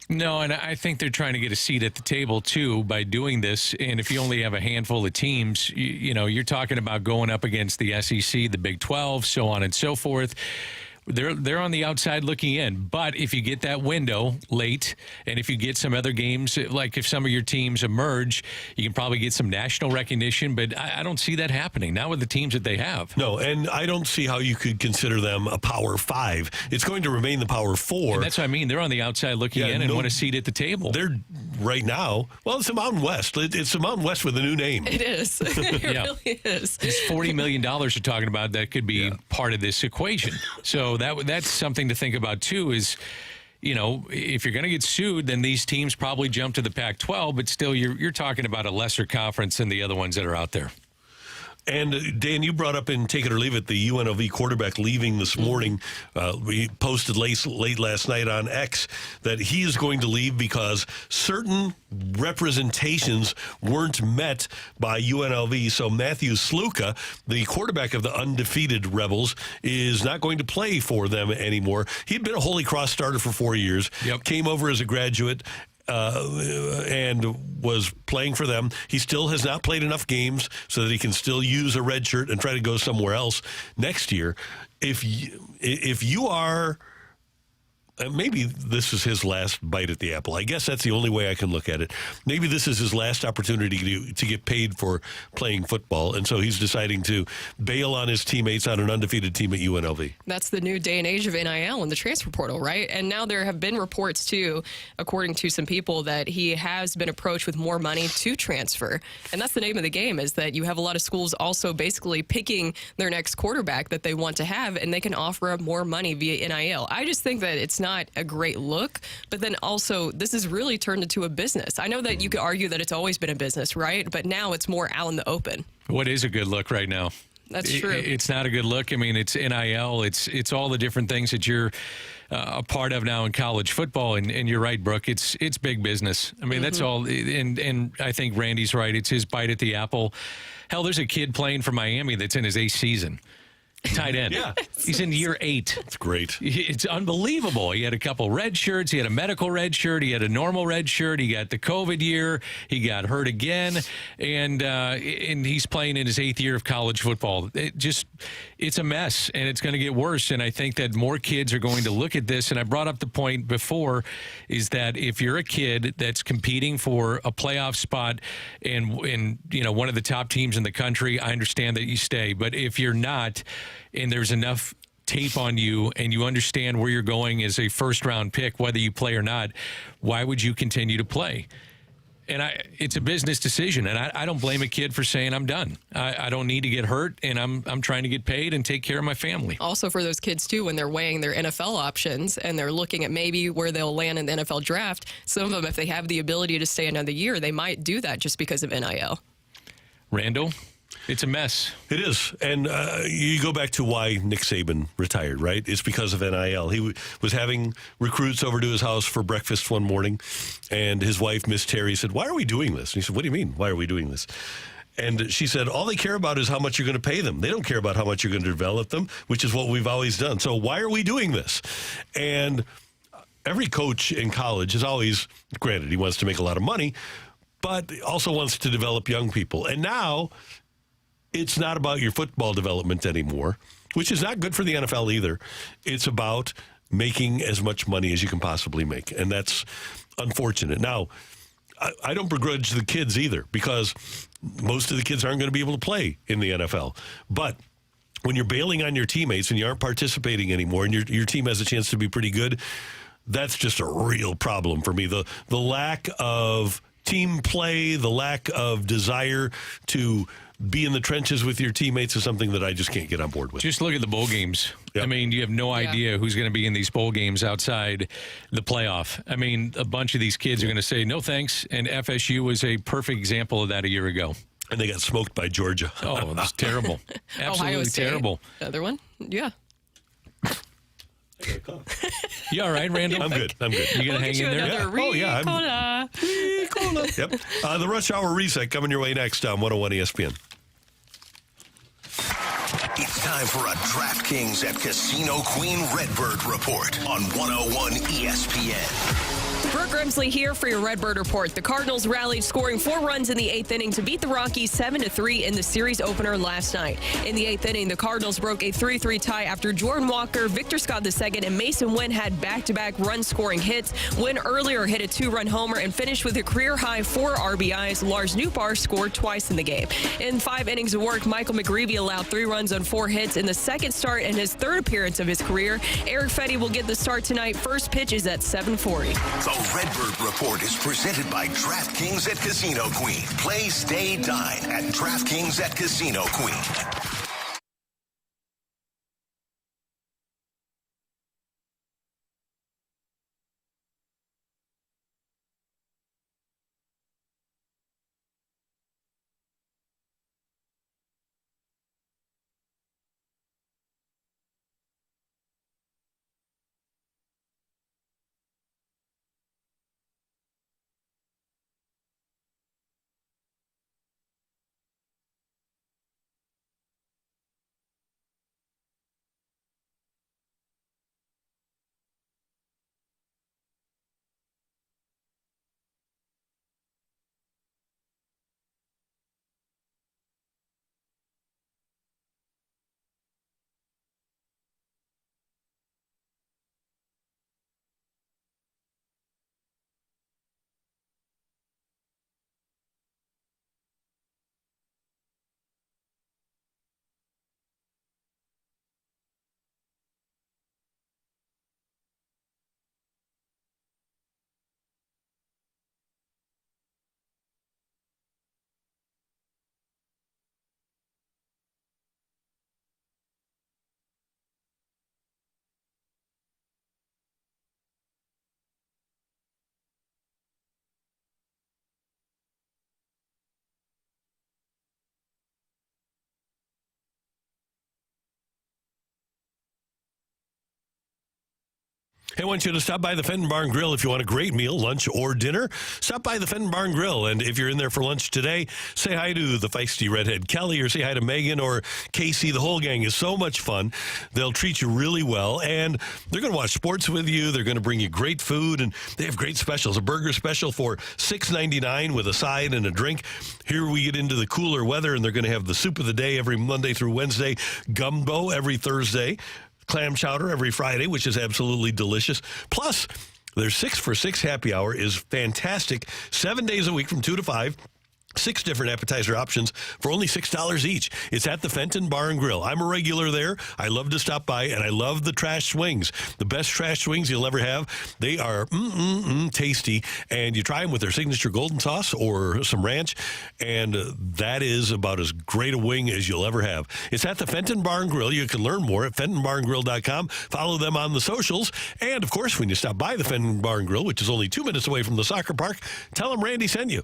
No, and I think they're trying to get a seat at the table, too, by doing this. And if you only have a handful of teams, you know, you're talking about going up against the SEC, the Big 12, so on and so forth. They're on the outside looking in. But if you get that window late, and if you get some other games, like if some of your teams emerge, you can probably get some national recognition. But I don't see that happening, not with the teams that they have. No, and I don't see how you could consider them a Power 5. It's going to remain the Power 4. And that's what I mean. They're on the outside looking in and want a seat at the table. They're right now, well, it's the Mountain West. It's the Mountain West with a new name. It is. It really is. It's $40 million you're talking about that could be part of this equation. So that's something to think about, too, is, you know, if you're going to get sued, then these teams probably jump to the Pac-12, but still you're talking about a lesser conference than the other ones that are out there. And, Dan, you brought up in Take It or Leave It, the UNLV quarterback leaving this morning. We posted late last night on X that he is going to leave because certain representations weren't met by UNLV. So Matthew Sluka, the quarterback of the undefeated Rebels, is not going to play for them anymore. He'd been a Holy Cross starter for 4 years, came over as a graduate, and was playing for them. He still has not played enough games so that he can still use a red shirt and try to go somewhere else next year. If you are maybe this is his last bite at the apple. I guess that's the only way I can look at it. Maybe this is his last opportunity to get paid for playing football, and so he's deciding to bail on his teammates on an undefeated team at UNLV. That's the new day and age of NIL and the transfer portal, right? And now there have been reports, too, according to some people, that he has been approached with more money to transfer. And that's the name of the game, is that you have a lot of schools also basically picking their next quarterback that they want to have, and they can offer up more money via NIL. I just think that it's not a great look, but then also this has really turned into a business. I know that you could argue that it's always been a business, right? But now it's more out in the open. What is a good look right now? That's true. It's not a good look. I mean, it's NIL. It's all the different things that you're a part of now in college football. And you're right, Brooke. It's big business. I mean, that's all. And I think Randy's right. It's his bite at the apple. Hell, there's a kid playing for Miami that's in his 8th season. Tight end. Yeah. He's in year 8. That's great. It's unbelievable. He had a couple red shirts. He had a medical red shirt. He had a normal red shirt. He got the COVID year. He got hurt again. And he's playing in his 8th year of college football. It's a mess, and it's going to get worse. And I think that more kids are going to look at this. And I brought up the point before, is that if you're a kid that's competing for a playoff spot and one of the top teams in the country, I understand that you stay. But if you're not, and there's enough tape on you and you understand where you're going as a first-round pick, whether you play or not, why would you continue to play? And it's a business decision, and I don't blame a kid for saying, I'm done. I don't need to get hurt, and I'm trying to get paid and take care of my family. Also for those kids, too, when they're weighing their NFL options and they're looking at maybe where they'll land in the NFL draft, some of them, if they have the ability to stay another year, they might do that just because of NIL. Randall? It's a mess. It is. And you go back to why Nick Saban retired, right? It's because of NIL. He was having recruits over to his house for breakfast one morning, and his wife, Miss Terry, said, "Why are we doing this?" And he said, "What do you mean, why are we doing this?" And she said, all they care about is how much you're going to pay them. They don't care about how much you're going to develop them, which is what we've always done. So why are we doing this? And every coach in college is always, granted, he wants to make a lot of money, but also wants to develop young people. And now it's not about your football development anymore, which is not good for the NFL either. It's about making as much money as you can possibly make, and that's unfortunate. Now, I don't begrudge the kids either, because most of the kids aren't going to be able to play in the NFL. But when you're bailing on your teammates and you aren't participating anymore and your team has a chance to be pretty good, that's just a real problem for me. The lack of team play, the lack of desire to be in the trenches with your teammates is something that I just can't get on board with. Just look at the bowl games. Yep. I mean, you have no idea who's going to be in these bowl games outside the playoff. I mean, a bunch of these kids are going to say, no thanks, and FSU was a perfect example of that a year ago. And they got smoked by Georgia. Oh, it was terrible. Absolutely terrible. Another one? Yeah. You all right, Randall? I'm good. You going to hang in there? Yeah. Oh, yeah. Yep. The Rush Hour Reset coming your way next on 101 ESPN. It's time for a DraftKings at Casino Queen Redbird report on 101 ESPN. Brooke Grimsley here for your Redbird report. The Cardinals rallied, scoring 4 runs in the 8th inning to beat the Rockies 7-3 in the series opener last night. In the 8th inning, the Cardinals broke a 3-3 tie after Jordan Walker, Victor Scott II, and Mason Wynn had back-to-back run-scoring hits. Wynn earlier hit a 2-run homer and finished with a career-high 4 RBIs. Lars Nootbaar scored twice in the game. In 5 innings of work, Michael McGreevy allowed 3 runs on 4 hits in the second start and his 3rd appearance of his career. Eric Fetty will get the start tonight. First pitch is at 7:40. The Redbird Report is presented by DraftKings at Casino Queen. Play, stay, dine at DraftKings at Casino Queen. Hey, I want you to stop by the Fenton Barn Grill if you want a great meal, lunch, or dinner. Stop by the Fenton Barn Grill, and if you're in there for lunch today, say hi to the feisty redhead Kelly, or say hi to Megan or Casey. The whole gang is so much fun. They'll treat you really well, and they're going to watch sports with you. They're going to bring you great food, and they have great specials. A burger special for $6.99 with a side and a drink. Here we get into the cooler weather, and they're going to have the soup of the day every Monday through Wednesday, gumbo every Thursday, clam chowder every Friday, which is absolutely delicious. Plus, their 6 for $6 happy hour is fantastic. 7 days a week from 2 to 5. 6 different appetizer options for only $6 each. It's at the Fenton Bar and Grill. I'm a regular there. I love to stop by, and I love the trash swings. The best trash swings you'll ever have. They are tasty, and you try them with their signature golden sauce or some ranch, and that is about as great a wing as you'll ever have. It's at the Fenton Bar and Grill. You can learn more at FentonBarnGrill.com. Follow them on the socials, and of course, when you stop by the Fenton Bar and Grill, which is only 2 minutes away from the soccer park, tell them Randy sent you.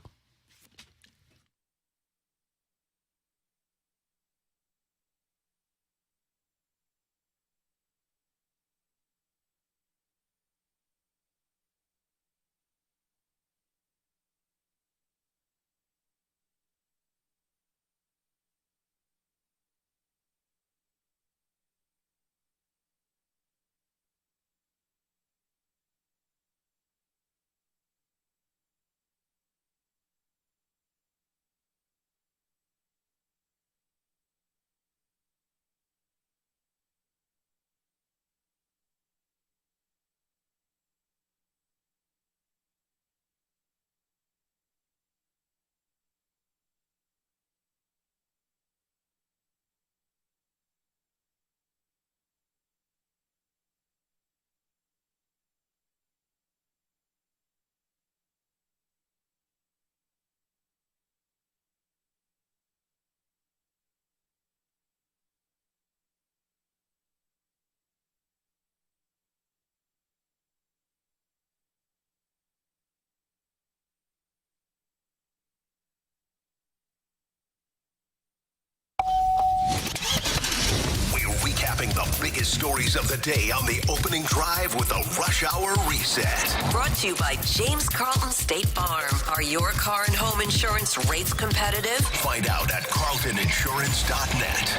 The biggest stories of the day on the opening drive with a Rush Hour Reset. Brought to you by James Carlton State Farm. Are your car and home insurance rates competitive? Find out at carltoninsurance.net.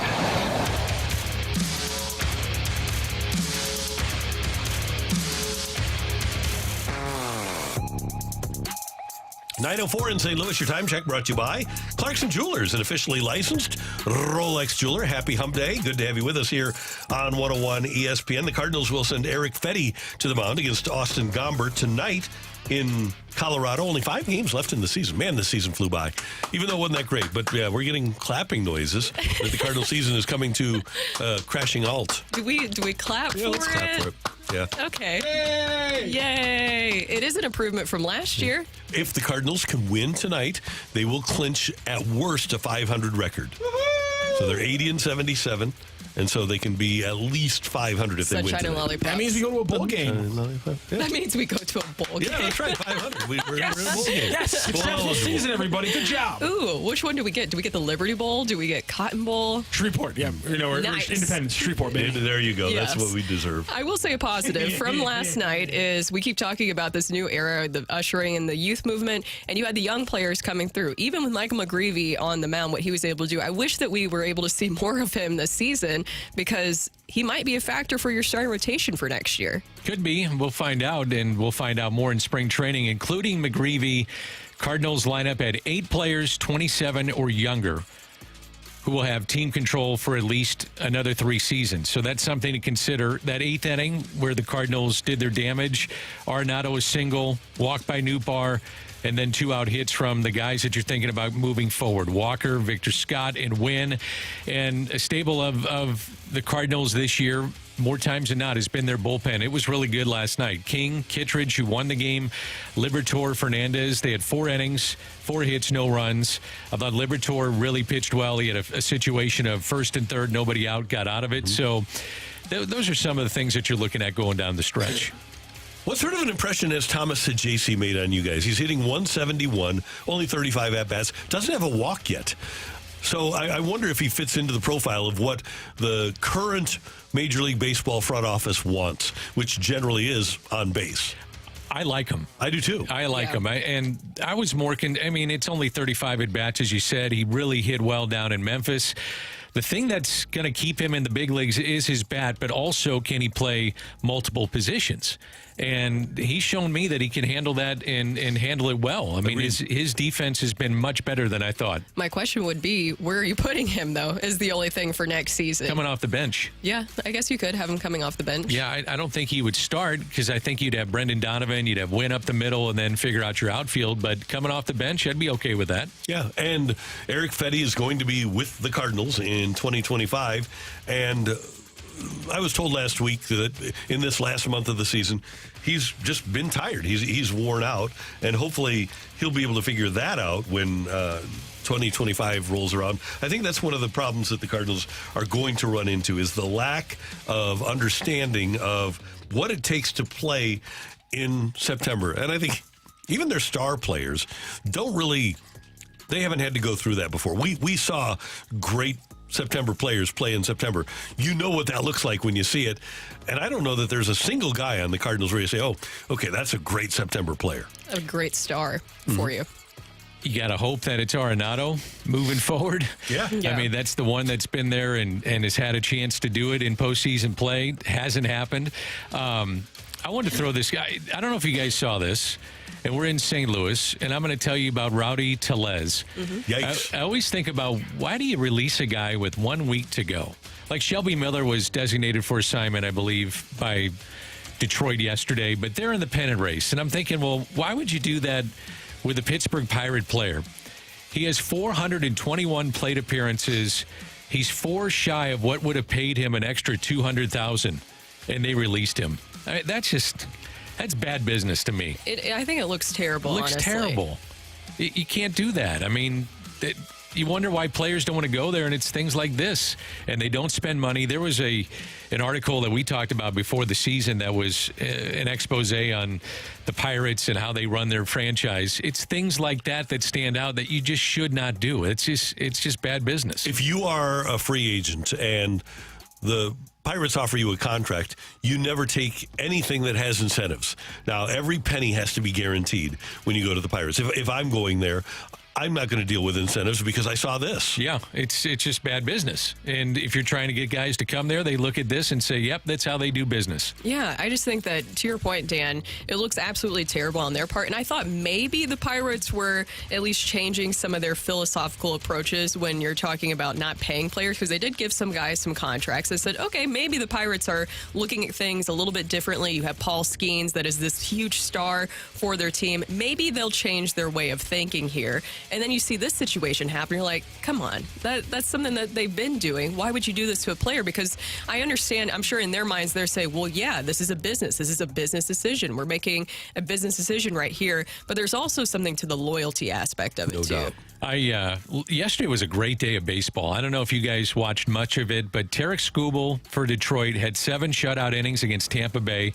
9:04 in St. Louis, your time check brought to you by Clarkson Jewelers, an officially licensed Rolex jeweler. Happy hump day. Good to have you with us here on 101 ESPN. The Cardinals will send Eric Fetty to the mound against Austin Gomber tonight in Colorado. Only 5 games left in the season. Man, this season flew by, even though it wasn't that great. But yeah, we're getting clapping noises that the Cardinal season is coming to crashing halt. Do we clap for it? Let's clap for it. Yeah. Okay. Yay! It is an improvement from last year. If the Cardinals can win tonight, they will clinch at worst a 500 record. Woo-hoo! So they're 80-77. And so they can be at least 500 if they win tonight. And lollipops. That means we go to a bowl game. Yeah. That means we go to a bowl game. Yeah, that's right. 500. We're in a bowl game. Yes. Successful season, everybody. Good job. Ooh, which one do we get? Do we get the Liberty Bowl? Do we get Cotton Bowl? Shreveport. Yeah. We're Independence. Shreveport, baby. There you go. Yes. That's what we deserve. I will say a positive from last night is we keep talking about this new era, the ushering and the youth movement, and you had the young players coming through. Even with Michael McGreevy on the mound, what he was able to do, I wish that we were able to see more of him this season because he might be a factor for your starting rotation for next year. Could be. We'll find out, and we'll find out more in spring training, including McGreevy. Cardinals line up at 8 players, 27 or younger, who will have team control for at least another 3 seasons. So that's something to consider. That 8th inning where the Cardinals did their damage, Arenado a single, walk by Newbar, and then 2 out hits from the guys that you're thinking about moving forward. Walker, Victor Scott, and Wynn. And a stable of the Cardinals this year, more times than not, has been their bullpen. It was really good last night. King, Kittredge, who won the game, Liberatore, Fernandez. They had 4 innings, 4 hits, no runs. I thought Liberatore really pitched well. He had a situation of first and third, nobody out, got out of it. So those are some of the things that you're looking at going down the stretch. What sort of an impression has Thomas Saggese made on you guys? He's hitting 171, only 35 at-bats, doesn't have a walk yet. So I wonder if he fits into the profile of what the current Major League Baseball front office wants, which generally is on base. I like him. I do too. I like him. And I was more, it's only 35 at-bats, as you said. He really hit well down in Memphis. The thing that's going to keep him in the big leagues is his bat, but also can he play multiple positions? And he's shown me that he can handle that and handle it well. I mean, his defense has been much better than I thought. My question would be, where are you putting him, though, is the only thing for next season. Coming off the bench. Yeah, I guess you could have him coming off the bench. Yeah, I don't think he would start because I think you'd have Brendan Donovan, you'd have Wynn up the middle, and then figure out your outfield. But coming off the bench, I'd be okay with that. Yeah, and Eric Fetty is going to be with the Cardinals in 2025. And I was told last week that in this last month of the season, he's just been tired. He's worn out, and hopefully he'll be able to figure that out when 2025 rolls around. I think that's one of the problems that the Cardinals are going to run into is the lack of understanding of what it takes to play in September. And I think even their star players they haven't had to go through that before. We saw great September players play in September. You know what that looks like when you see it. And I don't know that there's a single guy on the Cardinals where you say, oh, okay, that's a great September player. A great star for you. You got to hope that it's Arenado moving forward. Yeah. I mean, that's the one that's been there and has had a chance to do it in postseason play. Hasn't happened. I wanted to throw this guy. I don't know if you guys saw this. And we're in St. Louis, and I'm going to tell you about Rowdy Tellez. Yikes. I always think about, why do you release a guy with 1 week to go? Like Shelby Miller was designated for assignment, I believe, by Detroit yesterday, but they're in the pennant race. And I'm thinking, well, why would you do that with a Pittsburgh Pirate player? He has 421 plate appearances. He's 4 shy of what would have paid him an extra $200,000, and they released him. That's bad business to me. I think it looks terrible, It looks terrible. You can't do that. I mean, you wonder why players don't want to go there, and it's things like this. And they don't spend money. There was an article that we talked about before the season that was an expose on the Pirates and how they run their franchise. It's things like that stand out that you just should not do. It's just bad business. If you are a free agent and the Pirates offer you a contract, you never take anything that has incentives. Now, every penny has to be guaranteed when you go to the Pirates. If I'm going there, I'm not going to deal with incentives because I saw this. Yeah, it's just bad business. And if you're trying to get guys to come there, they look at this and say, yep, that's how they do business. Yeah, I just think that, to your point, Dan, it looks absolutely terrible on their part. And I thought maybe the Pirates were at least changing some of their philosophical approaches when you're talking about not paying players, because they did give some guys some contracts. They said, okay, maybe the Pirates are looking at things a little bit differently. You have Paul Skeens, that is this huge star for their team. Maybe they'll change their way of thinking here. And then you see this situation happen. You're like, come on, that's something that they've been doing. Why would you do this to a player? Because I understand, I'm sure in their minds, they're saying, well, yeah, this is a business. This is a business decision. We're making a business decision right here. But there's also something to the loyalty aspect of it, too. Yesterday was a great day of baseball. I don't know if you guys watched much of it, but Tarek Skubal for Detroit had 7 shutout innings against Tampa Bay,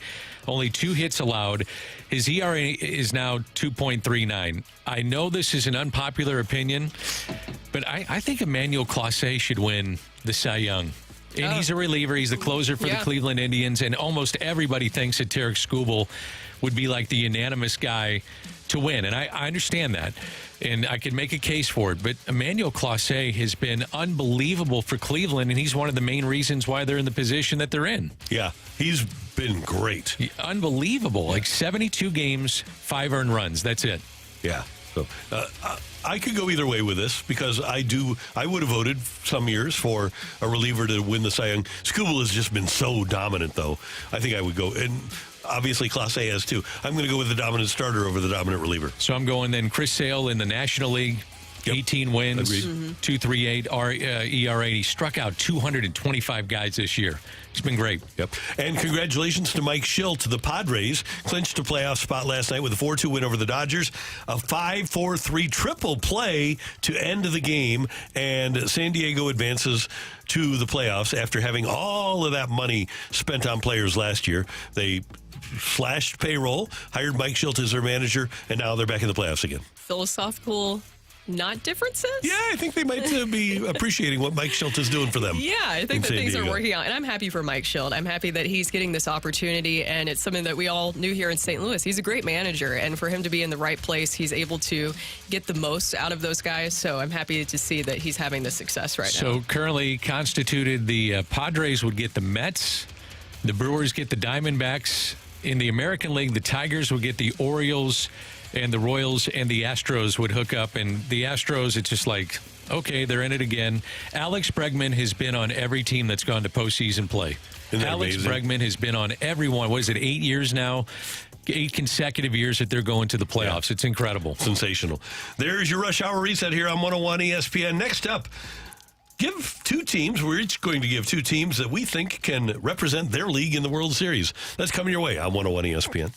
only 2 hits allowed. His ERA is now 2.39. I know this is an unpopular opinion, but I think Emmanuel Clase should win the Cy Young. And he's a reliever. He's the closer for the Cleveland Indians, and almost everybody thinks that Tarek Skubal would be like the unanimous guy to win. And I understand that, and I could make a case for it. But Emmanuel Clase has been unbelievable for Cleveland, and he's one of the main reasons why they're in the position that they're in. Yeah, he's been great. Unbelievable. Like 72 games, 5 earned runs. That's it. Yeah. So I could go either way with this because I would have voted some years for a reliever to win the Cy Young. Skubal has just been so dominant, though. I think I would go. And obviously, Clase has too. I'm going to go with the dominant starter over the dominant reliever. So I'm going then Chris Sale in the National League. 18 wins, 2.38 ERA. He struck out 225 guys this year. It's been great. Yep. And congratulations to Mike Schilt. The Padres clinched a playoff spot last night with a 4-2 win over the Dodgers. A 5-4-3 triple play to end the game. And San Diego advances to the playoffs after having all of that money spent on players last year. They slashed payroll, hired Mike Schilt as their manager, and now they're back in the playoffs again. Philosophical not differences. Yeah, I think they might be appreciating what Mike Schilt is doing for them. Yeah, I think that things are working out. And I'm happy for Mike Schilt. I'm happy that he's getting this opportunity, and it's something that we all knew here in St. Louis. He's a great manager, and for him to be in the right place, he's able to get the most out of those guys. So I'm happy to see that he's having this success right now. So currently constituted, the Padres would get the Mets, the Brewers get the Diamondbacks. In the American League, the Tigers would get the Orioles, and the Royals and the Astros would hook up. And the Astros, it's just like, okay, they're in it again. Alex Bregman has been on every team that's gone to postseason play. Alex Bregman has been on everyone. What is it, 8 years now? 8 consecutive years that they're going to the playoffs. Yeah. It's incredible. Sensational. There's your Rush Hour Reset here on 101 ESPN. Next up, give two teams. We're each going to give two teams that we think can represent their league in the World Series. That's coming your way on 101 ESPN.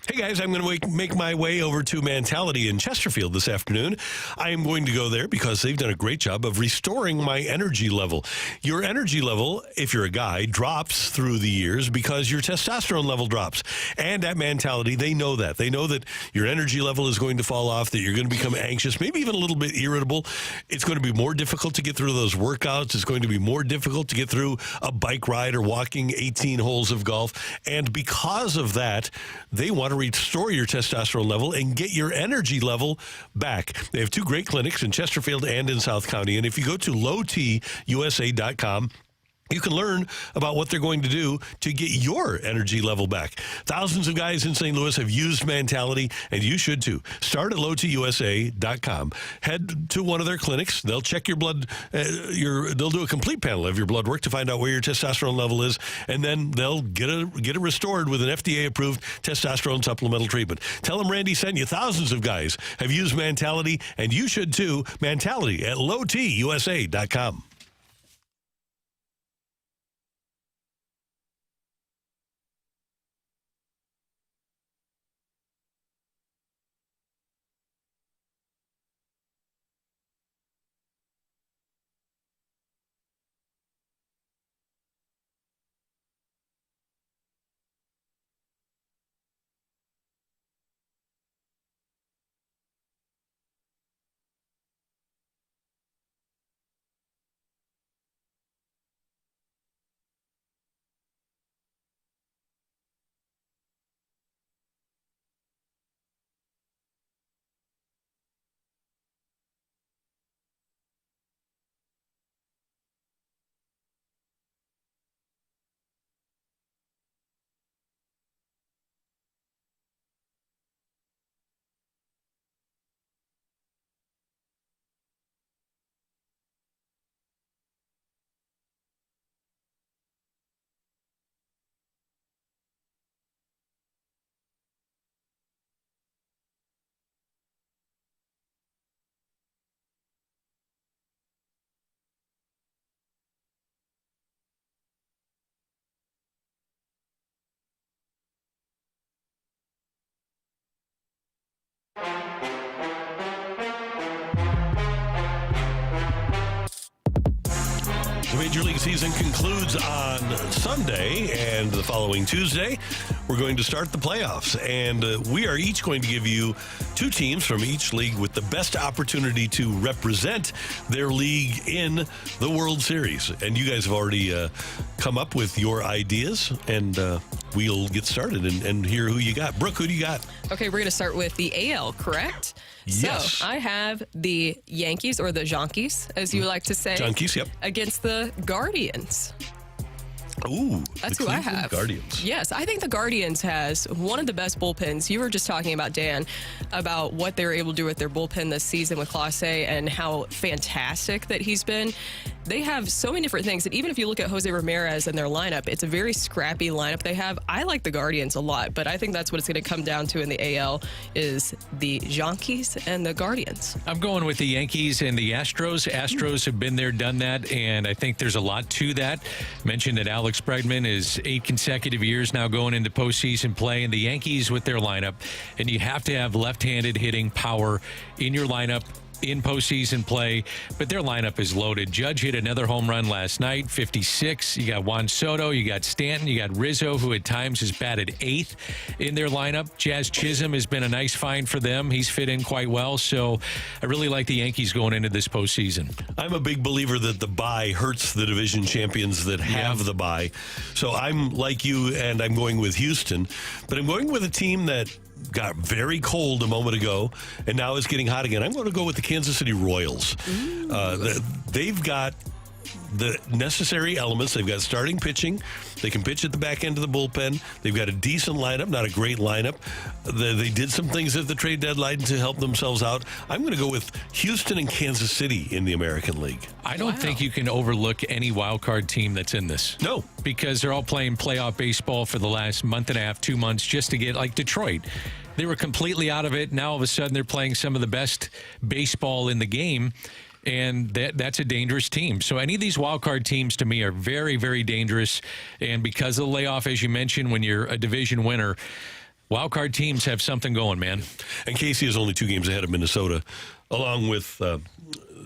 Hey, guys, I'm going to make my way over to Mentality in Chesterfield this afternoon. I am going to go there because they've done a great job of restoring my energy level. Your energy level, if you're a guy, drops through the years because your testosterone level drops. And at Mentality, they know that. They know that your energy level is going to fall off, that you're going to become anxious, maybe even a little bit irritable. It's going to be more difficult to get through those workouts. It's going to be more difficult to get through a bike ride or walking 18 holes of golf. And because of that, they want to restore your testosterone level and get your energy level back. They have two great clinics in Chesterfield and in South County. And if you go to lowtusa.com, you can learn about what they're going to do to get your energy level back. Thousands of guys in St. Louis have used Mentality, and you should too. Start at lowtusa.com. Head to one of their clinics. They'll check your blood. They'll do a complete panel of your blood work to find out where your testosterone level is, and then they'll get it restored with an FDA-approved testosterone supplemental treatment. Tell them Randy sent you. Thousands of guys have used Mentality, and you should too. Mentality at lowtusa.com. The Major League season concludes on Sunday, and the following Tuesday, we're going to start the playoffs. And we are each going to give you two teams from each league with the best opportunity to represent their league in the World Series. And you guys have already come up with your ideas, and we'll get started and hear who you got. Brooke, who do you got? Okay, we're going to start with the AL, correct? Yes. So I have the Yankees, or the Jonkies, as you like to say. Jonkies, yep. Against the Guardians. Ooh, that's who I have. Guardians. Yes, I think the Guardians has one of the best bullpens. You were just talking about, Dan, about what they were able to do with their bullpen this season with Clase and how fantastic that he's been. They have so many different things that even if you look at Jose Ramirez and their lineup, it's a very scrappy lineup they have. I like the Guardians a lot, but I think that's what it's going to come down to in the AL is the Yankees and the Guardians. I'm going with the Yankees and the Astros. Astros have been there, done that, and I think there's a lot to that. Mentioned that Alex Bregman is 8 consecutive years now going into postseason play, and the Yankees with their lineup, and you have to have left-handed hitting power in your lineup in postseason play, but their lineup is loaded. Judge hit another home run last night, 56. You got Juan Soto, you got Stanton, you got Rizzo, who at times has batted 8th in their lineup. Jazz Chisholm has been a nice find for them. He's fit in quite well, so I really like the Yankees going into this postseason. I'm a big believer that the bye hurts the division champions that have the bye. So I'm like you, and I'm going with Houston, but I'm going with a team that got very cold a moment ago and now is getting hot again. I'm going to go with the Kansas City Royals. They've got the necessary elements. They've got starting pitching. They can pitch at the back end of the bullpen. They've got a decent lineup, not a great lineup. They did some things at the trade deadline to help themselves out. I'm going to go with Houston and Kansas City in the American League. I don't think you can overlook any wild card team that's in this. No. Because they're all playing playoff baseball for the last month and a half, 2 months, just to get, like Detroit. They were completely out of it. Now, all of a sudden, they're playing some of the best baseball in the game. And that's a dangerous team. So any of these wild card teams to me are very, very dangerous. And because of the layoff, as you mentioned, when you're a division winner, wild card teams have something going, man. And KC is only 2 games ahead of Minnesota, along with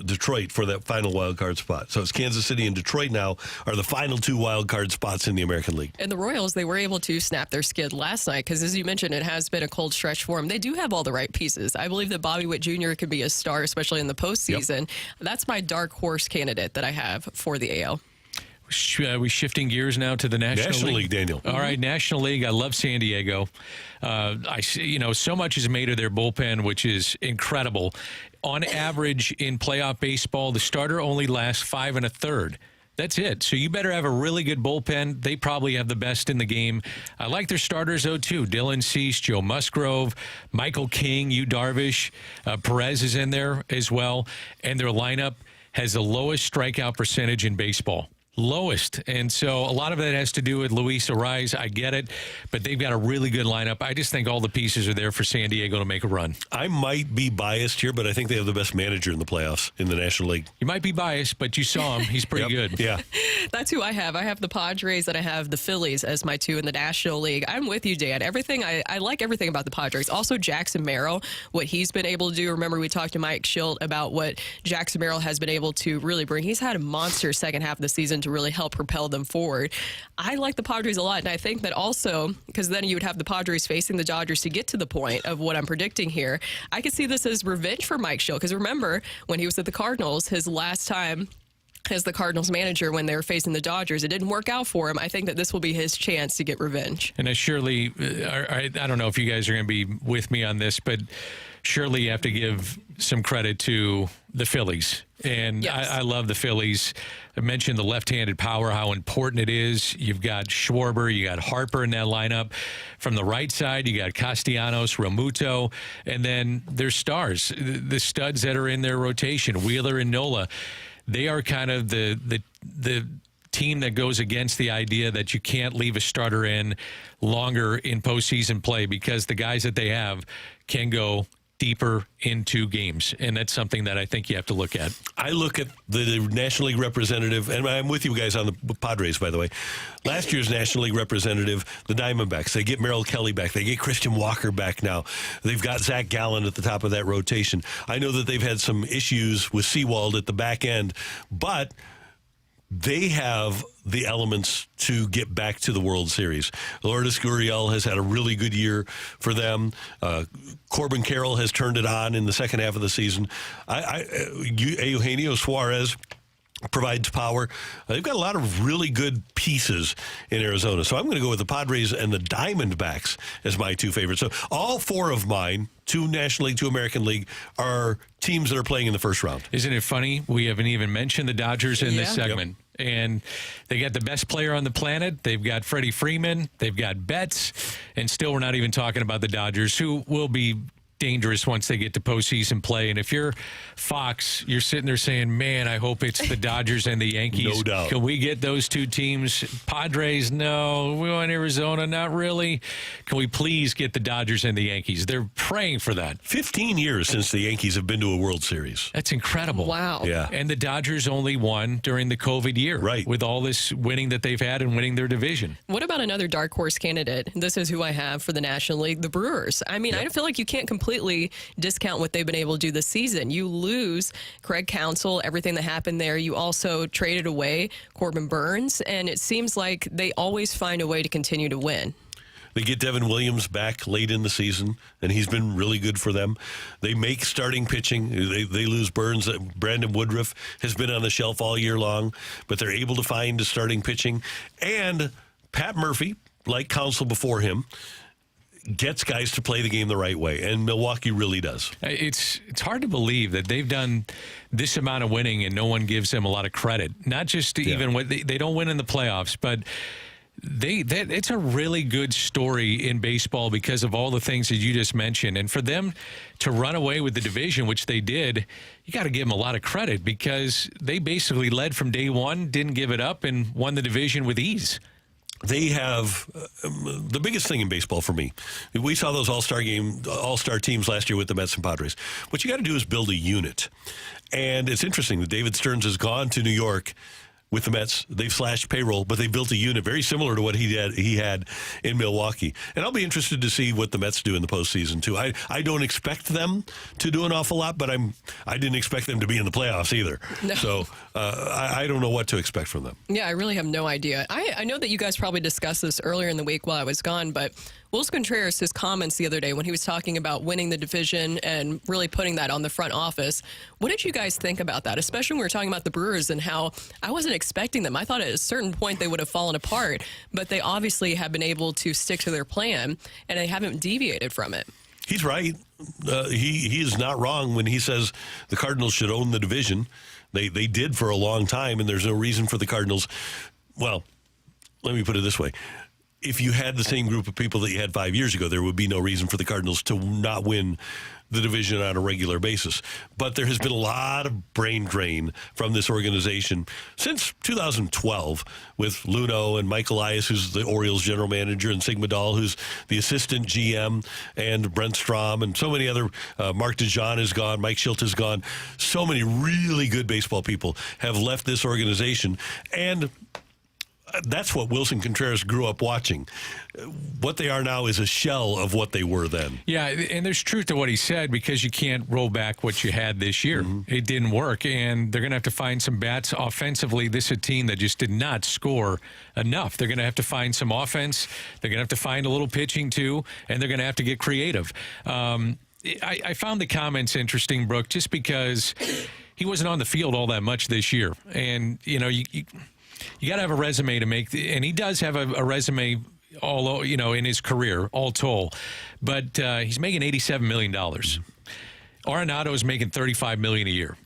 Detroit for that final wild card spot. So it's Kansas City and Detroit now are the final 2 wild card spots in the American League. And the Royals, they were able to snap their skid last night because, as you mentioned, it has been a cold stretch for them. They do have all the right pieces. I believe that Bobby Witt Jr. could be a star, especially in the postseason. Yep. That's my dark horse candidate that I have for the AL. Are we shifting gears now to the National League, Daniel? All right, National League. I love San Diego. So much is made of their bullpen, which is incredible. On average, in playoff baseball, the starter only lasts 5 1/3. That's it. So you better have a really good bullpen. They probably have the best in the game. I like their starters, though, too. Dylan Cease, Joe Musgrove, Michael King, Yu Darvish. Perez is in there as well. And their lineup has the lowest strikeout percentage in baseball. Lowest. And so a lot of that has to do with Luis Ariz. I get it, but they've got a really good lineup. I just think all the pieces are there for San Diego to make a run. I might be biased here, but I think they have the best manager in the playoffs in the National League. You might be biased, but you saw him. He's pretty good. Yeah. That's who I have. I have the Padres and I have the Phillies as my 2 in the National League. I'm with you, Dan. I like everything about the Padres. Also, Jackson Merrill, what he's been able to do. Remember, we talked to Mike Schilt about what Jackson Merrill has been able to really bring. He's had a monster second half of the season to really help propel them forward. I like the Padres a lot, and I think that also, because then you would have the Padres facing the Dodgers to get to the point of what I'm predicting here, I could see this as revenge for Mike Schilt, because remember, when he was at the Cardinals, his last time as the Cardinals manager when they were facing the Dodgers, it didn't work out for him. I think that this will be his chance to get revenge. And surely, I don't know if you guys are going to be with me on this, but surely you have to give some credit to the Phillies. And yes. I love the Phillies. I mentioned the left-handed power, how important it is. You've got Schwarber, you got Harper in that lineup. From the right side, you got Castellanos, Realmuto, and then their stars, the studs that are in their rotation, Wheeler and Nola. They are kind of the team that goes against the idea that you can't leave a starter in longer in postseason play, because the guys that they have can go deeper into games, and that's something that I think you have to look at. I look at the National League representative, and I'm with you guys on the Padres, by the way. Last year's National League representative, the Diamondbacks, they get Merrill Kelly back. They get Christian Walker back now. They've got Zach Gallen at the top of that rotation. I know that they've had some issues with Sewald at the back end, but they have the elements to get back to the World Series. Lourdes Gurriel has had a really good year for them. Corbin Carroll has turned it on in the second half of the season. Eugenio Suarez provides power. They've got a lot of really good pieces in Arizona. So I'm going to go with the Padres and the Diamondbacks as my two favorites. So all four of mine, two National League, two American League, are teams that are playing in the first round. Isn't it funny? We haven't even mentioned the Dodgers in this segment. Yep. And they got the best player on the planet. They've got Freddie Freeman. They've got Betts. And still we're not even talking about the Dodgers, who will be dangerous once they get to postseason play. And if you're Fox, you're sitting there saying, man, I hope it's the Dodgers and the Yankees. No doubt. Can we get those two teams? Padres, no. We want Arizona, not really. Can we please get the Dodgers and the Yankees? They're praying for that. 15 years since the Yankees have been to a World Series. That's incredible. Wow. Yeah. And the Dodgers only won during the COVID year. Right. With all this winning that they've had and winning their division. What about another dark horse candidate? This is who I have for the National League, the Brewers. I mean, I feel like you can't completely discount what they've been able to do this season. You lose Craig Counsell, everything that happened there. You also traded away Corbin Burns, and it seems like they always find a way to continue to win. They get Devin Williams back late in the season, and he's been really good for them. They make starting pitching. They lose Burns. Brandon Woodruff has been on the shelf all year long, but they're able to find starting pitching. And Pat Murphy, like Counsell before him, gets guys to play the game the right way, and Milwaukee really does. It's hard to believe that they've done this amount of winning and no one gives them a lot of credit. Not just even when they don't win in the playoffs, but it's a really good story in baseball because of all the things that you just mentioned. And for them to run away with the division, which they did, you got to give them a lot of credit because they basically led from day one, didn't give it up, and won the division with ease. They have the biggest thing in baseball for me. We saw those all-star teams last year with the Mets and Padres. What you got to do is build a unit. And it's interesting that David Stearns has gone to New York with the Mets. They've slashed payroll, but they built a unit very similar to what he had in Milwaukee. And I'll be interested to see what the Mets do in the postseason, too. I don't expect them to do an awful lot, but I didn't expect them to be in the playoffs either. No. So I don't know what to expect from them. Yeah, I really have no idea. I know that you guys probably discussed this earlier in the week while I was gone, but Willson Contreras, his comments the other day when he was talking about winning the division and really putting that on the front office, what did you guys think about that? Especially when we were talking about the Brewers and how I wasn't expecting them. I thought at a certain point they would have fallen apart, but they obviously have been able to stick to their plan, and they haven't deviated from it. He's right. He is not wrong when he says the Cardinals should own the division. They did for a long time, and there's no reason for the Cardinals. Well, let me put it this way. If you had the same group of people that you had 5 years ago, there would be no reason for the Cardinals to not win the division on a regular basis. But there has been a lot of brain drain from this organization since 2012 with Luno and Mike Elias, who's the Orioles general manager, and Sigma Dahl, who's the assistant GM, and Brent Strom, and so many other. Mark DeJean is gone. Mike Schilt is gone. So many really good baseball people have left this organization, and that's what Willson Contreras grew up watching. What they are now is a shell of what they were then. Yeah, and there's truth to what he said because you can't roll back what you had this year. Mm-hmm. It didn't work, and they're going to have to find some bats offensively. This is a team that just did not score enough. They're going to have to find some offense. They're going to have to find a little pitching, too, and they're going to have to get creative. I found the comments interesting, Brooke, just because he wasn't on the field all that much this year. And, you know, you got to have a resume to make, and he does have a resume all, you know, in his career, all told. But he's making $87 million. Arenado is making $35 million a year.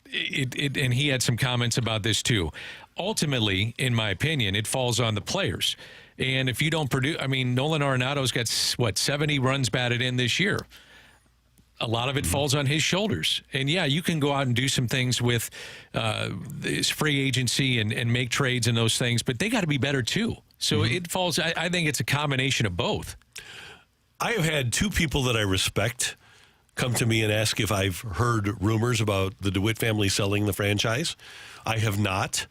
And he had some comments about this too. Ultimately, in my opinion, it falls on the players. And if you don't produce, I mean, Nolan Arenado's got 70 runs batted in this year. A lot of it falls on his shoulders. And, yeah, you can go out and do some things with this free agency and make trades and those things, but they got to be better too. So it falls, I think it's a combination of both. I have had two people that I respect come to me and ask if I've heard rumors about the DeWitt family selling the franchise. I have not.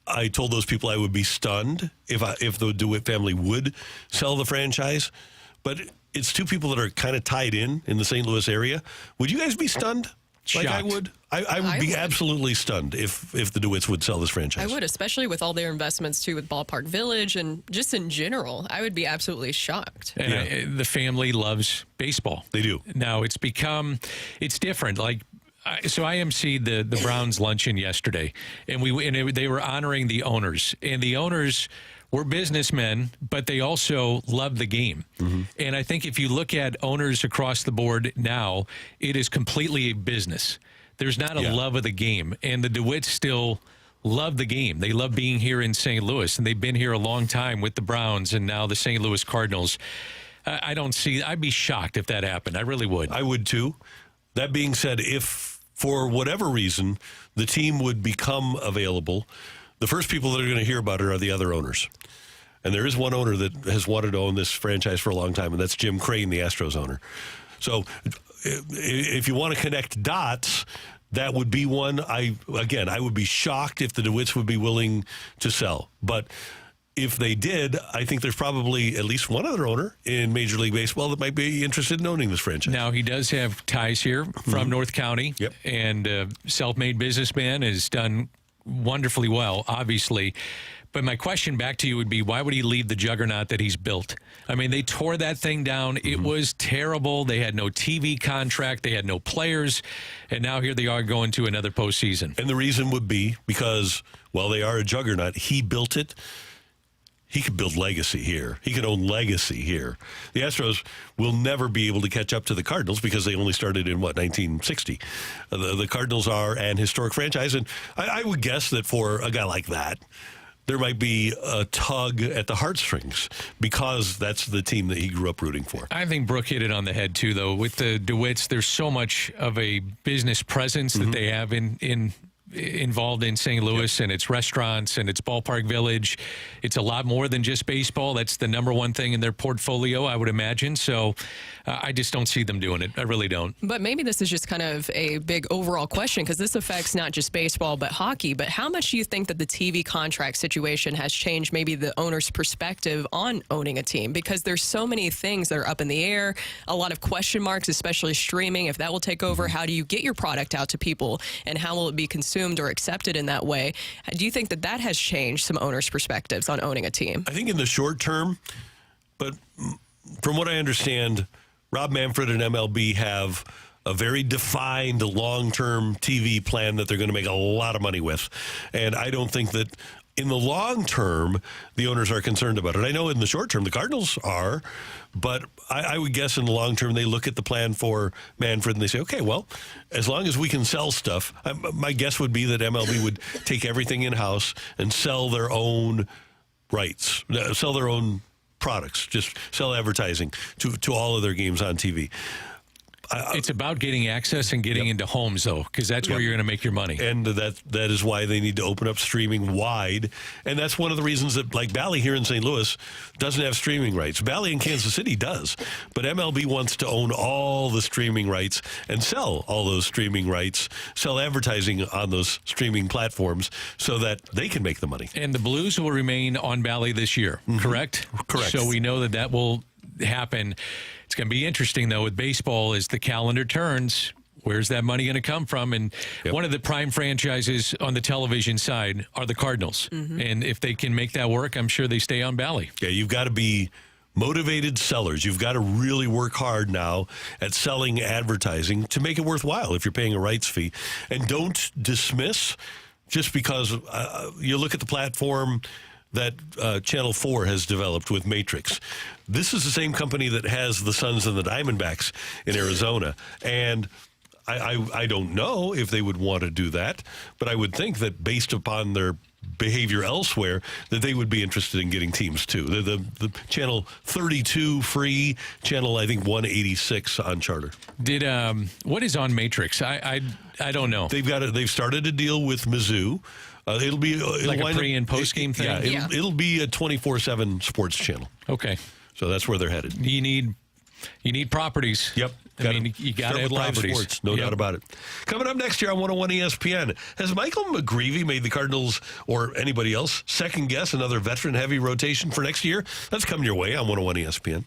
I told those people I would be stunned if the DeWitt family would sell the franchise. But it's two people that are kind of tied in the St. Louis area. Would you guys be stunned? Shocked. Like I would? I would be absolutely stunned if the DeWitts would sell this franchise. I would, especially with all their investments, too, with Ballpark Village and just in general. I would be absolutely shocked. And the family loves baseball. They do. Now, it's different. Like, so I emceed the Browns luncheon yesterday, and they were honoring the owners. And the owners were businessmen, but they also love the game. Mm-hmm. And I think if you look at owners across the board now, it is completely a business. There's not a love of the game. And the DeWitts still love the game. They love being here in St. Louis, and they've been here a long time with the Browns and now the St. Louis Cardinals. I'd be shocked if that happened. I really would. I would too. That being said, if for whatever reason the team would become available, the first people that are going to hear about it are the other owners. And there is one owner that has wanted to own this franchise for a long time, and that's Jim Crane, the Astros owner. So if you want to connect dots, that would be one. I would be shocked if the DeWitts would be willing to sell. But if they did, I think there's probably at least one other owner in Major League Baseball that might be interested in owning this franchise. Now, he does have ties here from North County. Yep. And self-made businessman, has done wonderfully well, obviously. But my question back to you would be, why would he leave the juggernaut that he's built? I mean, they tore that thing down. It was terrible. They had no TV contract. They had no players. And now here they are going to another postseason. And the reason would be because, well, they are a juggernaut. He built it. He could build legacy here. He could own legacy here. The Astros will never be able to catch up to the Cardinals because they only started in, 1960. The Cardinals are an historic franchise. And I would guess that for a guy like that, there might be a tug at the heartstrings because that's the team that he grew up rooting for. I think Brooke hit it on the head, too, though. With the DeWitts, there's so much of a business presence that they have involved in St. Louis, and its restaurants and its Ballpark Village. It's a lot more than just baseball. That's the number one thing in their portfolio, I would imagine. So I just don't see them doing it. I really don't. But maybe this is just kind of a big overall question because this affects not just baseball but hockey. But how much do you think that the TV contract situation has changed maybe the owner's perspective on owning a team? Because there's so many things that are up in the air, a lot of question marks, especially streaming. If that will take over, how do you get your product out to people, and how will it be consumed or accepted in that way? Do you think that has changed some owners' perspectives on owning a team? I think in the short term, but from what I understand, Rob Manfred and MLB have a very defined long-term TV plan that they're going to make a lot of money with. And I don't think that in the long term, the owners are concerned about it. I know in the short term, the Cardinals are, but I would guess in the long term, they look at the plan for Manfred and they say, okay, well, as long as we can sell stuff, my guess would be that MLB would take everything in-house and sell their own rights, sell their own products, just sell advertising to all of their games on TV. It's about getting access and getting into homes, though, because that's where you're going to make your money. And that is why they need to open up streaming wide. And that's one of the reasons that, like, Bally here in St. Louis doesn't have streaming rights. Bally in Kansas City does. But MLB wants to own all the streaming rights and sell all those streaming rights, sell advertising on those streaming platforms so that they can make the money. And the Blues will remain on Bally this year, correct? Correct. So we know that will happen. It's going to be interesting, though, with baseball as the calendar turns. Where's that money going to come from? And one of the prime franchises on the television side are the Cardinals. And if they can make that work, I'm sure they stay on Bally. Yeah, you've got to be motivated sellers. You've got to really work hard now at selling advertising to make it worthwhile if you're paying a rights fee. And don't dismiss just because you look at the platform that Channel 4 has developed with Matrix. This is the same company that has the Suns and the Diamondbacks in Arizona. And I don't know if they would want to do that, but I would think that based upon their behavior elsewhere, that they would be interested in getting teams too. The Channel 32 free, Channel, I think, 186 on Charter. What is on Matrix? I don't know. They've started a deal with Mizzou. It'll be like a pre- and post-game thing? Yeah, it'll be a 24/7 sports channel. Okay. So that's where they're headed. You need properties. Yep. You got to have live properties. sports, no doubt about it. Coming up next year on 101 ESPN, has Michael McGreevy made the Cardinals or anybody else second guess another veteran-heavy rotation for next year? That's coming your way on 101 ESPN.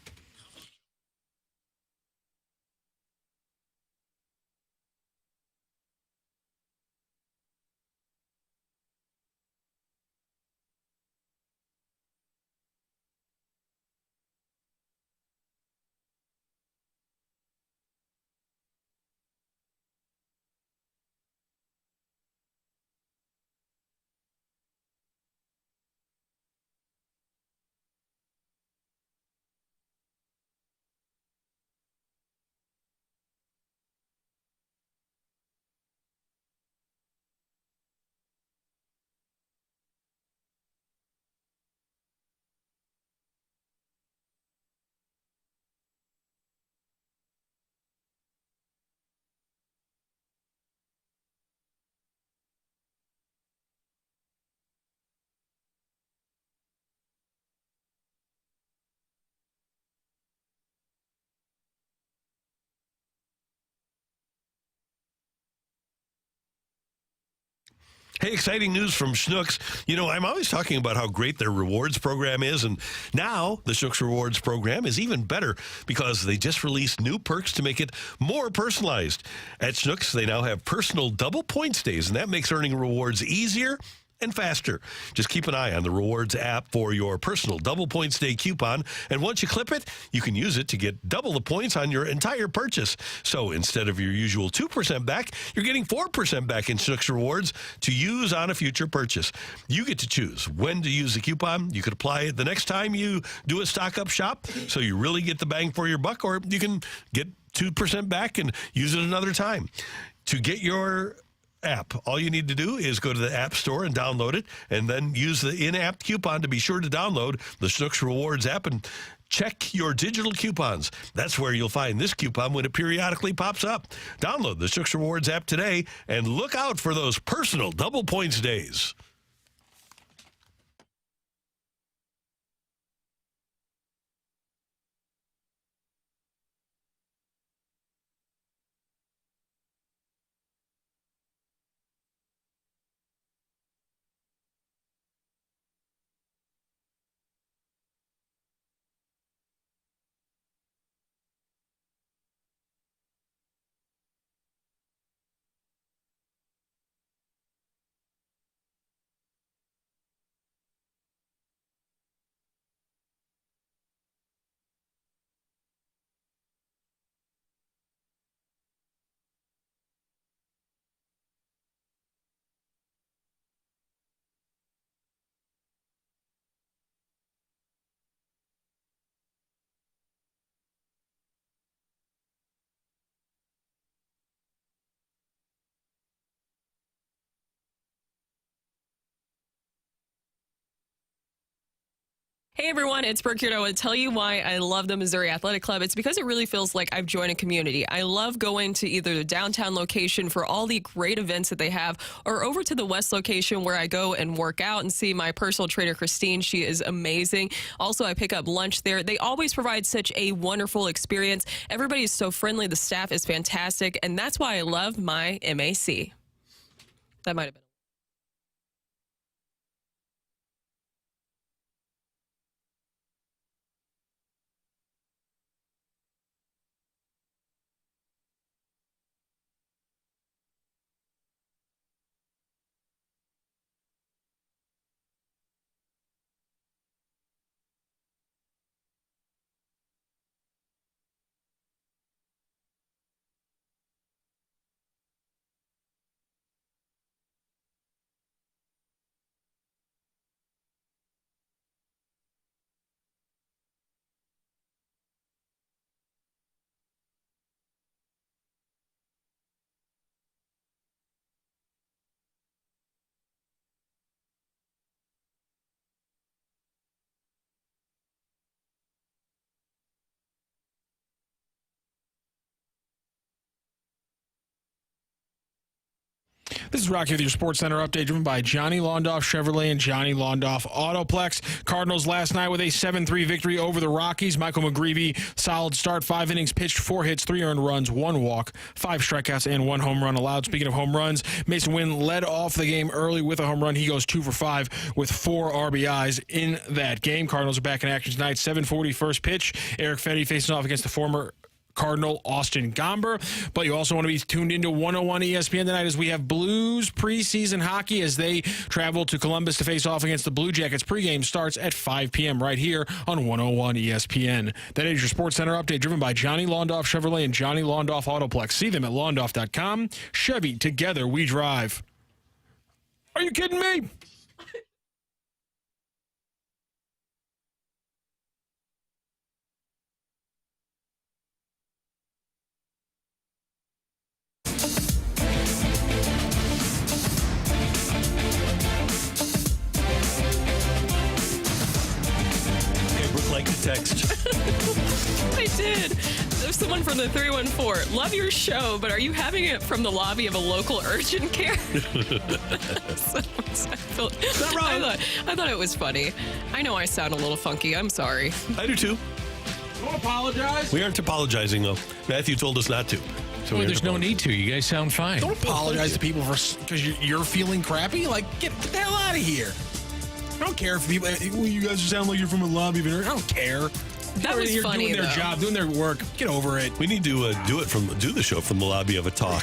Hey, exciting news from Schnucks. I'm always talking about how great their rewards program is, and now the Schnucks Rewards program is even better because they just released new perks to make it more personalized. At Schnucks, they now have personal double points days, and that makes earning rewards easier and faster. Just keep an eye on the Rewards app for your personal double points day coupon, and once you clip it, you can use it to get double the points on your entire purchase. So instead of your usual 2% back, you're getting 4% back in Schnucks Rewards to use on a future purchase. You get to choose when to use the coupon. You could apply it the next time you do a stock-up shop, so you really get the bang for your buck, or you can get 2% back and use it another time. To get your app, all you need to do is go to the App Store and download it, and then use the in-app coupon to be sure to download the Schnucks Rewards app and check your digital coupons. That's where you'll find this coupon when it periodically pops up. Download the Schnucks Rewards app today and look out for those personal double points days. Hey everyone, it's Brooke here to tell you why I love the Missouri Athletic Club. It's because it really feels like I've joined a community. I love going to either the downtown location for all the great events that they have, or over to the west location where I go and work out and see my personal trainer, Christine. She is amazing. Also, I pick up lunch there. They always provide such a wonderful experience. Everybody is so friendly. The staff is fantastic, and that's why I love my MAC. That might have been. This is Rocky with your Sports Center update driven by Johnny Londoff Chevrolet and Johnny Londoff Autoplex. Cardinals last night with a 7-3 victory over the Rockies. Michael McGreevy, solid start, 5 innings pitched, 4 hits, 3 earned runs, 1 walk, 5 strikeouts, and 1 home run allowed. Speaking of home runs, Mason Wynn led off the game early with a home run. He goes 2 for 5 with 4 RBIs in that game. Cardinals are back in action tonight. 7:40 first pitch. Eric Fetty facing off against the former Cardinal Austin Gomber. But you also want to be tuned into 101 ESPN tonight as we have Blues preseason hockey as they travel to Columbus to face off against the Blue Jackets. Pregame starts at 5 p.m. right here on 101 ESPN. That is your Sports Center update driven by Johnny Londoff Chevrolet and Johnny Londoff Autoplex. See them at londoff.com. Chevy, together we drive. Are you kidding me? Text. I did. There's someone from the 314. Love your show, but are you having it from the lobby of a local urgent care? I thought it was funny. I know I sound a little funky. I'm sorry. I do too. Don't apologize. We aren't apologizing though. Matthew told us not to. So there's no need to. You guys sound fine. Don't apologize to people because you're feeling crappy. Like, get the hell out of here. I don't care if people, you guys sound like you're from a lobby. I don't care. That was funny, doing their job, doing their work. Get over it. We need to do the show from the lobby of a talk.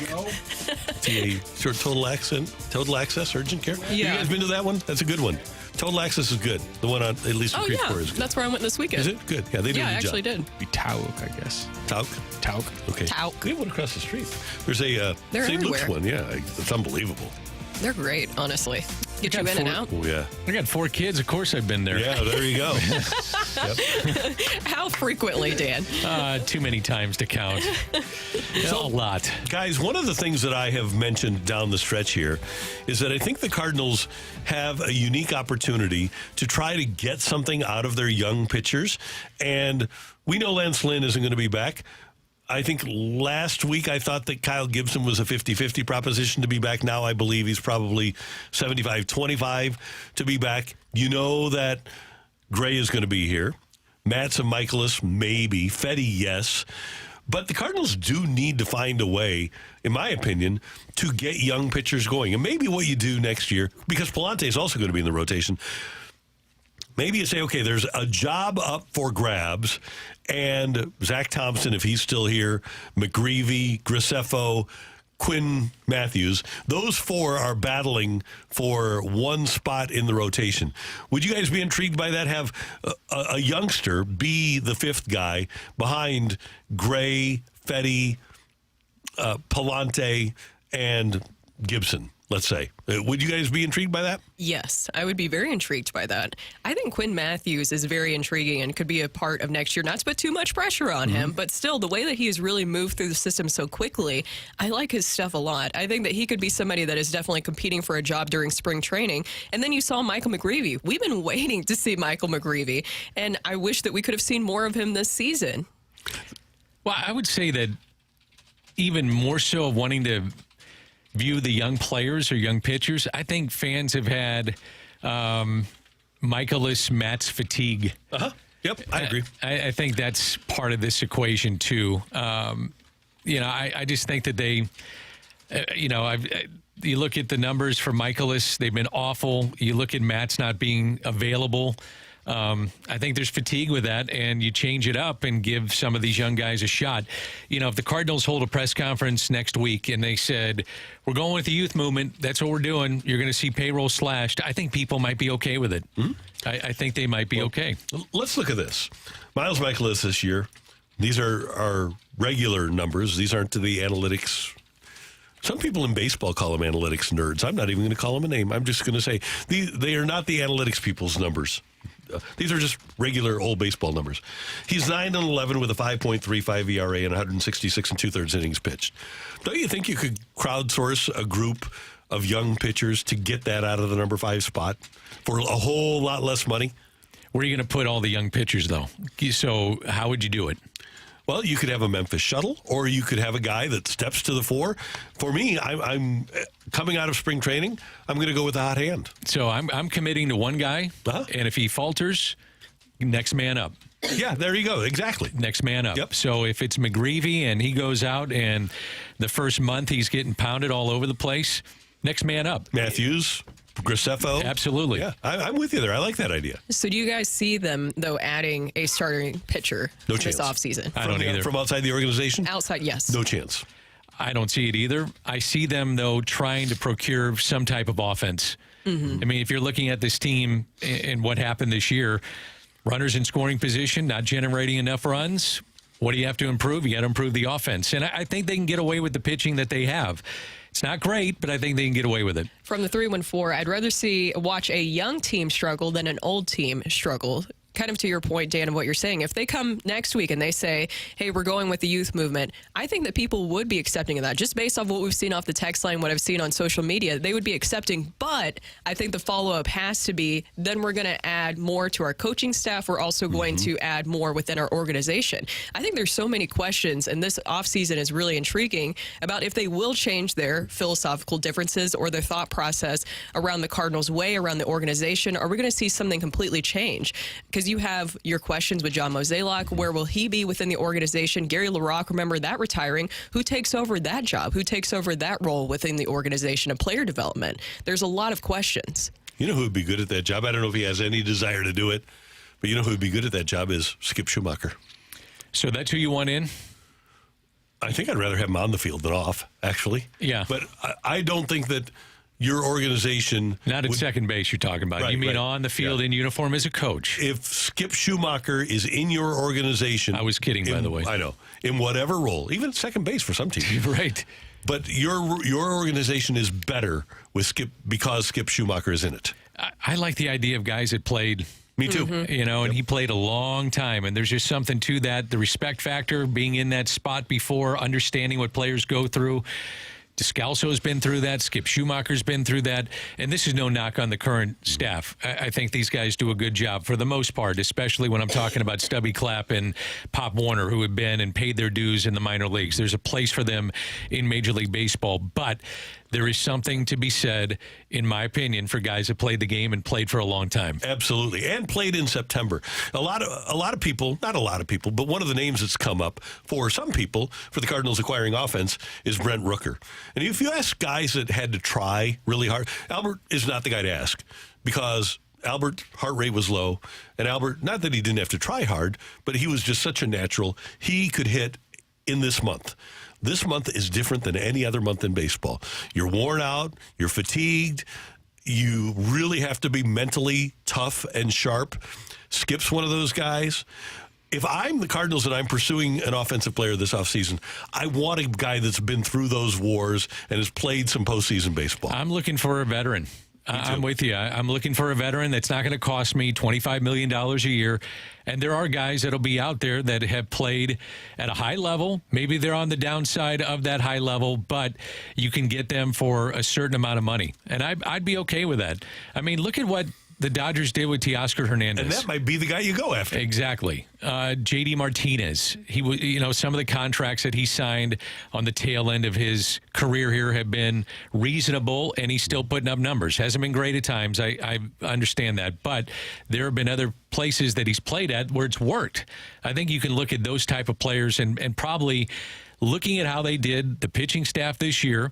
Short total access urgent care. Yeah. You guys been to that one? That's a good one. Total access is good. The one on at least in Creve Coeur is good. That's where I went this weekend. Is it good? Yeah, they did. Yeah, I actually did. Be Tauk, I guess. Tauk. Okay. Tauk. We have one across the street. There's a They're St. Luke's everywhere. one. Yeah, it's unbelievable. They're great, honestly. Get you in and out. Oh, yeah. I got 4 kids. Of course I've been there. Yeah, there you go. How frequently, Dan? Too many times to count. A lot. Guys, one of the things that I have mentioned down the stretch here is that I think the Cardinals have a unique opportunity to try to get something out of their young pitchers. And we know Lance Lynn isn't going to be back. I think last week I thought that Kyle Gibson was a 50-50 proposition to be back. Now I believe he's probably 75-25 to be back. You know that Gray is going to be here. Matz and Michaelis, maybe. Fetty, yes. But the Cardinals do need to find a way, in my opinion, to get young pitchers going. And maybe what you do next year, because Palante is also going to be in the rotation, maybe you say, okay, there's a job up for grabs, and Zach Thompson, if he's still here, McGreevy, Graceffo, Quinn Matthews, those 4 are battling for one spot in the rotation. Would you guys be intrigued by that? Have a youngster be the 5th guy behind Gray, Fetty, Palante, and Gibson, let's say. Would you guys be intrigued by that? Yes, I would be very intrigued by that. I think Quinn Matthews is very intriguing and could be a part of next year. Not to put too much pressure on him, but still, the way that he has really moved through the system so quickly, I like his stuff a lot. I think that he could be somebody that is definitely competing for a job during spring training. And then you saw Michael McGreevy. We've been waiting to see Michael McGreevy, and I wish that we could have seen more of him this season. Well, I would say that even more so wanting to view the young players or young pitchers, I think fans have had Michaelis Matz fatigue. Yep, I agree. I think that's part of this equation, too. I just think that they, you look at the numbers for Michaelis, they've been awful. You look at Matz not being available. I think there's fatigue with that, and you change it up and give some of these young guys a shot. If the Cardinals hold a press conference next week and they said, we're going with the youth movement, that's what we're doing, you're going to see payroll slashed, I think people might be okay with it. Mm-hmm. I think they might be okay. Let's look at this. Miles Michaelis this year, these are our regular numbers. These aren't to the analytics. Some people in baseball call them analytics nerds. I'm not even going to call them a name. I'm just going to say they are not the analytics people's numbers. These are just regular old baseball numbers. He's 9-11 with a 5.35 ERA and 166 2/3 innings pitched. Don't you think you could crowdsource a group of young pitchers to get that out of the number 5 spot for a whole lot less money? Where are you going to put all the young pitchers, though? So how would you do it? Well, you could have a Memphis shuttle, or you could have a guy that steps to the fore. For me, I'm coming out of spring training. I'm going to go with the hot hand. So I'm committing to one guy, and if he falters, next man up. Yeah, there you go. Exactly. Next man up. Yep. So if it's McGreevy and he goes out and the first month he's getting pounded all over the place, next man up. Matthews, Graceffo. Absolutely. Yeah, I'm with you there. I like that idea. So do you guys see them, though, adding a starting pitcher this offseason? I don't either. From outside the organization? Outside, yes. No chance. I don't see it either. I see them, though, trying to procure some type of offense. Mm-hmm. I mean, if you're looking at this team and what happened this year, runners in scoring position, not generating enough runs. What do you have to improve? You got to improve the offense. And I think they can get away with the pitching that they have. It's not great, but I think they can get away with it. From the 314, I'd rather watch a young team struggle than an old team struggle. Kind of to your point, Dan, of what you're saying. If they come next week and they say, hey, we're going with the youth movement, I think that people would be accepting of that. Just based off what we've seen off the text line, what I've seen on social media, they would be accepting. But I think the follow-up has to be, then we're going to add more to our coaching staff. We're also going to add more within our organization. I think there's so many questions, and this offseason is really intriguing about if they will change their philosophical differences or their thought process around the Cardinals' way, around the organization. Are we going to see something completely change? Because you have your questions with John Mozeliak. Where will he be within the organization? Gary LaRocque, remember that retiring. Who takes over that job? Who takes over that role within the organization of player development? There's a lot of questions. You know who would be good at that job? I don't know if he has any desire to do it, but you know who would be good at that job is Skip Schumacher. So that's who you want in? I think I'd rather have him on the field than off, actually. Yeah. But I don't think that your organization... Not at second base you're talking about. Right, you mean on the field in uniform as a coach. If Skip Schumacher is in your organization... I was kidding, by the way. I know. In whatever role, even at second base for some teams. Right. But your organization is better with because Skip Schumacher is in it. I like the idea of guys that played... Me too. And he played a long time, and there's just something to that. The respect factor, being in that spot before, understanding what players go through. Descalso's been through that. Skip Schumacher's been through that. And this is no knock on the current staff. I think these guys do a good job for the most part, especially when I'm talking about Stubby Clapp and Pop Warner, who have been and paid their dues in the minor leagues. There's a place for them in Major League Baseball. But there is something to be said, in my opinion, for guys that played the game and played for a long time. Absolutely. And played in September. A lot of people, not a lot of people, but one of the names that's come up for some people for the Cardinals acquiring offense is Brent Rooker. And if you ask guys that had to try really hard, Albert is not the guy to ask because Albert's heart rate was low. And Albert, not that he didn't have to try hard, but he was just such a natural. He could hit in this month. This month is different than any other month in baseball. You're worn out. You're fatigued. You really have to be mentally tough and sharp. Skip's one of those guys. If I'm the Cardinals and I'm pursuing an offensive player this offseason, I want a guy that's been through those wars and has played some postseason baseball. I'm looking for a veteran. I'm with you. I'm looking for a veteran that's not going to cost me $25 million a year. And there are guys that'll be out there that have played at a high level. Maybe they're on the downside of that high level, but you can get them for a certain amount of money. And I'd be okay with that. I mean, look at what the Dodgers did with Teoscar Hernandez. And that might be the guy you go after. Exactly. J.D. Martinez. He was, some of the contracts that he signed on the tail end of his career here have been reasonable, and he's still putting up numbers. Hasn't been great at times. I understand that, but there have been other places that he's played at where it's worked. I think you can look at those type of players and probably looking at how they did the pitching staff this year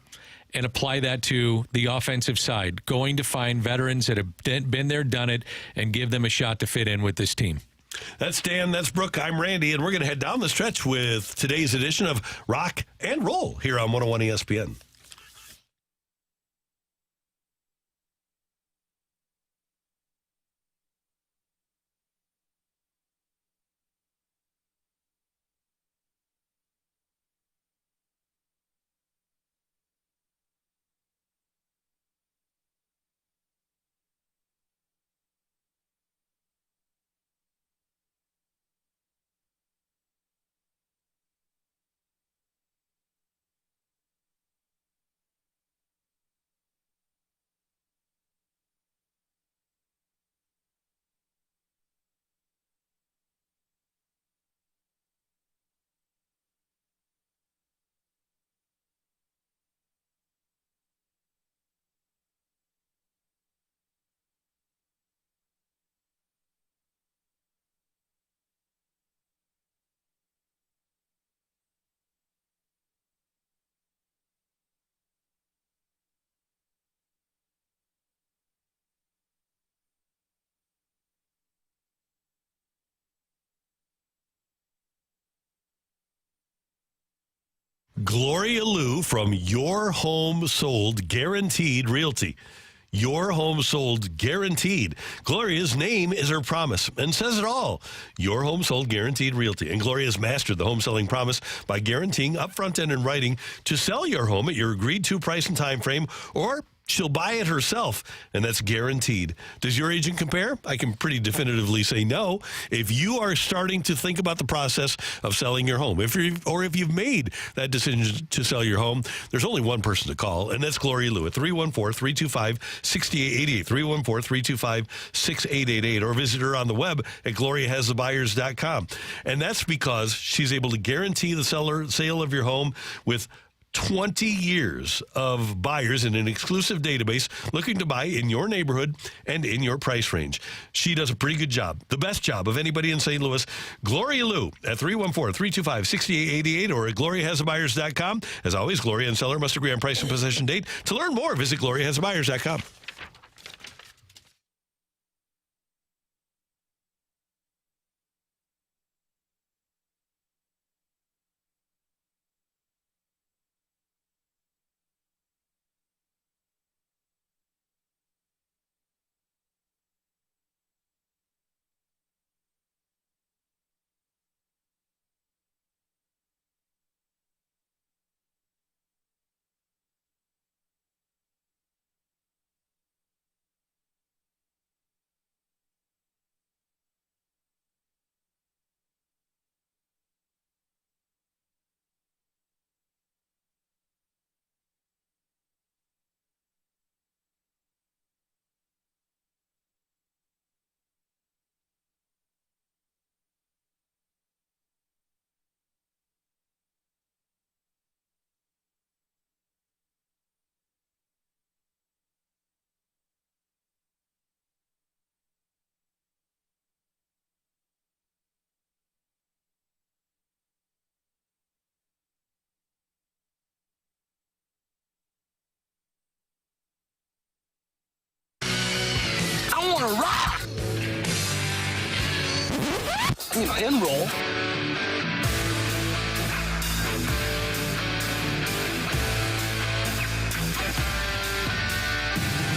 and apply that to the offensive side, going to find veterans that have been there, done it, and give them a shot to fit in with this team. That's Dan, that's Brooke, I'm Randy, and we're going to head down the stretch with today's edition of Rocc and Roll here on 101 ESPN. Gloria Liu from Your Home Sold Guaranteed Realty. Your Home Sold Guaranteed. Gloria's name is her promise and says it all. Your Home Sold Guaranteed Realty. And Gloria's mastered the home selling promise by guaranteeing upfront and in writing to sell your home at your agreed to price and time frame, or she'll buy it herself, and that's guaranteed. Does your agent compare? I can pretty definitively say no. If you are starting to think about the process of selling your home, if you've made that decision to sell your home, there's only one person to call, and that's Gloria Liu at 314-325-6888, 314-325-6888, or visit her on the web at gloriahasthebuyers.com. And that's because she's able to guarantee the sale of your home with 20 years of buyers in an exclusive database looking to buy in your neighborhood and in your price range. She does a pretty good job, the best job of anybody in St. Louis. Gloria Liu at 314-325-6888 or at gloriahasthebuyers.com. As always, Gloria and seller must agree on price and possession date. To learn more, visit gloriahasthebuyers.com. I want to rock. And roll.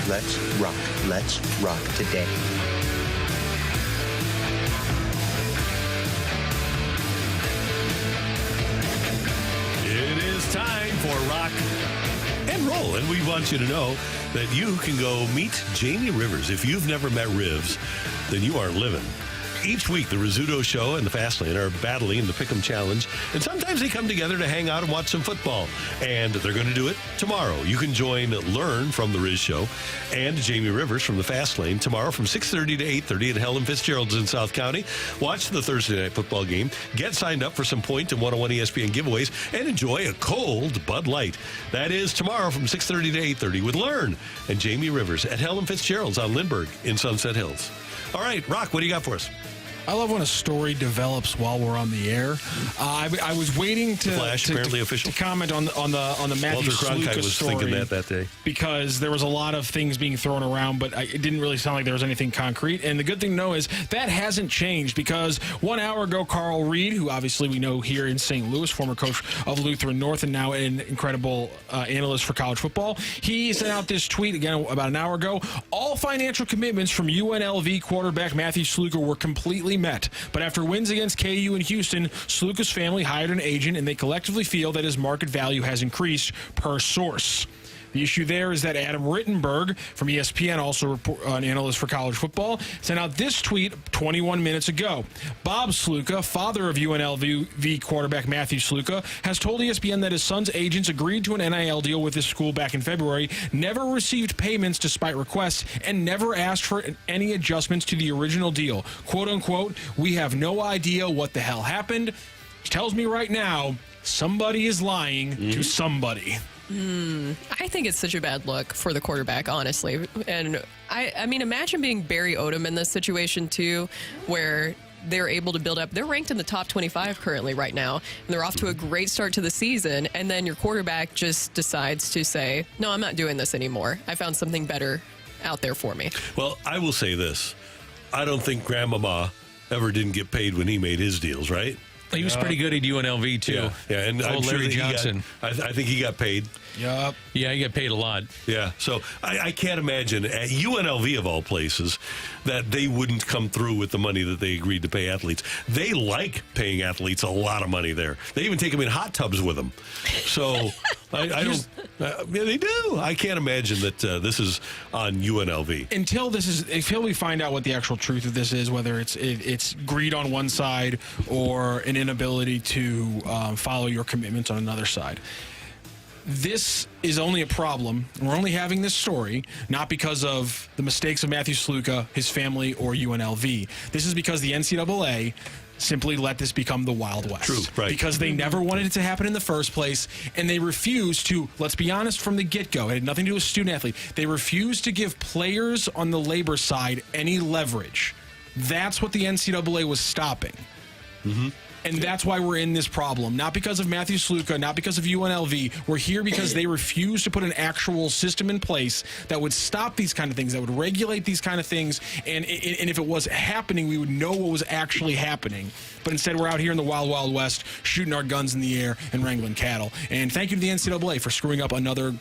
Let's rock. Let's rock today. It is time for Rock and Roll, and we want you to know that you can go meet Jamie Rivers. If you've never met Rivs, then you aren't living. Each week, the Rizzuto Show and the Fastlane are battling in the Pick'em Challenge, and sometimes they come together to hang out and watch some football, and they're going to do it tomorrow. You can learn from the Riz Show and Jamie Rivers from the Fastlane tomorrow from 6:30 to 8:30 at Helen Fitzgerald's in South County. Watch the Thursday night football game, get signed up for some Point and 101 ESPN giveaways, and enjoy a cold Bud Light. That is tomorrow from 6:30 to 8:30 with Learn and Jamie Rivers at Helen Fitzgerald's on Lindbergh in Sunset Hills. All right, Rock, what do you got for us? I love when a story develops while we're on the air. I was waiting to comment on the Matthew Sluka was story. Thinking that day because there was a lot of things being thrown around, but it didn't really sound like there was anything concrete. And the good thing to know is that hasn't changed, because 1 hour ago, Carl Reed, who obviously we know here in St. Louis, former coach of Lutheran North and now an incredible analyst for college football, he sent out this tweet again about an hour ago. All financial commitments from UNLV quarterback Matthew Sluka were completely met. But after wins against KU and Houston, Sluka's family hired an agent, and they collectively feel that his market value has increased per source. The issue there is that Adam Rittenberg from ESPN, also an analyst for college football, sent out this tweet 21 minutes ago. Bob Sluka, father of UNLV quarterback Matthew Sluka, has told ESPN that his son's agents agreed to an NIL deal with his school back in February, never received payments despite requests, and never asked for any adjustments to the original deal. Quote unquote, we have no idea what the hell happened. Which tells me right now, somebody is lying to somebody. I think it's such a bad look for the quarterback, honestly. And I mean, imagine being Barry Odom in this situation too, where they're able to build up. They're ranked in the top 25 currently right now, and they're off to a great start to the season. And then your quarterback just decides to say, no, I'm not doing this anymore. I found something better out there for me. Well, I will say this. I don't think Grandmama ever didn't get paid when he made his deals, right? He was pretty good at UNLV, too. Yeah, and I'm sure Larry Johnson. I think he got paid. Yep. Yeah, he got paid a lot. Yeah, so I can't imagine at UNLV of all places that they wouldn't come through with the money that they agreed to pay athletes. They like paying athletes a lot of money there. They even take them in hot tubs with them. So I don't. Yeah, they do. I can't imagine that this is on UNLV until we find out what the actual truth of this is, whether it's greed on one side or an inability to follow your commitments on another side. This is only a problem. We're only having this story not because of the mistakes of Matthew Sluka, his family, or UNLV. This is because the NCAA simply let this become the Wild West. True, right. Because they never wanted it to happen in the first place, and they refused to, let's be honest, from the get-go, it had nothing to do with student-athlete, they refused to give players on the labor side any leverage. That's what the NCAA was stopping. Mm-hmm. And that's why we're in this problem. Not because of Matthew Sluka, not because of UNLV. We're here because they refuse to put an actual system in place that would stop these kind of things, that would regulate these kind of things. And if it was happening, we would know what was actually happening. But instead, we're out here in the Wild, Wild West, shooting our guns in the air and wrangling cattle. And thank you to the NCAA for screwing up another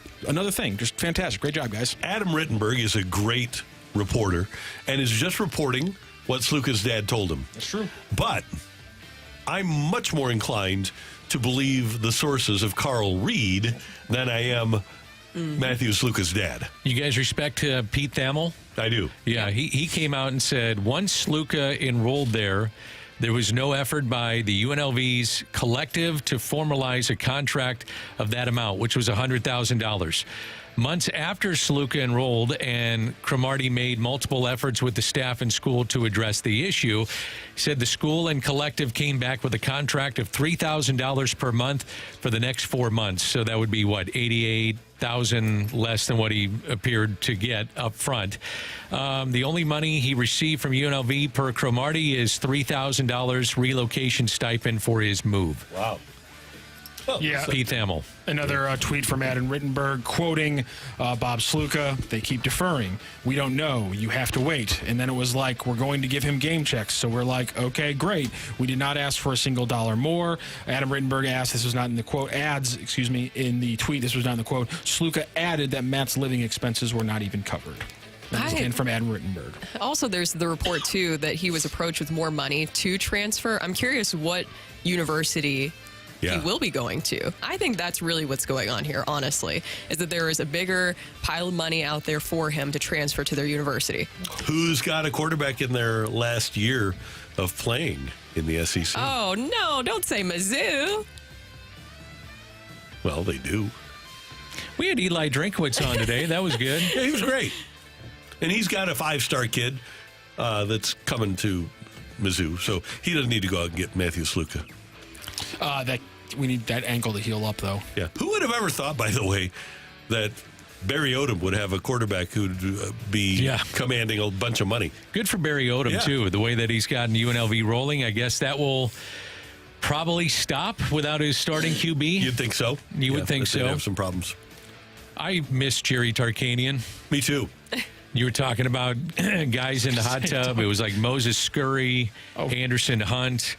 thing. Just fantastic. Great job, guys. Adam Rittenberg is a great reporter and is just reporting what Sluka's dad told him. That's true. But I'm much more inclined to believe the sources of Carl Reed than I am Matthew Sluka's dad. You guys respect Pete Thamel? I do. Yeah, he came out and said once Sluka enrolled there was no effort by the UNLV's collective to formalize a contract of that amount, which was $100,000. Months after Sluka enrolled and Cromartie made multiple efforts with the staff and school to address the issue, he said the school and collective came back with a contract of $3,000 per month for the next 4 months. So that would be, $88,000 less than what he appeared to get up front. The only money he received from UNLV per Cromartie is $3,000 relocation stipend for his move. Wow. Yeah, Pete Thamel. Another tweet from Adam Rittenberg quoting Bob Sluka. They keep deferring. We don't know. You have to wait. And then it was like, we're going to give him game checks. So we're like, okay, great. We did not ask for a single dollar more. Adam Rittenberg asked, this was not in the quote, in the tweet, this was not in the quote. Sluka added that Matt's living expenses were not even covered. That was again from Adam Rittenberg. Also, there's the report, too, that he was approached with more money to transfer. I'm curious what university he will be going to. I think that's really what's going on here, honestly, is that there is a bigger pile of money out there for him to transfer to their university. Who's got a quarterback in their last year of playing in the SEC? Oh, no, don't say Mizzou. Well, they do. We had Eli Drinkwitz on today. That was good. Yeah, he was great. And he's got a 5-star kid that's coming to Mizzou, so he doesn't need to go out and get Matthew Sluka. We need that ankle to heal up, though. Yeah. Who would have ever thought, by the way, that Barry Odom would have a quarterback who'd be commanding a bunch of money? Good for Barry Odom, too. The way that he's gotten UNLV rolling, I guess that will probably stop without his starting QB. You'd think so. You would think so. They'd have some problems. I miss Jerry Tarkanian. Me too. You were talking about guys in the hot tub. It was like Moses Scurry, Anderson Hunt,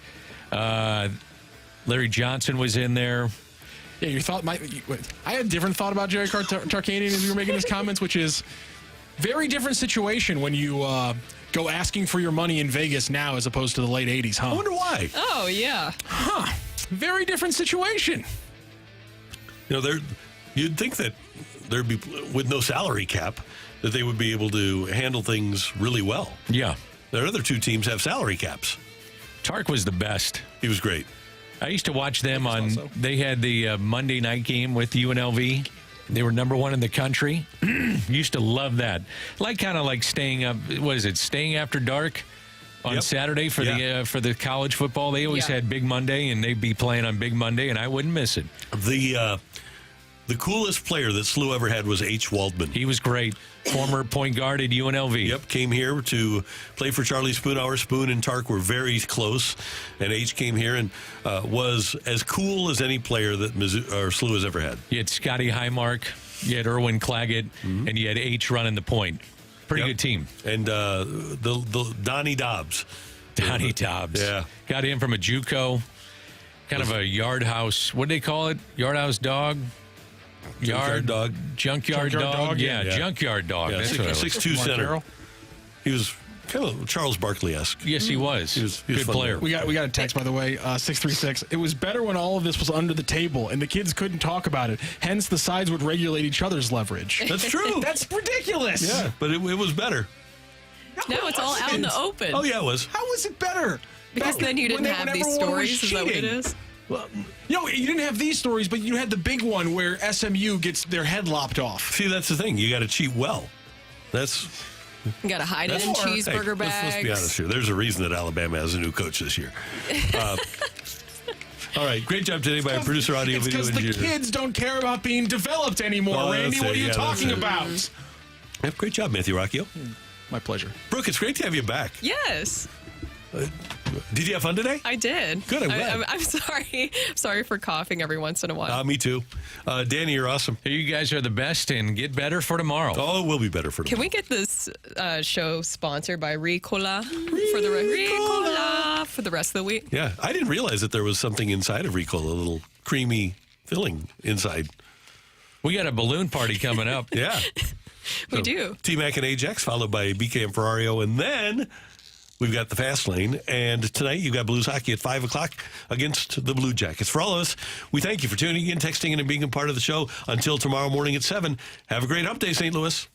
Larry Johnson was in there. Yeah, your thought I had a different thought about Jerry Tarkanian as you were making his comments, which is very different situation when you go asking for your money in Vegas now as opposed to the late 80s, huh? I wonder why. Oh, yeah. Huh. Very different situation. You know, you'd think that there'd be, with no salary cap, that they would be able to handle things really well. Yeah. Their other two teams have salary caps. Tark was the best. He was great. I used to watch them they had the Monday night game with UNLV. They were number one in the country. Used to love that. Kind of like staying up, staying after dark on Saturday for the college football. They always had Big Monday, and they'd be playing on Big Monday, and I wouldn't miss it. The coolest player that SLU ever had was H. Waldman. He was great. Former point guard at UNLV. Yep, came here to play for Charlie Spoonhour. Spoon and Tark were very close, and H came here and was as cool as any player that SLU has ever had. You had Scotty Highmark, you had Erwin Claggett, and you had H running the point. Pretty good team. And the Donnie Dobbs. Donnie Dobbs. Yeah. Got him from a JUCO. Kind of a yard house. What do they call it? Yard house dog? Junkyard dog. Junkyard dog? Yeah, Yeah. junkyard dog. Yeah, That's what it was. 6'2" center. He was kind of Charles Barkley-esque. Yes, he was. He was Good player. We got a text, by the way, 636. It was better when all of this was under the table and the kids couldn't talk about it. Hence, the sides would regulate each other's leverage. That's true. That's ridiculous. Yeah, but it was better. Now it's all out in the open. Oh, yeah, it was. How was it better? Because then you didn't have these stories. Is that what it is? Well, no, you didn't have these stories, but you had the big one where SMU gets their head lopped off. See, that's the thing. You got to cheat well. You got to hide it in cheeseburger bags. Let's be honest here. There's a reason that Alabama has a new coach this year. All right, great job today by our producer, audio, video engineer. Because the kids don't care about being developed anymore, Randy. What are you talking about? Great job, Matthew Rocchio. My pleasure. Brooke, it's great to have you back. Yes. Did you have fun today? I did. Good, I'm glad. I'm sorry. I'm sorry for coughing every once in a while. Me too. Danny, you're awesome. You guys are the best, and get better for tomorrow. Oh, we'll be better for tomorrow. Can we get this show sponsored by Ricola for the rest of the week? Yeah, I didn't realize that there was something inside of Ricola, a little creamy filling inside. We got a balloon party coming up. Yeah. We do. T-Mac and Ajax, followed by BK and Ferrario, and then we've got the Fast Lane. And tonight you've got Blues hockey at 5 o'clock against the Blue Jackets. For all of us, we thank you for tuning in, texting in, and being a part of the show. Until tomorrow morning at 7, have a great hump day, St. Louis.